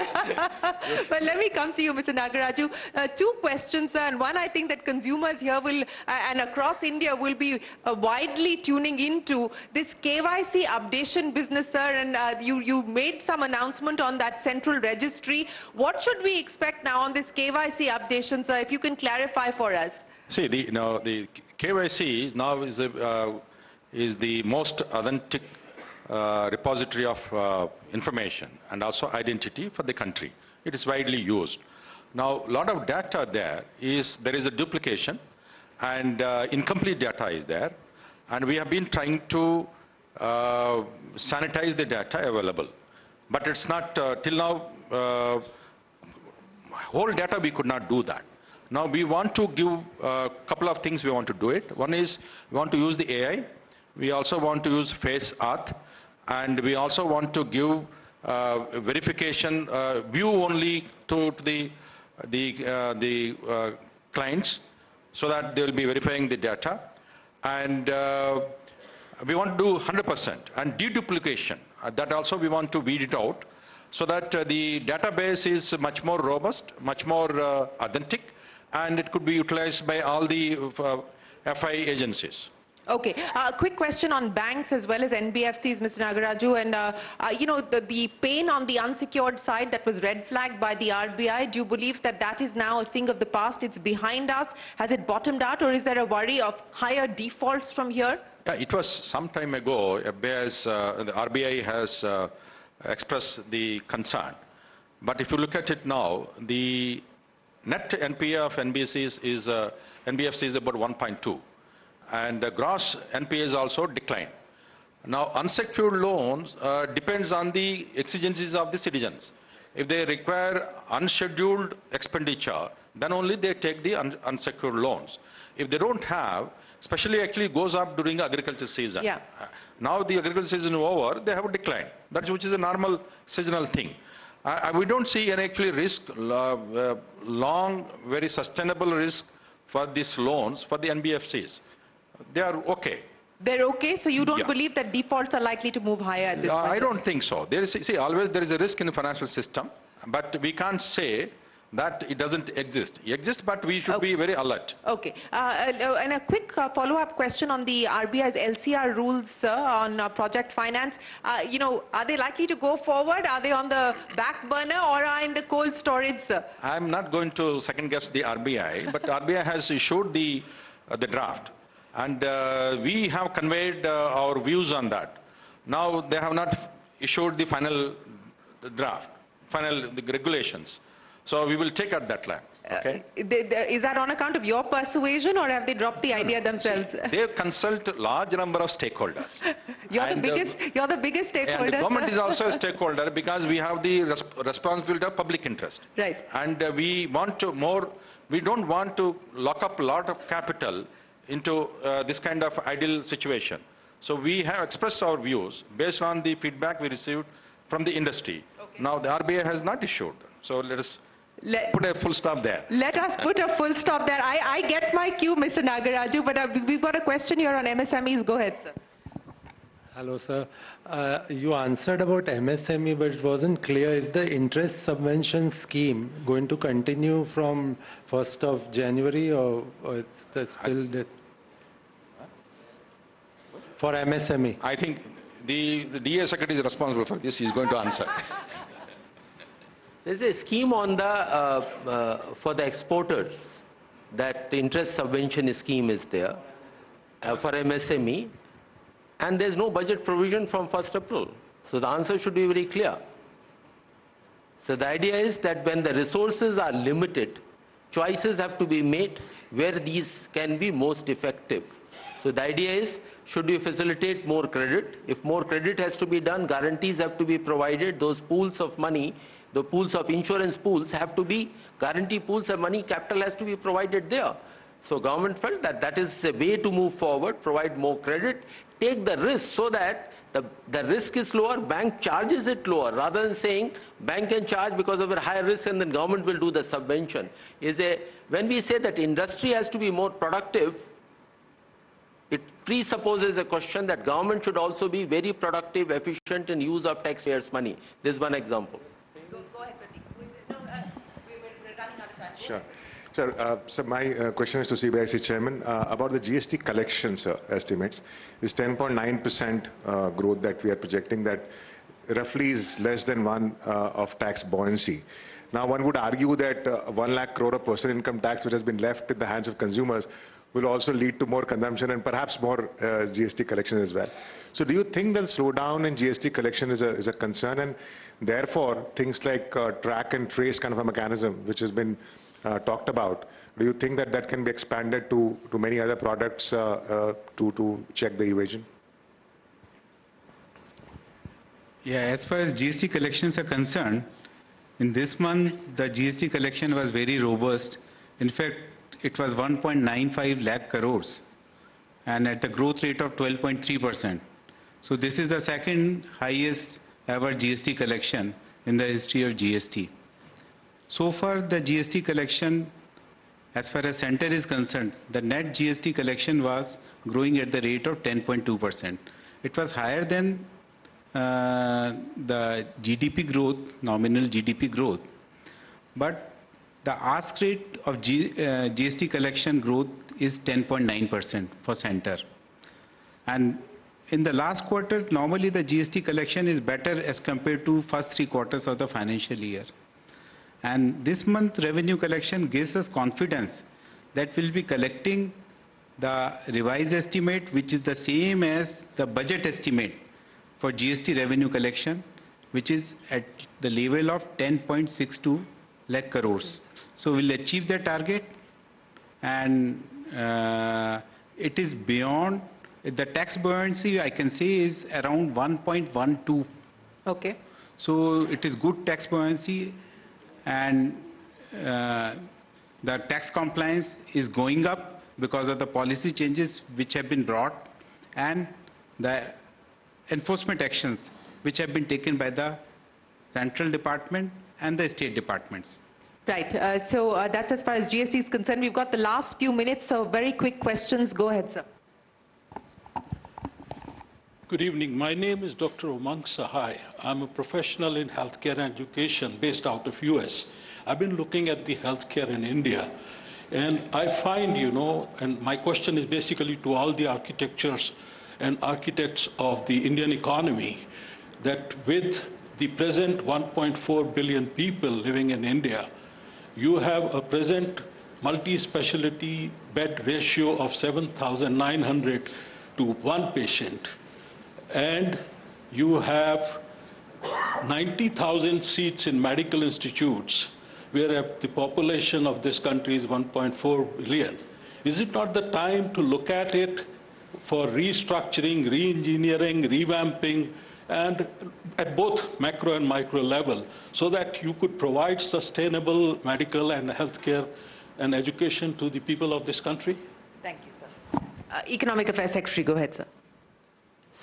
But let me come to you, Mr. Nagaraju. Two questions, sir. And one, I think that consumers here will, and across India, will be widely tuning into this KYC updation business, sir. And you made some announcement on that central registry. What should we expect now on this KYC updation, sir, if you can clarify for us? See, the KYC now is the most authentic repository of information and also identity for the country. It is widely used. Now, a lot of data there is a duplication, and incomplete data is there, and we have been trying to sanitize the data available. But it's not, till now, whole data we could not do that. Now we want to give a couple of things we want to do it. One is we want to use the AI. We also want to use face auth, and we also want to give verification view only to the clients, so that they will be verifying the data. And we want to do 100%. And deduplication, that also we want to weed it out, so that the database is much more robust, much more authentic, and it could be utilized by all the FI agencies. Okay. Quick question on banks as well as NBFCs, Mr. Nagaraju. And, you know, the pain on the unsecured side that was red flagged by the RBI, do you believe that that is now a thing of the past? It's behind us? Has it bottomed out, or is there a worry of higher defaults from here? Yeah, it was some time ago, the RBI has expressed the concern. But if you look at it now, the net NPA of NBFCs is about 1.2. And the gross NPA is also declined. Now, unsecured loans depends on the exigencies of the citizens. If they require unscheduled expenditure, then only they take the unsecured loans. If they don't have, especially actually goes up during the agriculture season. Yeah. Now the agriculture season is over, they have a decline. That which is a normal seasonal thing. We don't see any actually risk, long, very sustainable risk for these loans for the NBFCs. They are okay. They're okay, so you don't believe that defaults are likely to move higher at this point? I don't think so. There is, see, always there is a risk in the financial system, but we can't say that it doesn't exist. It exists, but we should be very alert. Okay. And a quick follow-up question on the RBI's LCR rules, sir, on project finance. You know, are they likely to go forward? Are they on the back burner, or are in the cold storage, sir? I'm not going to second-guess the RBI, but RBI has issued the draft. And we have conveyed our views on that. Now, they have not issued the final draft, the regulations. So we will take at that time. Okay? Is that on account of your persuasion, or have they dropped the idea themselves? They consult a large number of stakeholders. You're the biggest stakeholder. And the government is also a stakeholder, because we have the responsibility of public interest. Right. And we don't want to lock up a lot of capital into this kind of ideal situation. So we have expressed our views based on the feedback we received from the industry. Okay. Now the RBI has not issued. So let us put a full stop there. Let us put a full stop there. I get my cue, Mr. Nagaraju, but we've got a question here on MSMEs. Go ahead, sir. Hello, sir. You answered about MSME, but it wasn't clear. Is the interest subvention scheme going to continue from 1st of January, or it's still for MSME? I think the DA Secretary is responsible for this. He's going to answer. There's a scheme on for the exporters, that interest subvention scheme is there for MSME, and there's no budget provision from 1st April. So the answer should be very clear. So the idea is that when the resources are limited, choices have to be made where these can be most effective. So the idea is, should we facilitate more credit? If more credit has to be done, guarantees have to be provided. Those pools of money, the pools of insurance pools have to be guarantee pools of money, capital has to be provided there. So government felt that that is a way to move forward, provide more credit, take the risk so that the risk is lower, bank charges it lower, rather than saying bank can charge because of a higher risk and then government will do the subvention. When we say that industry has to be more productive, it presupposes a question that government should also be very productive, efficient in use of taxpayers' money. This is one example. Go ahead, Pratik. We're running out of time. Sure. So my question is to CBIC Chairman about the GST collections estimates. This 10.9% growth that we are projecting, that roughly is less than one of tax buoyancy. Now one would argue that 1 lakh crore of personal income tax which has been left in the hands of consumers will also lead to more consumption and perhaps more GST collection as well. So do you think that slowdown in GST collection is a concern, and therefore things like track and trace kind of a mechanism which has been talked about, do you think that that can be expanded to many other products to check the evasion? Yeah, as far as GST collections are concerned, in this month the GST collection was very robust. In fact, it was 1.95 lakh crores and at the growth rate of 12.3%. So this is the second highest ever GST collection in the history of GST. So far the GST collection, as far as center is concerned, the net GST collection was growing at the rate of 10.2%. It was higher than the GDP growth, nominal GDP growth, but the ask rate of GST collection growth is 10.9% for center. And in the last quarter, normally the GST collection is better as compared to first 3 quarters of the financial year. And this month revenue collection gives us confidence that we'll be collecting the revised estimate, which is the same as the budget estimate for GST revenue collection, which is at the level of 10.62 lakh crores. So we'll achieve the target, and it is beyond the tax buoyancy, I can say, is around 1.12. Okay. So it is good tax buoyancy, and the tax compliance is going up because of the policy changes which have been brought and the enforcement actions which have been taken by the central department and the state departments. Right. So that's as far as GST is concerned. We've got the last few minutes, so very quick questions. Go ahead, sir. Good evening. My name is Dr. Umang Sahai. I'm a professional in healthcare and education based out of US. I've been looking at the healthcare in India, and I find, and my question is basically to all the architects of the Indian economy, that with the present 1.4 billion people living in India, you have a present multi-specialty bed ratio of 7,900 to 1 patient. And you have 90,000 seats in medical institutes, where the population of this country is 1.4 billion. Is it not the time to look at it for restructuring, re-engineering, revamping, and at both macro and micro level, so that you could provide sustainable medical and healthcare and education to the people of this country? Thank you, sir. Economic Affairs Secretary, go ahead, sir.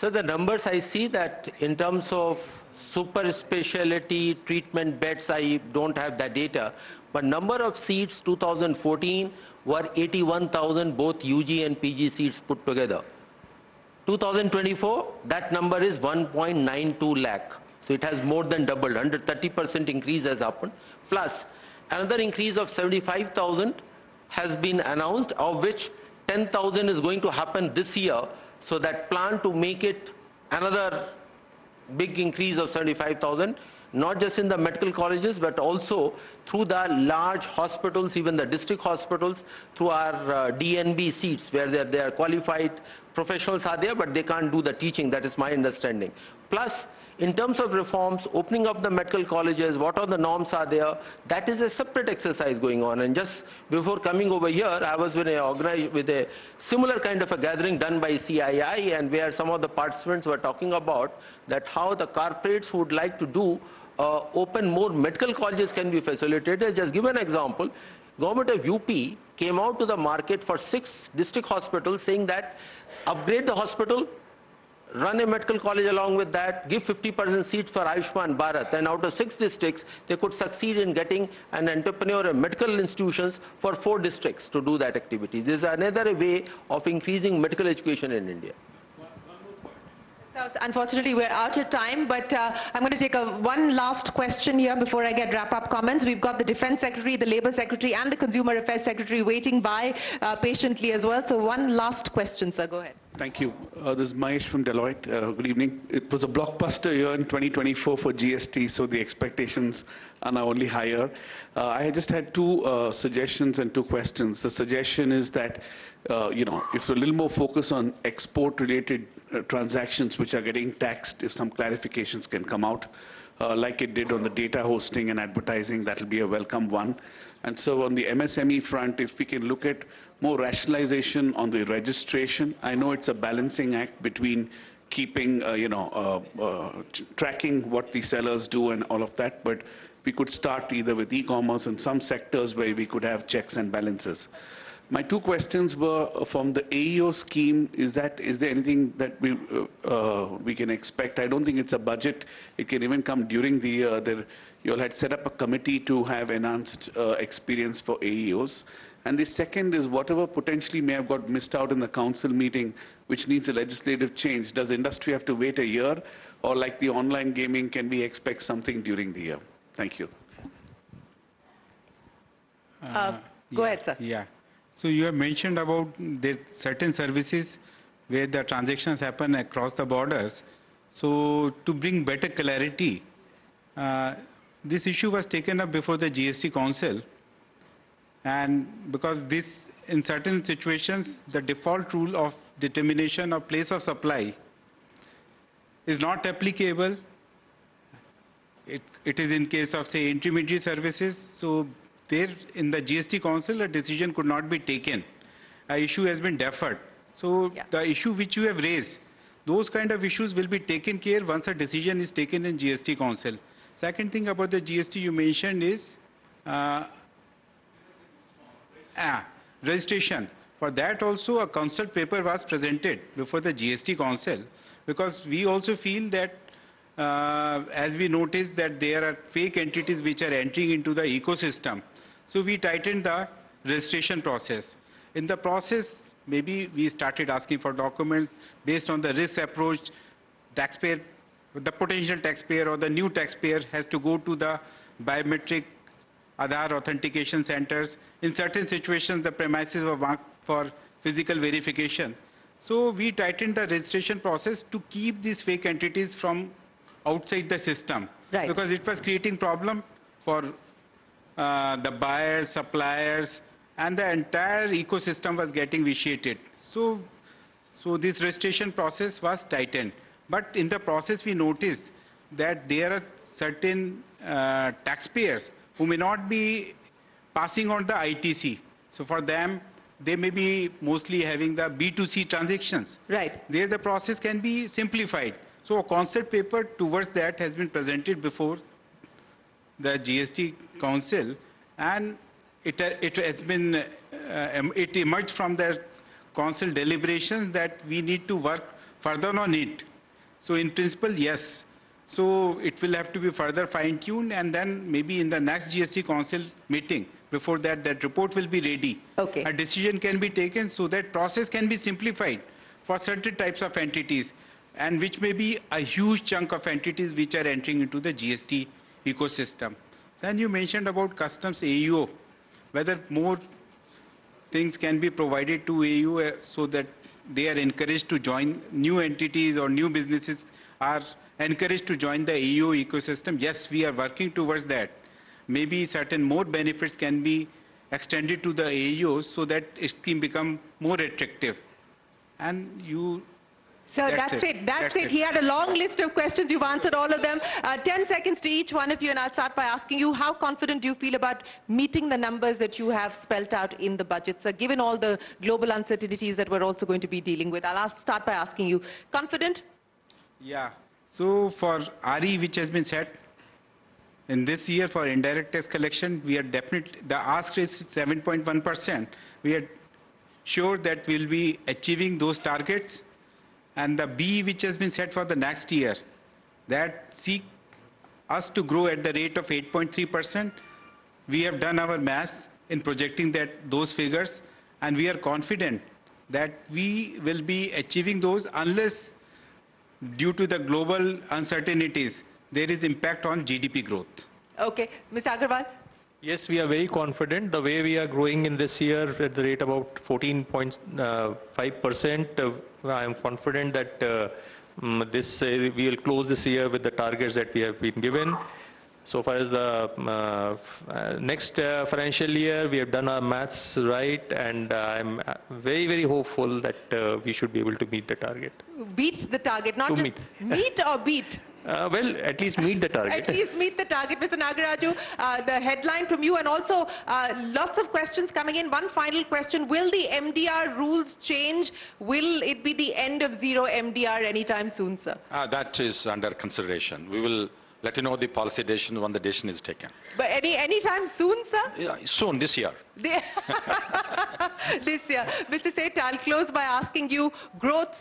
So the numbers I see that in terms of super specialty treatment beds, I don't have that data, but number of seats 2014 were 81,000, both UG and PG seats put together. 2024, that number is 1.92 lakh. So it has more than doubled, 130% increase has happened. Plus, another increase of 75,000 has been announced, of which 10,000 is going to happen this year. So that plan to make it another big increase of 75,000, not just in the medical colleges, but also through the large hospitals, even the district hospitals, through our DNB seats, where they are qualified professionals are there, but they can't do the teaching. That is my understanding. Plus, In terms of reforms, opening up the medical colleges, what are the norms are there, that is a separate exercise going on. And just before coming over here, I was with a similar kind of a gathering done by CII, and where some of the participants were talking about that how the corporates would like to do open more medical colleges can be facilitated. Just give an example. Government of UP came out to the market for 6 district hospitals saying that upgrade the hospital, run a medical college along with that, give 50% seats for Ayushman Bharat, and out of 6 districts, they could succeed in getting an entrepreneur and medical institutions for 4 districts to do that activity. This is another way of increasing medical education in India. Unfortunately, we're out of time, but I'm going to take one last question here before I get wrap-up comments. We've got the Defense Secretary, the Labour Secretary, and the Consumer Affairs Secretary waiting by patiently as well. So one last question, sir. Go ahead. Thank you. This is Mahesh from Deloitte. Good evening. It was a blockbuster year in 2024 for GST, so the expectations are now only higher. I just had 2 suggestions and 2 questions. The suggestion is that, if a little more focus on export-related transactions which are getting taxed, if some clarifications can come out, like it did on the data hosting and advertising, that will be a welcome one. And so on the MSME front, if we can look at more rationalization on the registration, I know it's a balancing act between keeping, tracking what the sellers do and all of that, but we could start either with e-commerce and some sectors where we could have checks and balances. My 2 questions were from the AEO scheme. Is there anything that we can expect? I don't think it's a budget. It can even come during the year. You all had set up a committee to have enhanced experience for AEOs. And the second is whatever potentially may have got missed out in the council meeting, which needs a legislative change. Does industry have to wait a year? Or like the online gaming, can we expect something during the year? Thank you. Go ahead, sir. Yeah. So you have mentioned about there certain services where the transactions happen across the borders. So to bring better clarity, this issue was taken up before the GST Council, and because this, in certain situations, the default rule of determination of place of supply is not applicable. It is in case of, say, intermediary services. So there in the GST Council, a decision could not be taken. An issue has been deferred. So the issue which you have raised, those kind of issues will be taken care once a decision is taken in GST Council. Second thing about the GST you mentioned is registration. For that also a consult paper was presented before the GST Council, because we also feel that as we noticed that there are fake entities which are entering into the ecosystem. So we tightened the registration process. In the process, maybe we started asking for documents based on the risk approach. Taxpayer, the potential taxpayer or the new taxpayer has to go to the biometric Aadhaar authentication centers. In certain situations, the premises were marked for physical verification. So we tightened the registration process to keep these fake entities from outside the system. Right. Because it was creating problem for the buyers, suppliers, and the entire ecosystem was getting vitiated. So this registration process was tightened. But in the process, we noticed that there are certain taxpayers who may not be passing on the ITC. So for them, they may be mostly having the B2C transactions. Right. There the process can be simplified. So a concept paper towards that has been presented before the GST Council, and it emerged from the Council deliberations that we need to work further on it. So in principle, yes. So it will have to be further fine-tuned, and then maybe in the next GST Council meeting, before that, that report will be ready. Okay. A decision can be taken so that process can be simplified for certain types of entities, and which may be a huge chunk of entities which are entering into the GST ecosystem. Then you mentioned about customs AEO, whether more things can be provided to AEO so that they are encouraged to join, new entities or new businesses are encouraged to join the AEO ecosystem. Yes, we are working towards that. Maybe certain more benefits can be extended to the AEOs so that it can become more attractive. And you So that's it. That's it. He had a long list of questions. You've answered all of them. 10 seconds to each one of you, and I'll start by asking you, how confident do you feel about meeting the numbers that you have spelt out in the budget, sir, given all the global uncertainties that we're also going to be dealing with? Start by asking you, confident? Yeah. So for RE, which has been set in this year for indirect tax collection, we are definitely, the ask is 7.1%. We are sure that we'll be achieving those targets. And the B, which has been set for the next year, that seek us to grow at the rate of 8.3%. We have done our math in projecting those figures, and we are confident that we will be achieving those unless, due to the global uncertainties, there is impact on GDP growth. Okay. Mr. Agarwal? Yes, we are very confident. The way we are growing in this year at the rate about 14.5%, I am confident that we will close this year with the targets that we have been given. So far as the next financial year, we have done our maths right, and I'm very, very hopeful that we should be able to meet the target. Beat the target, not just meet or beat? Well, at least meet the target. At least meet the target. Mr. Nagaraju, the headline from you, and also lots of questions coming in. One final question. Will the MDR rules change? Will it be the end of zero MDR anytime soon, sir? That is under consideration. We will let you know the policy decision when the decision is taken. But anytime soon, sir? Yeah, soon, this year. This year. Mr. Seth, I'll close by asking you, growth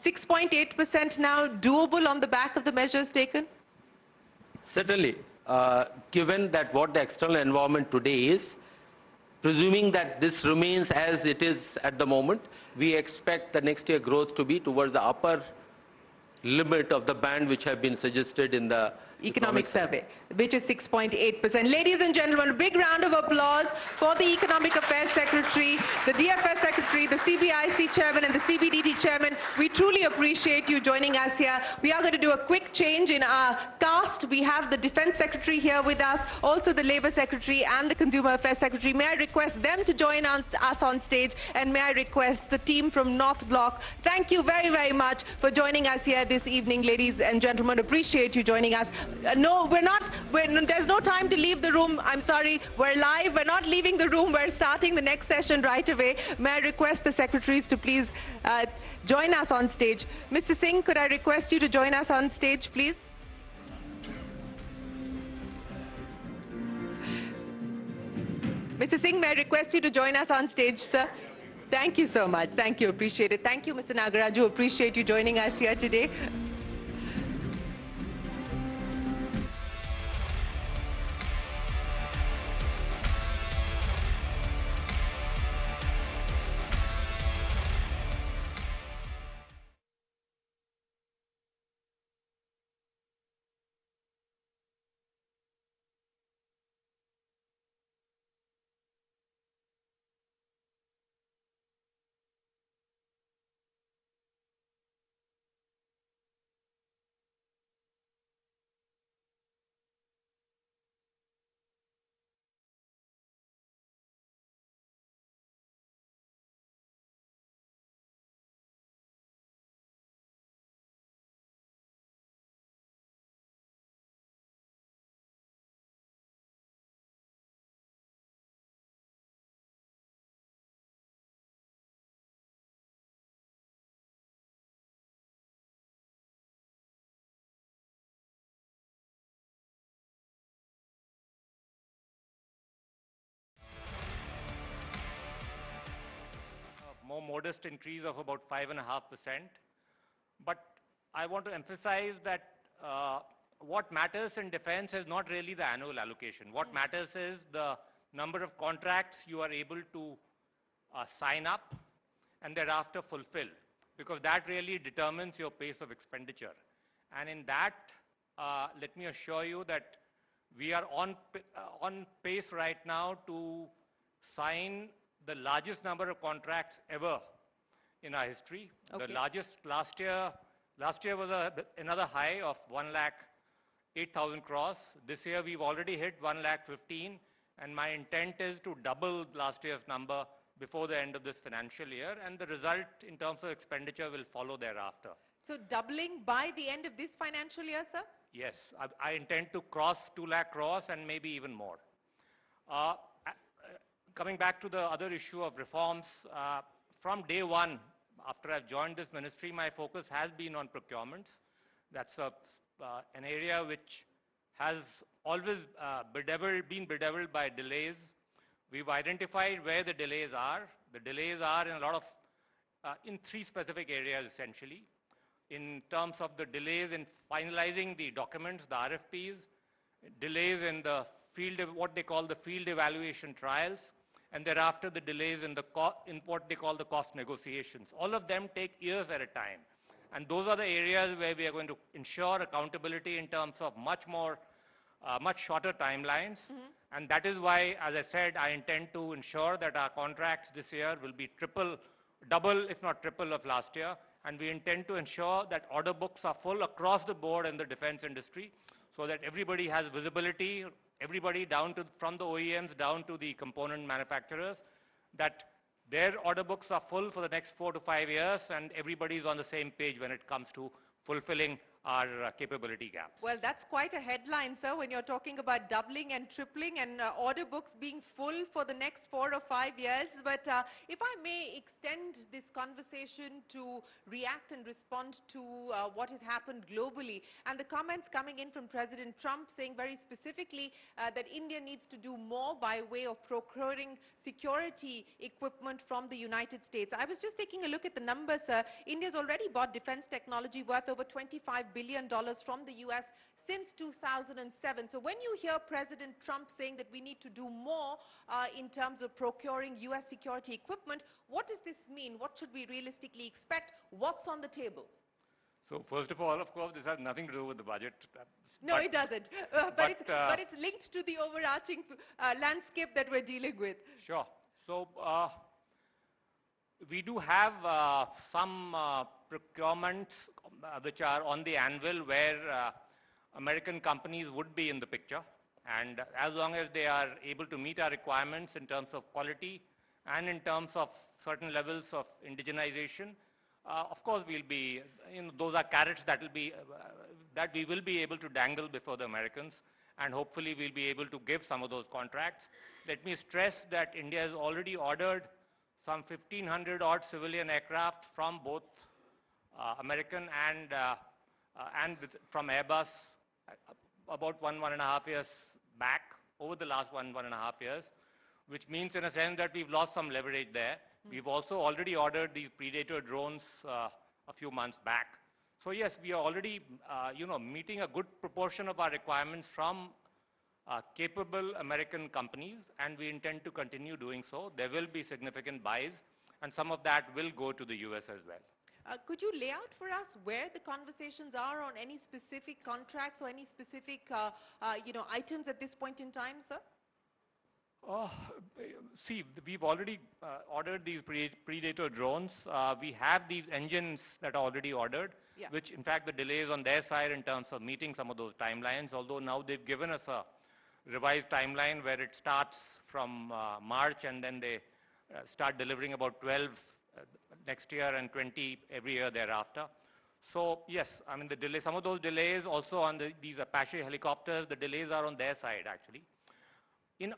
6.8% now, doable on the back of the measures taken? Certainly. Given that what the external environment today is, presuming that this remains as it is at the moment, we expect the next year growth to be towards the upper limit of the band which have been suggested in the economic survey, which is 6.8%. Ladies and gentlemen, a big round of applause for the Economic Affairs Secretary, the DFS Secretary, the CBIC Chairman and the CBDT Chairman. We truly appreciate you joining us here. We are going to do a quick change in our cast. We have the Defense Secretary here with us, also the Labour Secretary and the Consumer Affairs Secretary. May I request them to join us on stage, and may I request the team from North Block. Thank you very, very much for joining us here this evening, ladies and gentlemen. Appreciate you joining us. No, there's no time to leave the room. I'm sorry. We're live. We're not leaving the room. We're starting the next session right away. May I request the secretaries to please join us on stage. Mr. Singh, could I request you to join us on stage, please? Mr. Singh, may I request you to join us on stage, sir? Thank you so much. Thank you. Appreciate it. Thank you, Mr. Nagaraju. Appreciate you joining us here today. More modest increase of about 5.5%. But I want to emphasize that what matters in defense is not really the annual allocation. What matters is the number of contracts you are able to sign up and thereafter fulfill, because that really determines your pace of expenditure. And in that, let me assure you that we are on pace right now to sign the largest number of contracts ever in our history. Okay. The largest last year was another high of 1,08,000 crores. This year we've already hit 1,15,000, and my intent is to double last year's number before the end of this financial year, and the result in terms of expenditure will follow thereafter. So doubling by the end of this financial year, sir? Yes, I intend to cross 2 lakh crores and maybe even more. Coming back to the other issue of reforms, from day one, after I've joined this ministry, my focus has been on procurements. That's an area which has always been bedeviled by delays. We've identified where the delays are. The delays are in a lot of, in 3 specific areas essentially. In terms of the delays in finalizing the documents, the RFPs, delays in the field, what they call the field evaluation trials, and thereafter the delays in what they call the cost negotiations. All of them take years at a time. And those are the areas where we are going to ensure accountability in terms of much shorter timelines. And that is why, as I said, I intend to ensure that our contracts this year will be double, if not triple of last year. And we intend to ensure that order books are full across the board in the defense industry so that everybody has visibility, everybody from the OEMs down to the component manufacturers, that their order books are full for the next 4 to 5 years and everybody is on the same page when it comes to fulfilling our capability gaps. Well, that's quite a headline, sir, when you're talking about doubling and tripling and order books being full for the next 4 or 5 years. But if I may extend this conversation to react and respond to what has happened globally, and the comments coming in from President Trump saying very specifically that India needs to do more by way of procuring security equipment from the United States. I was just taking a look at the numbers, sir. India's already bought defense technology worth over $25 billion from the US since 2007. So when you hear President Trump saying that we need to do more in terms of procuring US security equipment, what does this mean? What should we realistically expect? What's on the table? So first of all, of course, this has nothing to do with the budget. No, it doesn't. But it's linked to the overarching landscape that we're dealing with. Sure. So we do have some procurements which are on the anvil where American companies would be in the picture. And as long as they are able to meet our requirements in terms of quality and in terms of certain levels of indigenization, of course we'll be, those are carrots that we will be able to dangle before the Americans, and hopefully we'll be able to give some of those contracts. Let me stress that India has already ordered some 1,500 odd civilian aircraft from both American and from Airbus about 1.5 years back, over the last 1.5 years, which means in a sense that we've lost some leverage there. We've also already ordered these Predator drones a few months back. So yes, we are already meeting a good proportion of our requirements from capable American companies, and we intend to continue doing so. There will be significant buys, and some of that will go to the US as well. Could you lay out for us where the conversations are on any specific contracts or any specific items at this point in time, sir? See, we've already ordered these Predator drones. We have these engines that are already ordered, which in fact the delays on their side in terms of meeting some of those timelines, although now they've given us a revised timeline where it starts from March and then they start delivering about 12 next year and 20 every year thereafter. So yes, I mean some of those delays also on these Apache helicopters, the delays are on their side actually.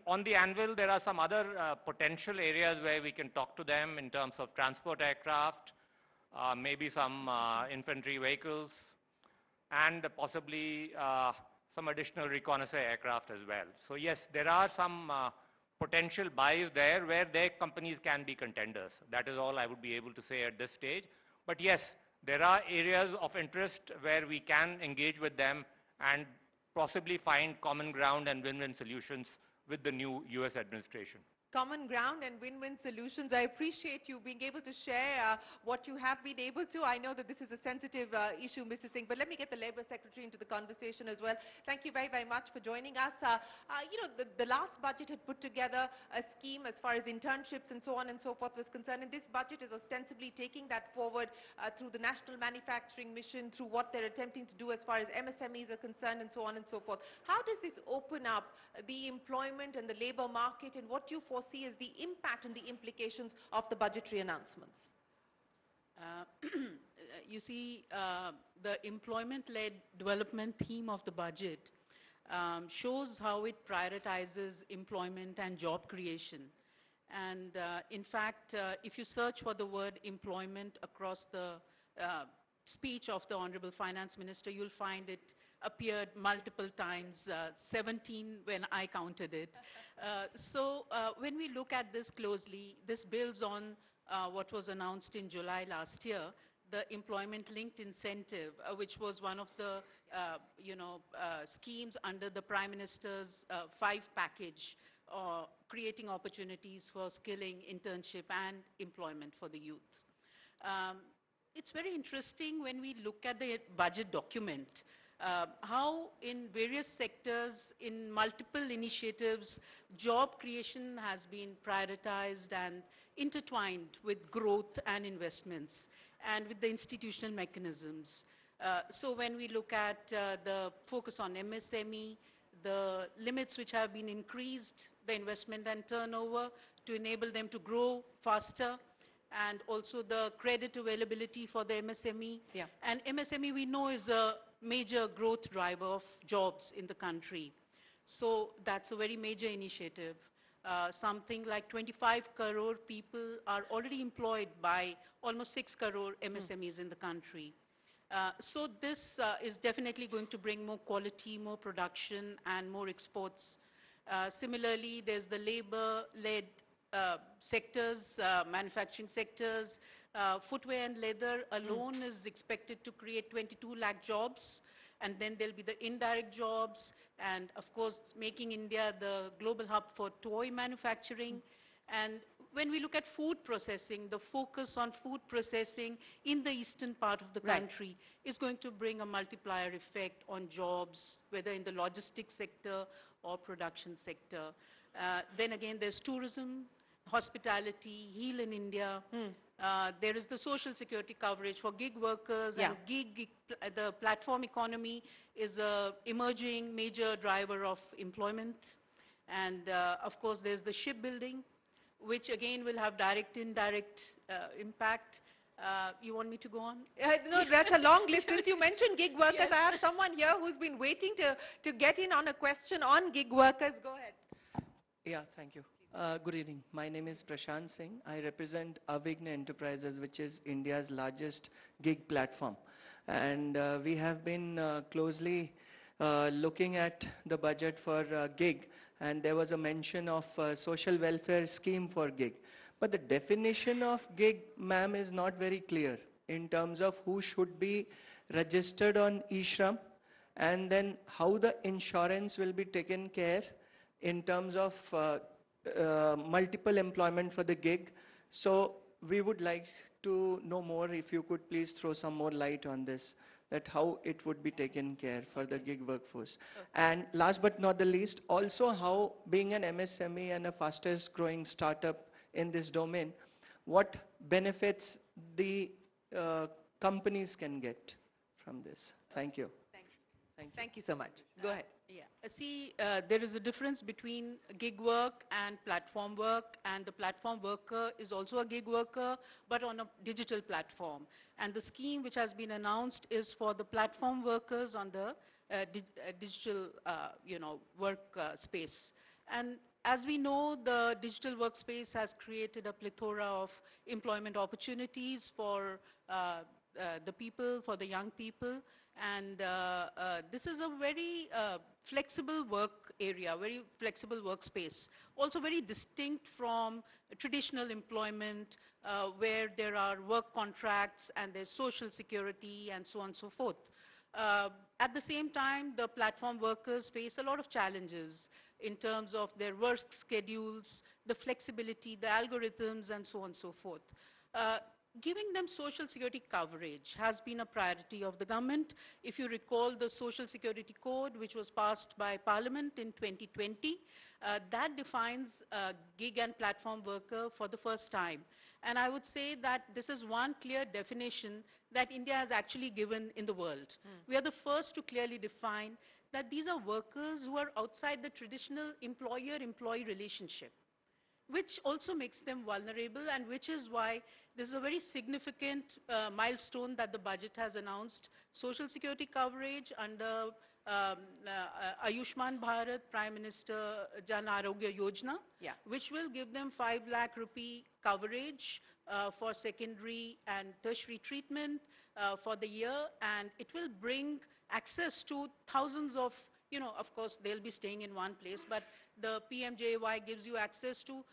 On the anvil, there are some other potential areas where we can talk to them in terms of transport aircraft, maybe some infantry vehicles, and possibly some additional reconnaissance aircraft as well. So yes, there are some potential buys there where their companies can be contenders. That is all I would be able to say at this stage. But yes, there are areas of interest where we can engage with them and possibly find common ground and win-win solutions with the new US administration. Common ground and win-win solutions. I appreciate you being able to share what you have been able to. I know that this is a sensitive issue, Mr. Singh, but let me get the Labour Secretary into the conversation as well. Thank you very, very much for joining us. The last budget had put together a scheme as far as internships and so on and so forth was concerned, and this budget is ostensibly taking that forward through the National Manufacturing Mission, through what they're attempting to do as far as MSMEs are concerned and so on and so forth. How does this open up the employment and the labour market, and what do you foresee as the impact and the implications of the budgetary announcements? You see, the employment-led development theme of the budget shows how it prioritizes employment and job creation. And in fact, if you search for the word employment across the speech of the Honorable Finance Minister, you'll find it appeared multiple times, 17 when I counted it. So when we look at this closely, this builds on what was announced in July last year, the employment-linked incentive, which was one of the schemes under the Prime Minister's 5 package, creating opportunities for skilling, internship, and employment for the youth. It's very interesting when we look at the budget document, how in various sectors, in multiple initiatives, job creation has been prioritized and intertwined with growth and investments, and with the institutional mechanisms. So when we look at the focus on MSME, the limits which have been increased, the investment and turnover to enable them to grow faster, and also the credit availability for the MSME. Yeah. And MSME, we know, is a major growth driver of jobs in the country. So that's a very major initiative. Something like 25 crore people are already employed by almost 6 crore MSMEs in the country. So this is definitely going to bring more quality, more production, and more exports. Similarly, there's the labor-led sectors, manufacturing sectors. Footwear and leather alone is expected to create 22 lakh jobs. And then there'll be the indirect jobs, and of course, making India the global hub for toy manufacturing. And when we look at food processing, the focus on food processing in the eastern part of the country is going to bring a multiplier effect on jobs, whether in the logistics sector or production sector. Then again, there's tourism, hospitality, Heal in India. There is the social security coverage for gig workers, and the platform economy is an emerging major driver of employment. And of course, there's the shipbuilding, which again will have direct, indirect impact. You want me to go on? No, that's a long list. Since you mentioned gig workers, yes. I have someone here who's been waiting to get in on a question on gig workers. Go ahead. Yeah, thank you. Good evening. My name is Prashant Singh. I represent Avigna Enterprises, which is India's largest gig platform. And we have been closely looking at the budget for gig, and there was a mention of social welfare scheme for gig. But the definition of gig, ma'am, is not very clear in terms of who should be registered on eShram, and then how the insurance will be taken care in terms of multiple employment for the gig. So we would like to know more, if you could please throw some more light on this, that how it would be taken care for the gig workforce. Okay. And last but not the least, also how, being an MSME and a fastest growing startup in this domain, what benefits the companies can get from this. Thank you. Thank you so much. Go ahead. Yeah. See, there is a difference between gig work and platform work, and the platform worker is also a gig worker, but on a digital platform. And the scheme which has been announced is for the platform workers on the digital, work space. And as we know, the digital workspace has created a plethora of employment opportunities for the people, for the young people. And this is a very flexible work area, very flexible workspace. Also very distinct from traditional employment where there are work contracts and there's social security and so on and so forth. At the same time, the platform workers face a lot of challenges in terms of their work schedules, the flexibility, the algorithms, and so on and so forth. Giving them social security coverage has been a priority of the government. If you recall the Social Security Code, which was passed by Parliament in 2020, that defines a gig and platform worker for the first time. And I would say that this is one clear definition that India has actually given in the world. We are the first to clearly define that these are workers who are outside the traditional employer-employee relationship. which also makes them vulnerable, and which is why this is a very significant milestone that the budget has announced. Social security coverage under Ayushman Bharat, Prime Minister Jan Arogya Yojana, which will give them 5 lakh rupee coverage for secondary and tertiary treatment for the year, and it will bring access to thousands of, of course, they'll be staying in one place, but the PMJAY gives you access to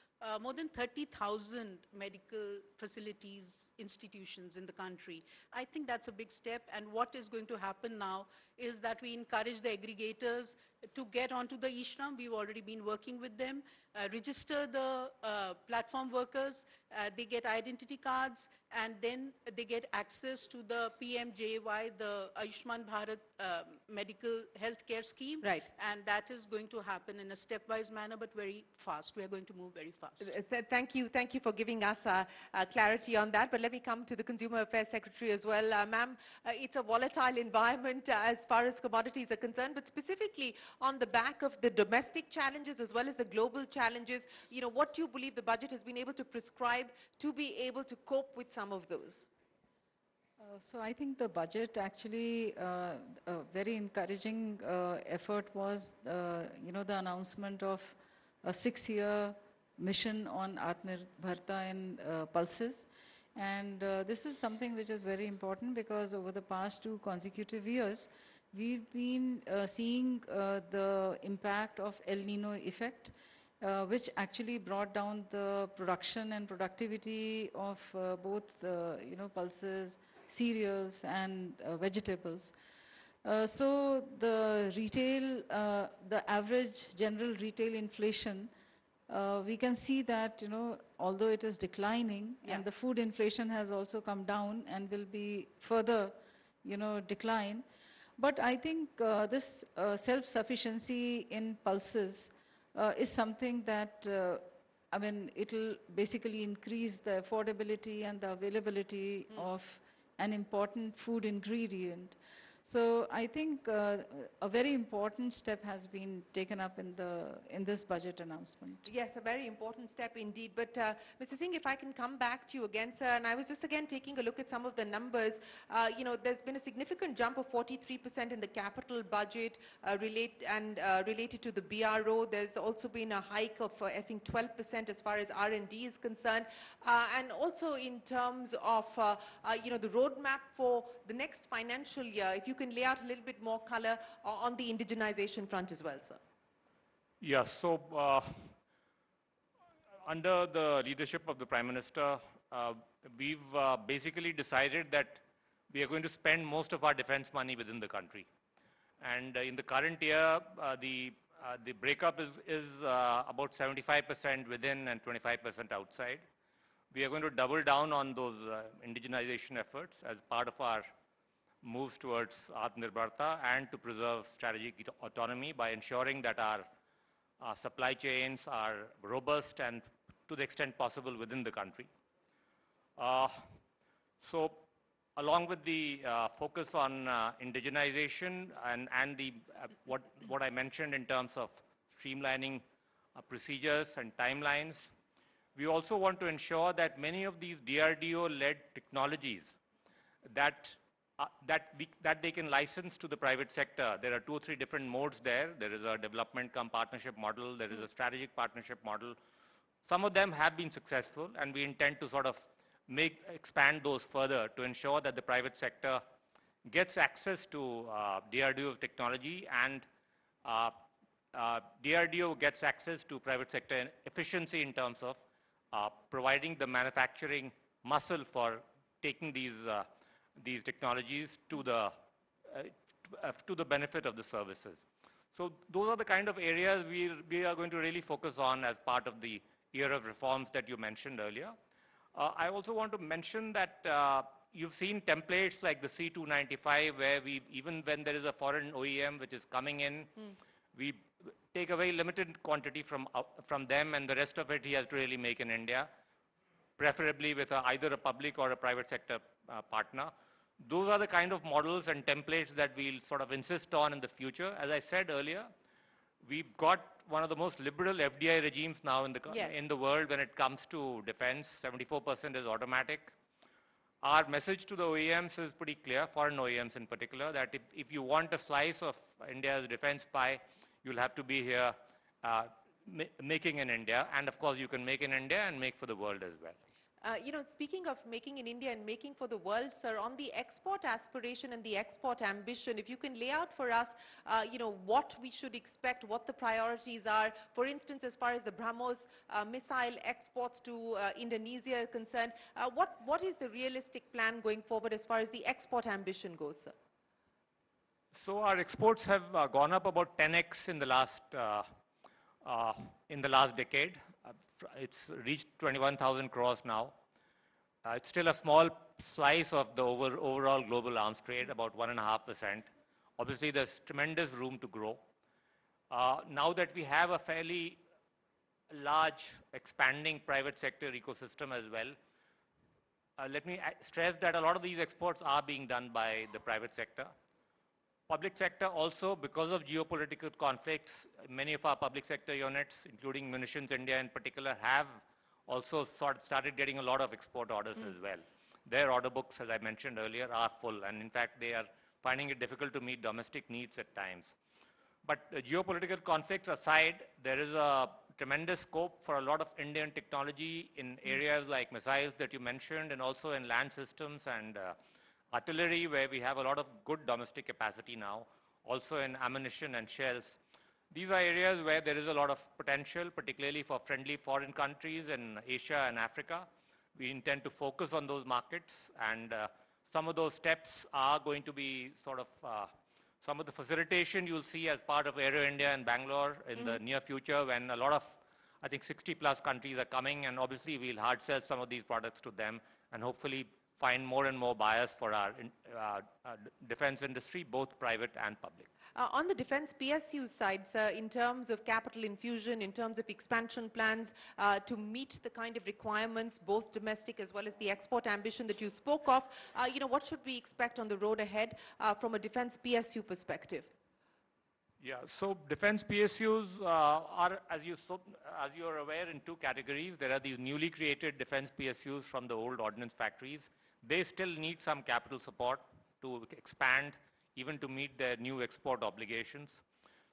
more than 30,000 medical facilities, institutions in the country. I think that's a big step, and what is going to happen now is that we encourage the aggregators to get onto the e-Shram. We've already been working with them, register the platform workers, they get identity cards, and then they get access to the PMJAY, the Ayushman Bharat medical health care scheme. Right. And that is going to happen in a stepwise manner, but very fast. We are going to move very fast. Thank you for giving us clarity on that. But let me come to the Consumer Affairs Secretary as well. Ma'am, it's a volatile environment as far as commodities are concerned, but specifically on the back of the domestic challenges as well as the global challenges, what do you believe the budget has been able to prescribe to be able to cope with some of those? So I think the budget actually, a very encouraging effort was, the announcement of a 6-year mission on Atmanirbharta and pulses. And this is something which is very important because over the past 2 consecutive years, we've been seeing the impact of El Nino effect, which actually brought down the production and productivity of both, pulses, cereals and vegetables. So the retail, the average general retail inflation, we can see that, although it is declining, and the food inflation has also come down and will be further, decline. But I think this self-sufficiency in pulses is something that, it will basically increase the affordability and the availability of an important food ingredient. So I think a very important step has been taken up in this budget announcement. Yes, a very important step indeed. But Mr. Singh, if I can come back to you again, sir, and I was just again taking a look at some of the numbers. There's been a significant jump of 43% in the capital budget related to the BRO. There's also been a hike of, I think, 12% as far as R&D is concerned. And also in terms of, the roadmap for the next financial year, if you can lay out a little bit more color on the indigenization front as well, sir. Yeah, so under the leadership of the Prime Minister, we've basically decided that we are going to spend most of our defense money within the country. And in the current year, the breakup is about 75% within and 25% outside. We are going to double down on those indigenization efforts as part of our moves towards Atmanirbharta and to preserve strategic autonomy by ensuring that our supply chains are robust and to the extent possible within the country. So along with the focus on indigenization and the what I mentioned in terms of streamlining procedures and timelines, we also want to ensure that many of these DRDO-led technologies that they can license to the private sector. There are 2 or 3 different modes there. There is a development cum partnership model. There is a strategic partnership model. Some of them have been successful, and we intend to sort of expand those further to ensure that the private sector gets access to DRDO technology and DRDO gets access to private sector efficiency in terms of providing the manufacturing muscle for taking these technologies to the benefit of the services. So those are the kind of areas we are going to really focus on as part of the year of reforms that you mentioned earlier. I also want to mention that you've seen templates like the C295 where even when there is a foreign OEM which is coming in, we take a very limited quantity from them, and the rest of it he has to really make in India, preferably with either a public or a private sector partner. Those are the kind of models and templates that we'll sort of insist on in the future. As I said earlier, we've got one of the most liberal FDI regimes now in the world when it comes to defense. 74% is automatic. Our message to the OEMs is pretty clear, foreign OEMs in particular, that if you want a slice of India's defense pie, you'll have to be here making in India. And of course, you can make in India and make for the world as well. Speaking of making in India and making for the world, sir, on the export aspiration and the export ambition, if you can lay out for us, what we should expect, what the priorities are. For instance, as far as the BrahMos missile exports to Indonesia are concerned, what is the realistic plan going forward as far as the export ambition goes, sir? So our exports have gone up about 10x in the last decade. It's reached 21,000 crores now. It's still a small slice of the overall global arms trade, about 1.5%. Obviously, there's tremendous room to grow. Now that we have a fairly large expanding private sector ecosystem as well, let me stress that a lot of these exports are being done by the private sector. Public sector also, because of geopolitical conflicts, many of our public sector units, including Munitions India in particular, have also started getting a lot of export orders as well. Their order books, as I mentioned earlier, are full, and in fact, they are finding it difficult to meet domestic needs at times. But geopolitical conflicts aside, there is a tremendous scope for a lot of Indian technology in areas like missiles that you mentioned, and also in land systems and artillery, where we have a lot of good domestic capacity now, also in ammunition and shells. These are areas where there is a lot of potential, particularly for friendly foreign countries in Asia and Africa. We intend to focus on those markets, and some of those steps are going to be sort of some of the facilitation you'll see as part of Aero India and Bangalore in the near future, when a lot of, I think, 60+ countries are coming, and obviously we'll hard sell some of these products to them, and hopefully find more and more buyers for our defense industry, both private and public. On the defense PSU side, sir, in terms of capital infusion, in terms of expansion plans to meet the kind of requirements, both domestic as well as the export ambition that you spoke of, what should we expect on the road ahead from a defense PSU perspective? Yeah, so defense PSUs are, as you are aware, in two categories. There are these newly created defense PSUs from the old ordnance factories. They still need some capital support to expand, even to meet their new export obligations.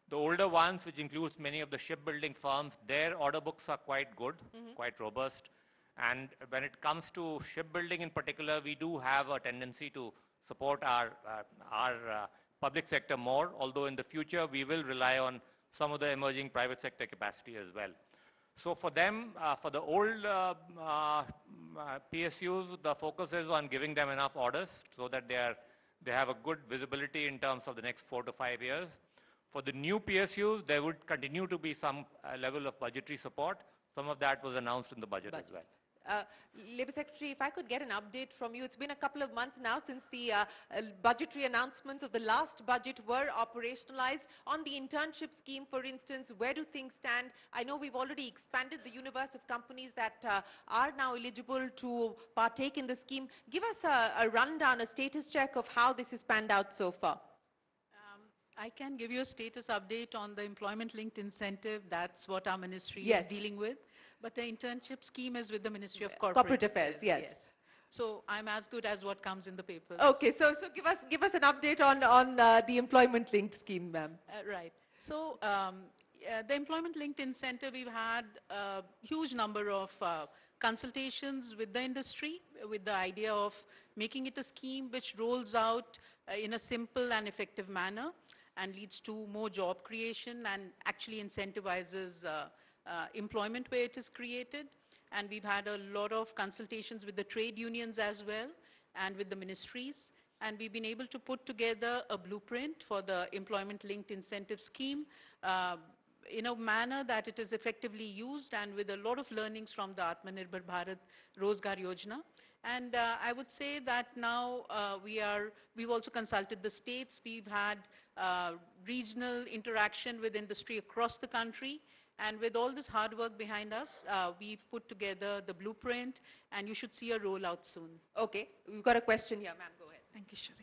The older ones, which includes many of the shipbuilding firms, their order books are quite good, quite robust. And when it comes to shipbuilding in particular, we do have a tendency to support our public sector more, although in the future we will rely on some of the emerging private sector capacity as well. So for them, for the old PSUs, the focus is on giving them enough orders so that they have a good visibility in terms of the next 4 to 5 years. For the new PSUs, there would continue to be some level of budgetary support. Some of that was announced in the budget as well. Labour Secretary, if I could get an update from you. It's been a couple of months now since the budgetary announcements of the last budget were operationalized. On the internship scheme, for instance, where do things stand? I know we've already expanded the universe of companies that are now eligible to partake in the scheme. Give us a rundown, a status check of how this has panned out so far. I can give you a status update on the employment-linked incentive. That's what our ministry is dealing with. But the internship scheme is with the Ministry of Corporate Affairs. Yes. So I'm as good as what comes in the papers. Okay, so give us an update on the employment-linked scheme, ma'am. Right. So the employment-linked incentive, we've had a huge number of consultations with the industry with the idea of making it a scheme which rolls out in a simple and effective manner and leads to more job creation and actually incentivizes employment where it is created. And we've had a lot of consultations with the trade unions as well and with the ministries. And we've been able to put together a blueprint for the employment-linked incentive scheme in a manner that it is effectively used and with a lot of learnings from the Atmanirbhar Bharat Rozgar Yojana. And I would say that now we've also consulted the states. We've had regional interaction with industry across the country. And with all this hard work behind us, we've put together the blueprint, and you should see a rollout soon. Okay, we've got a question here, ma'am. Go ahead. Thank you, Shri.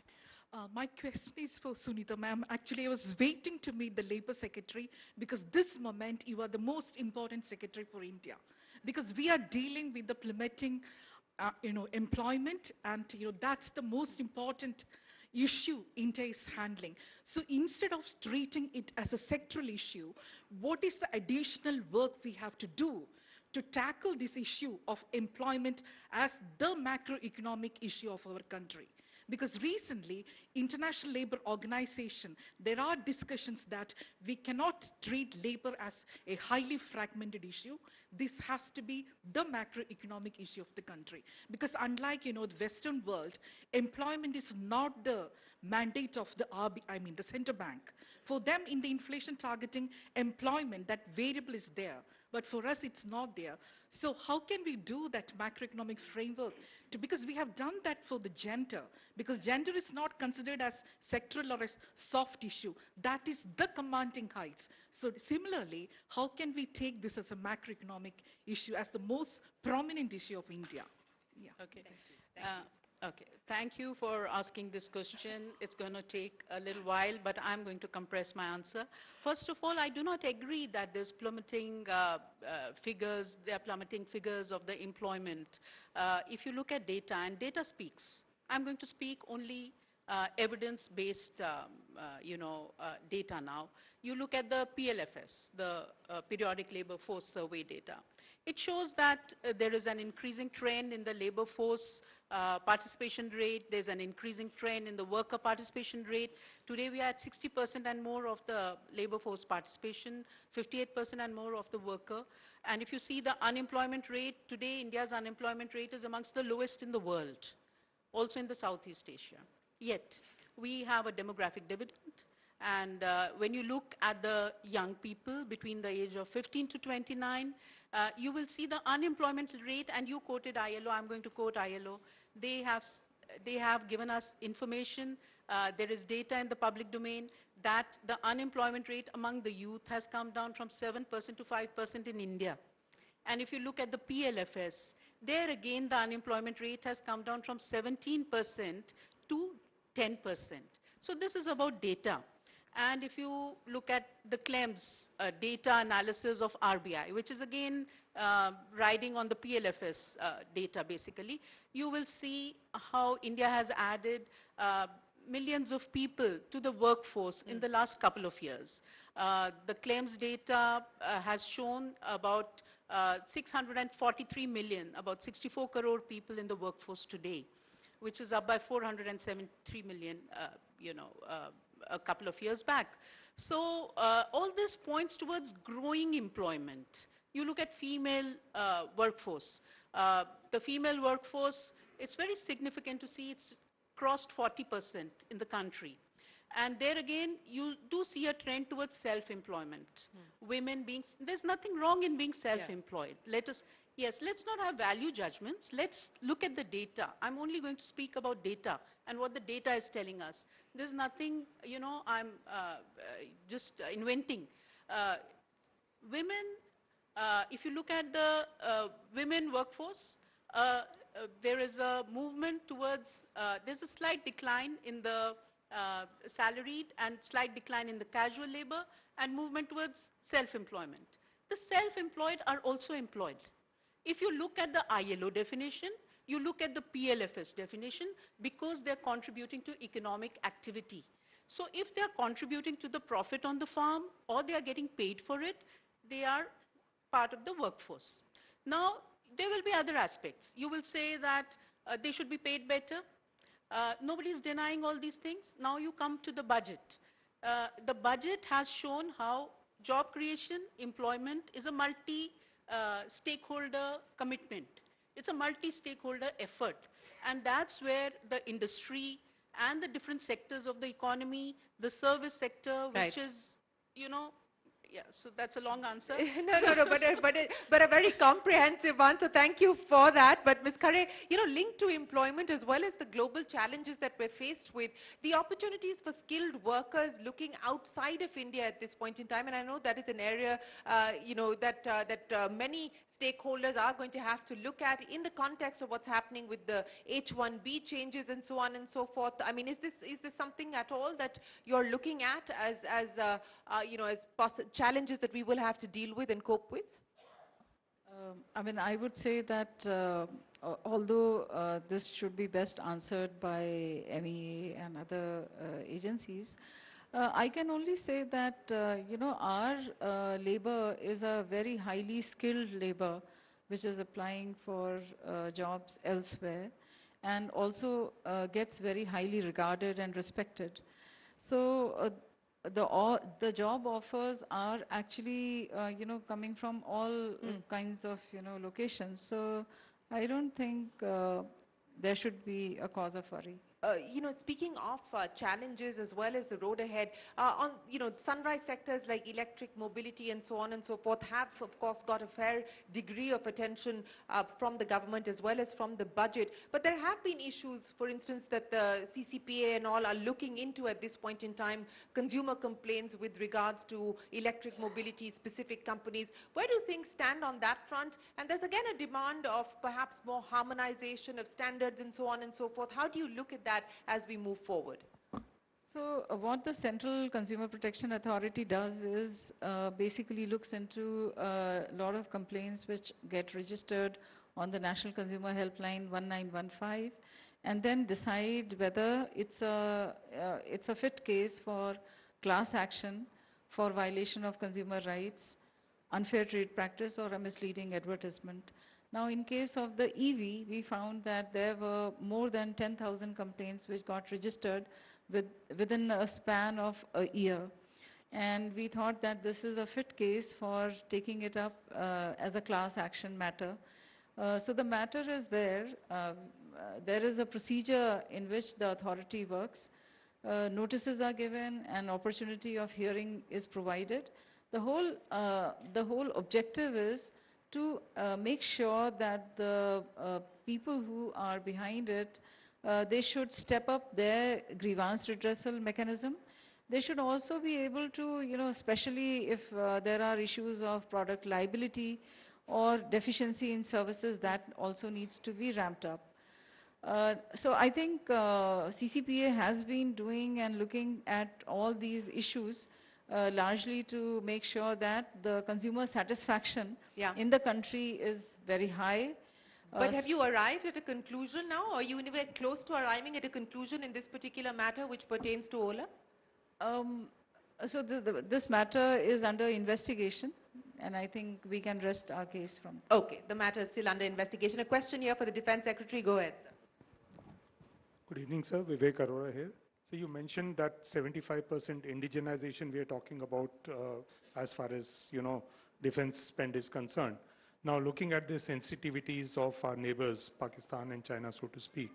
My question is for Sunita ma'am. Actually, I was waiting to meet the Labour Secretary because this moment you are the most important secretary for India. Because we are dealing with the plummeting, employment, and that's the most important issue India is handling. So instead of treating it as a sectoral issue, what is the additional work we have to do to tackle this issue of employment as the macroeconomic issue of our country? Because recently, International Labour Organization, there are discussions that we cannot treat labor as a highly fragmented issue. This has to be the macroeconomic issue of the country. Because unlike, the Western world, employment is not the mandate of the the central bank. For them, in the inflation targeting employment, that variable is there. But for us, it's not there. So how can we do that macroeconomic framework? Because we have done that for the gender. Because gender is not considered as sectoral or as soft issue. That is the commanding heights. So similarly, how can we take this as a macroeconomic issue, as the most prominent issue of India? Yeah. Okay. Okay. Thank you for asking this question. It's going to take a little while, but I'm going to compress my answer. First of all, I do not agree that there's plummeting figures. There are plummeting figures of the employment. If you look at data, and data speaks, I'm going to speak only evidence-based, data now. You look at the PLFS, the Periodic Labor Force Survey data. It shows that there is an increasing trend in the labor force participation rate. There's an increasing trend in the worker participation rate. Today we are at 60% and more of the labor force participation, 58% and more of the worker. And if you see the unemployment rate, today India's unemployment rate is amongst the lowest in the world, also in the Southeast Asia. Yet, we have a demographic dividend. And when you look at the young people between the age of 15 to 29, you will see the unemployment rate, and you quoted ILO, I'm going to quote ILO. They have given us information, there is data in the public domain that the unemployment rate among the youth has come down from 7% to 5% in India. And if you look at the PLFS, there again the unemployment rate has come down from 17% to 10%. So this is about data. And if you look at the claims data analysis of RBI, which is again riding on the PLFS data basically, you will see how India has added millions of people to the workforce in the last couple of years. The claims data has shown about 643 million, about 64 crore people in the workforce today, which is up by 473 million, a couple of years back. So all this points towards growing employment. You look at female workforce. The female workforce, it's very significant to see it's crossed 40% in the country. And there again, you do see a trend towards self-employment. Women being, there's nothing wrong in being self-employed. Let's not have value judgments. Let's look at the data. I'm only going to speak about data and what the data is telling us. There's nothing, I'm just inventing. Women, if you look at the women workforce, there is a movement towards, there's a slight decline in the salaried and slight decline in the casual labor and movement towards self-employment. The self-employed are also employed. If you look at the ILO definition, you look at the PLFS definition, because they're contributing to economic activity. So if they're contributing to the profit on the farm or they are getting paid for it, they are part of the workforce. Now, there will be other aspects. You will say that they should be paid better. Nobody is denying all these things. Now you come to the budget. The budget has shown how job creation, employment is a multi-stakeholder commitment. It's a multi-stakeholder effort. And that's where the industry and the different sectors of the economy, the service sector, which is, so that's a long answer. No, but a very comprehensive answer. Thank you for that. But Ms. Khare, linked to employment as well as the global challenges that we're faced with, the opportunities for skilled workers looking outside of India at this point in time, and I know that is an area, that many stakeholders are going to have to look at in the context of what's happening with the H1B changes and so on and so forth? I mean, is this something at all that you're looking at as challenges that we will have to deal with and cope with? I mean, I would say that although this should be best answered by MEA and other agencies, I can only say that, our labor is a very highly skilled labor, which is applying for jobs elsewhere, and also gets very highly regarded and respected. So the job offers are actually, coming from all kinds of, locations. So I don't think there should be a cause of worry. Speaking of challenges as well as the road ahead, sunrise sectors like electric mobility and so on and so forth have, of course, got a fair degree of attention from the government as well as from the budget. But there have been issues, for instance, that the CCPA and all are looking into at this point in time, consumer complaints with regards to electric mobility specific companies. Where do things stand on that front? And there's again a demand of perhaps more harmonization of standards and so on and so forth. How do you look at that as we move forward? So what the Central Consumer Protection Authority does is basically looks into a lot of complaints which get registered on the National Consumer Helpline 1915, and then decide whether it's a fit case for class action for violation of consumer rights, unfair trade practice, or a misleading advertisement. Now, in case of the EV, we found that there were more than 10,000 complaints which got registered within a span of a year. And we thought that this is a fit case for taking it up as a class action matter. So the matter is there. There is a procedure in which the authority works. Notices are given, and opportunity of hearing is provided. The whole objective is to make sure that the people who are behind it, they should step up their grievance redressal mechanism. They should also be able to, especially if there are issues of product liability or deficiency in services, that also needs to be ramped up. So I think CCPA has been doing and looking at all these issues largely to make sure that the consumer satisfaction in the country is very high. But have you arrived at a conclusion now? Are you anywhere close to arriving at a conclusion in this particular matter which pertains to Ola? So this matter is under investigation, and I think we can rest our case from. Okay, the matter is still under investigation. A question here for the Defense Secretary. Go ahead, sir. Good evening, sir. Vivek Arora here. So you mentioned that 75% indigenization we are talking about as far as, defense spend is concerned. Now, looking at the sensitivities of our neighbors, Pakistan and China, so to speak,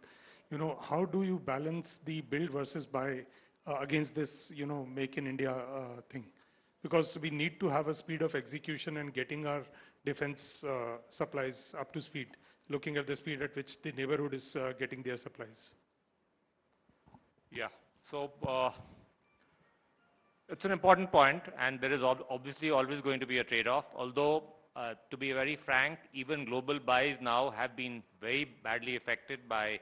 how do you balance the build versus buy against this, make in India thing? Because we need to have a speed of execution and getting our defense supplies up to speed, looking at the speed at which the neighborhood is getting their supplies. Yeah. So it's an important point, and there is obviously always going to be a trade-off. Although, to be very frank, even global buys now have been very badly affected by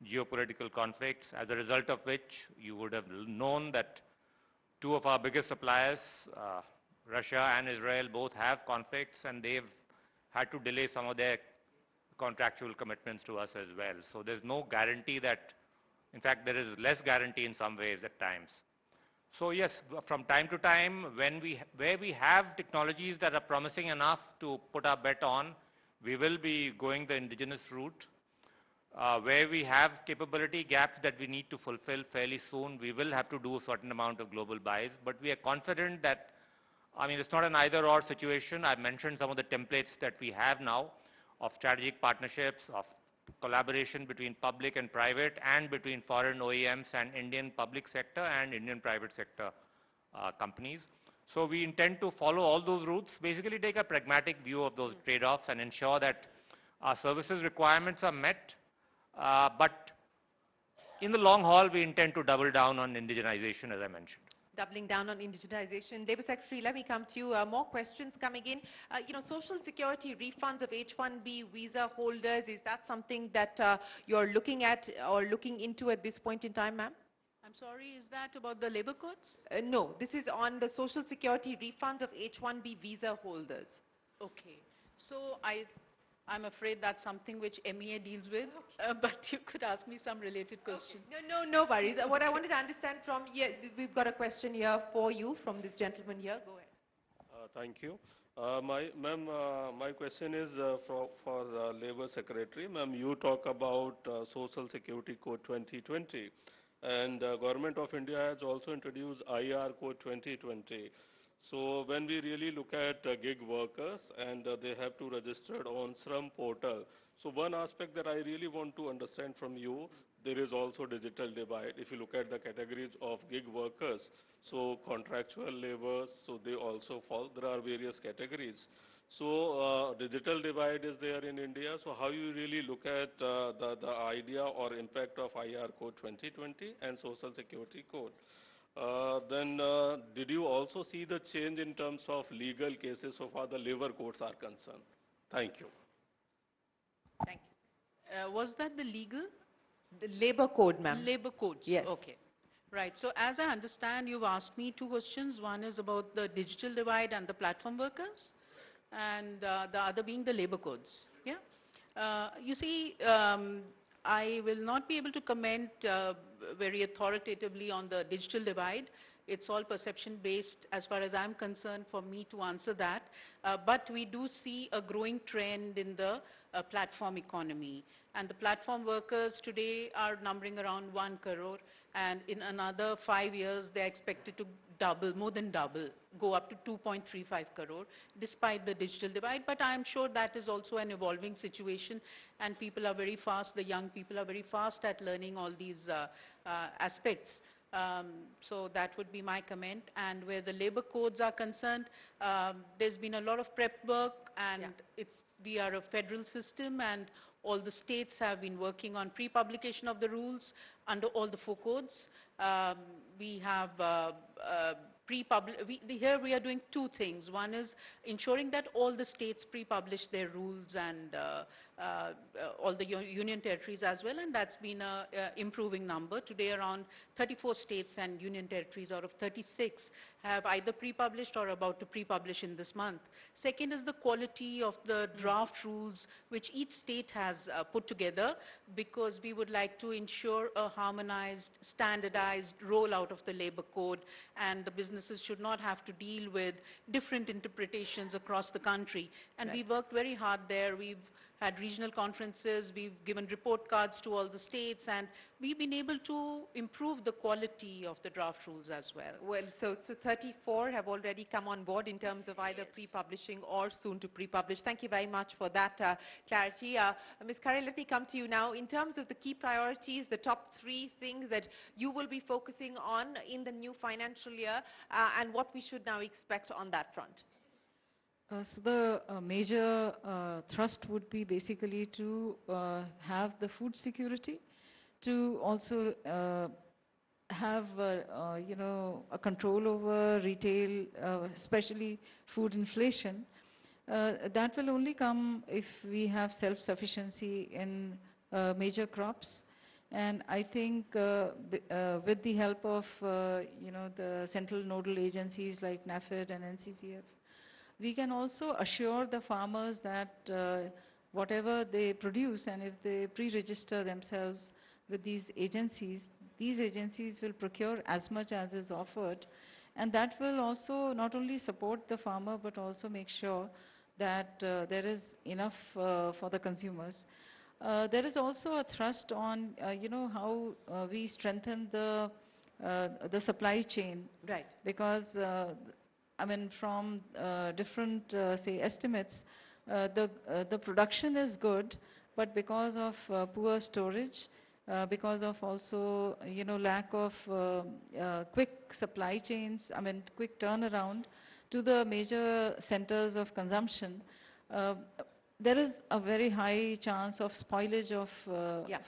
geopolitical conflicts, as a result of which you would have known that two of our biggest suppliers, Russia and Israel, both have conflicts, and they've had to delay some of their contractual commitments to us as well. So there's no guarantee that, in fact, there is less guarantee in some ways at times. So yes, from time to time, where we have technologies that are promising enough to put our bet on, we will be going the indigenous route. Where we have capability gaps that we need to fulfill fairly soon, we will have to do a certain amount of global buys. But we are confident that, it's not an either-or situation. I've mentioned some of the templates that we have now of strategic partnerships, of collaboration between public and private, and between foreign OEMs and Indian public sector and Indian private sector companies. So we intend to follow all those routes, basically take a pragmatic view of those trade-offs and ensure that our services requirements are met. But in the long haul, we intend to double down on indigenization, as I mentioned. doubling down on indigenization. Labour Secretary, let me come to you. More questions coming in. Social security refunds of H-1B visa holders, is that something that you're looking at or looking into at this point in time, ma'am? I'm sorry, is that about the labor codes? No, this is on the social security refunds of H-1B visa holders. Okay. So I'm afraid that's something which MEA deals with, but you could ask me some related questions. Okay. No worries. What I wanted to understand from, we've got a question here for you from this gentleman here. Go ahead. Thank you. Ma'am, my question is for Labour Secretary. Ma'am, you talk about Social Security Code 2020, and Government of India has also introduced IR Code 2020. So when we really look at gig workers and they have to register on Shram portal, so one aspect that I really want to understand from you, there is also digital divide. If you look at the categories of gig workers, so contractual laborers, so they also fall. There are various categories. So digital divide is there in India. So how you really look at the idea or impact of IR Code 2020 and Social Security Code? Then did you also see the change in terms of legal cases so far the labor courts are concerned? Thank you. Thank you. Was that the legal? The labor code, ma'am. Labor codes. Yes. Okay. Right. So as I understand, you've asked me two questions. One is about the digital divide and the platform workers, and the other being the labor codes. Yeah. You see, I will not be able to comment very authoritatively on the digital divide. It's all perception based as far as I'm concerned for me to answer that. But we do see a growing trend in the platform economy. And the platform workers today are numbering around 1 crore. And in another 5 years, they're expected to double, more than double, go up to 2.35 crore, despite the digital divide. But I'm sure that is also an evolving situation, and people are very fast, the young people are very fast at learning all these aspects. So that would be my comment. And where the labor codes are concerned, there's been a lot of prep work, and we are a federal system, and all the states have been working on pre-publication of the rules under all the 4 codes. We have here we are doing 2 things. One is ensuring that all the states pre-publish their rules, and all the union territories as well, and that's been an improving number. Today around 34 states and union territories out of 36 have either pre-published or about to pre-publish in this month. Second is the quality of the draft rules which each state has put together, because we would like to ensure a harmonized, standardized rollout of the labor code, and the businesses should not have to deal with different interpretations across the country. And we worked very hard there. We've had regional conferences, we've given report cards to all the states, and we've been able to improve the quality of the draft rules as well. Well, so 34 have already come on board in terms of either pre-publishing or soon to pre-publish. Thank you very much for that clarity. Ms. Khare, let me come to you now. In terms of the key priorities, the top 3 things that you will be focusing on in the new financial year, and what we should now expect on that front. So the major thrust would be basically to have the food security, to also have a control over retail, especially food inflation. That will only come if we have self-sufficiency in major crops. And I think with the help of the central nodal agencies like NAFED and NCCF, we can also assure the farmers that whatever they produce, and if they pre-register themselves with these agencies will procure as much as is offered. And that will also not only support the farmer, but also make sure that there is enough for the consumers. There is also a thrust on, how we strengthen the supply chain. Right. Because I mean, from different, say, estimates, the production is good, but because of poor storage, because of also, lack of quick supply chains, I mean, quick turnaround to the major centers of consumption, there is a very high chance of spoilage of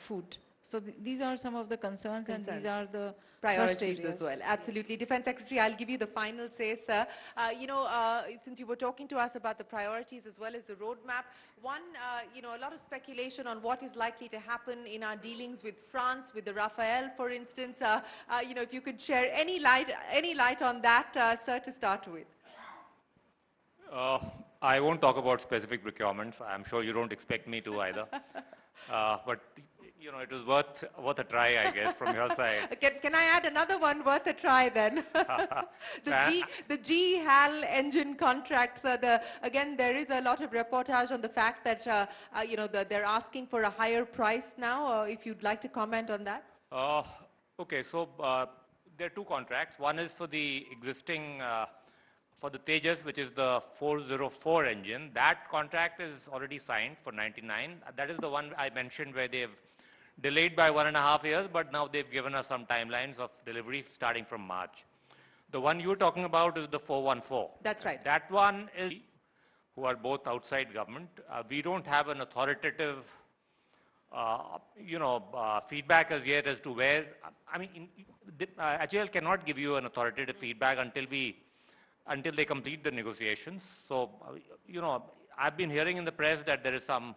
food. So these are some of the concerns, and these are the priorities thrust as well. Absolutely. Defense Secretary, I'll give you the final say, sir. Since you were talking to us about the priorities as well as the roadmap, a lot of speculation on what is likely to happen in our dealings with France, with the Rafale, for instance. If you could share any light on that, sir, to start with. I won't talk about specific procurements. I'm sure you don't expect me to either. But it was worth a try, I guess, from your side. Can I add another one worth a try then? the G-HAL engine contracts. Again, there is a lot of reportage on the fact that they're asking for a higher price now. If you'd like to comment on that. Okay, so there are two contracts. One is for the existing, for the Tejas, which is the 404 engine. That contract is already signed for 99. That is the one I mentioned where they've delayed by 1.5 years, but now they've given us some timelines of delivery starting from March. The one you're talking about is the 414. That's right. That one is, who are both outside government. We don't have an authoritative, feedback as yet as to where, HAL cannot give you an authoritative feedback until they complete the negotiations. So, I've been hearing in the press that there is some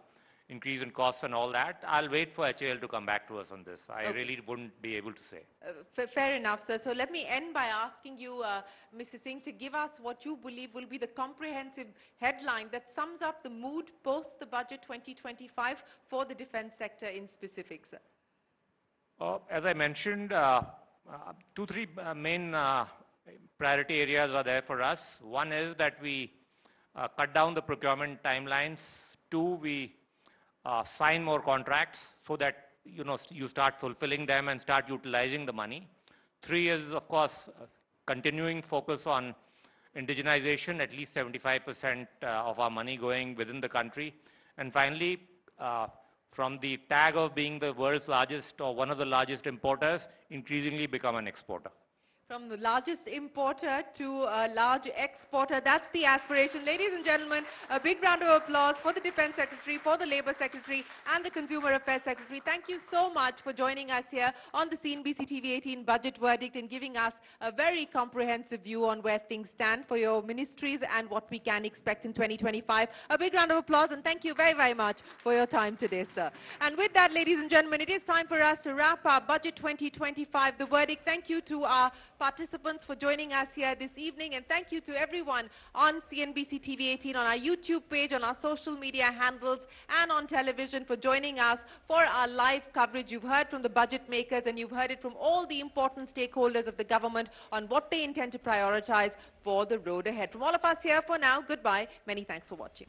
increase in costs and all that. I'll wait for HAL to come back to us on this. I really wouldn't be able to say. Fair enough, sir. So let me end by asking you, Mr. Singh, to give us what you believe will be the comprehensive headline that sums up the mood post the budget 2025 for the defense sector in specific, sir. As I mentioned, 2-3 main priority areas are there for us. One is that we cut down the procurement timelines. 2, we sign more contracts so that you start fulfilling them and start utilizing the money. 3 is, of course, continuing focus on indigenization, at least 75% of our money going within the country. And finally, from the tag of being the world's largest or one of the largest importers, increasingly become an exporter. From the largest importer to a large exporter, that's the aspiration. Ladies and gentlemen, a big round of applause for the Defense Secretary, for the Labour Secretary and the Consumer Affairs Secretary. Thank you so much for joining us here on the Cnbc TV18 Budget Verdict and giving us a very comprehensive view on where things stand for your ministries and what we can expect in 2025. A big round of applause and thank you very, very much for your time today, sir. And with that, ladies and gentlemen, it is time for us to wrap our Budget 2025, the verdict. Thank you to our participants for joining us here this evening, and thank you to everyone on CNBC TV18, on our YouTube page, on our social media handles, and on television for joining us for our live coverage. You've heard from the budget makers, and you've heard it from all the important stakeholders of the government on what they intend to prioritize for the road ahead. From all of us here for now, goodbye. Many thanks for watching.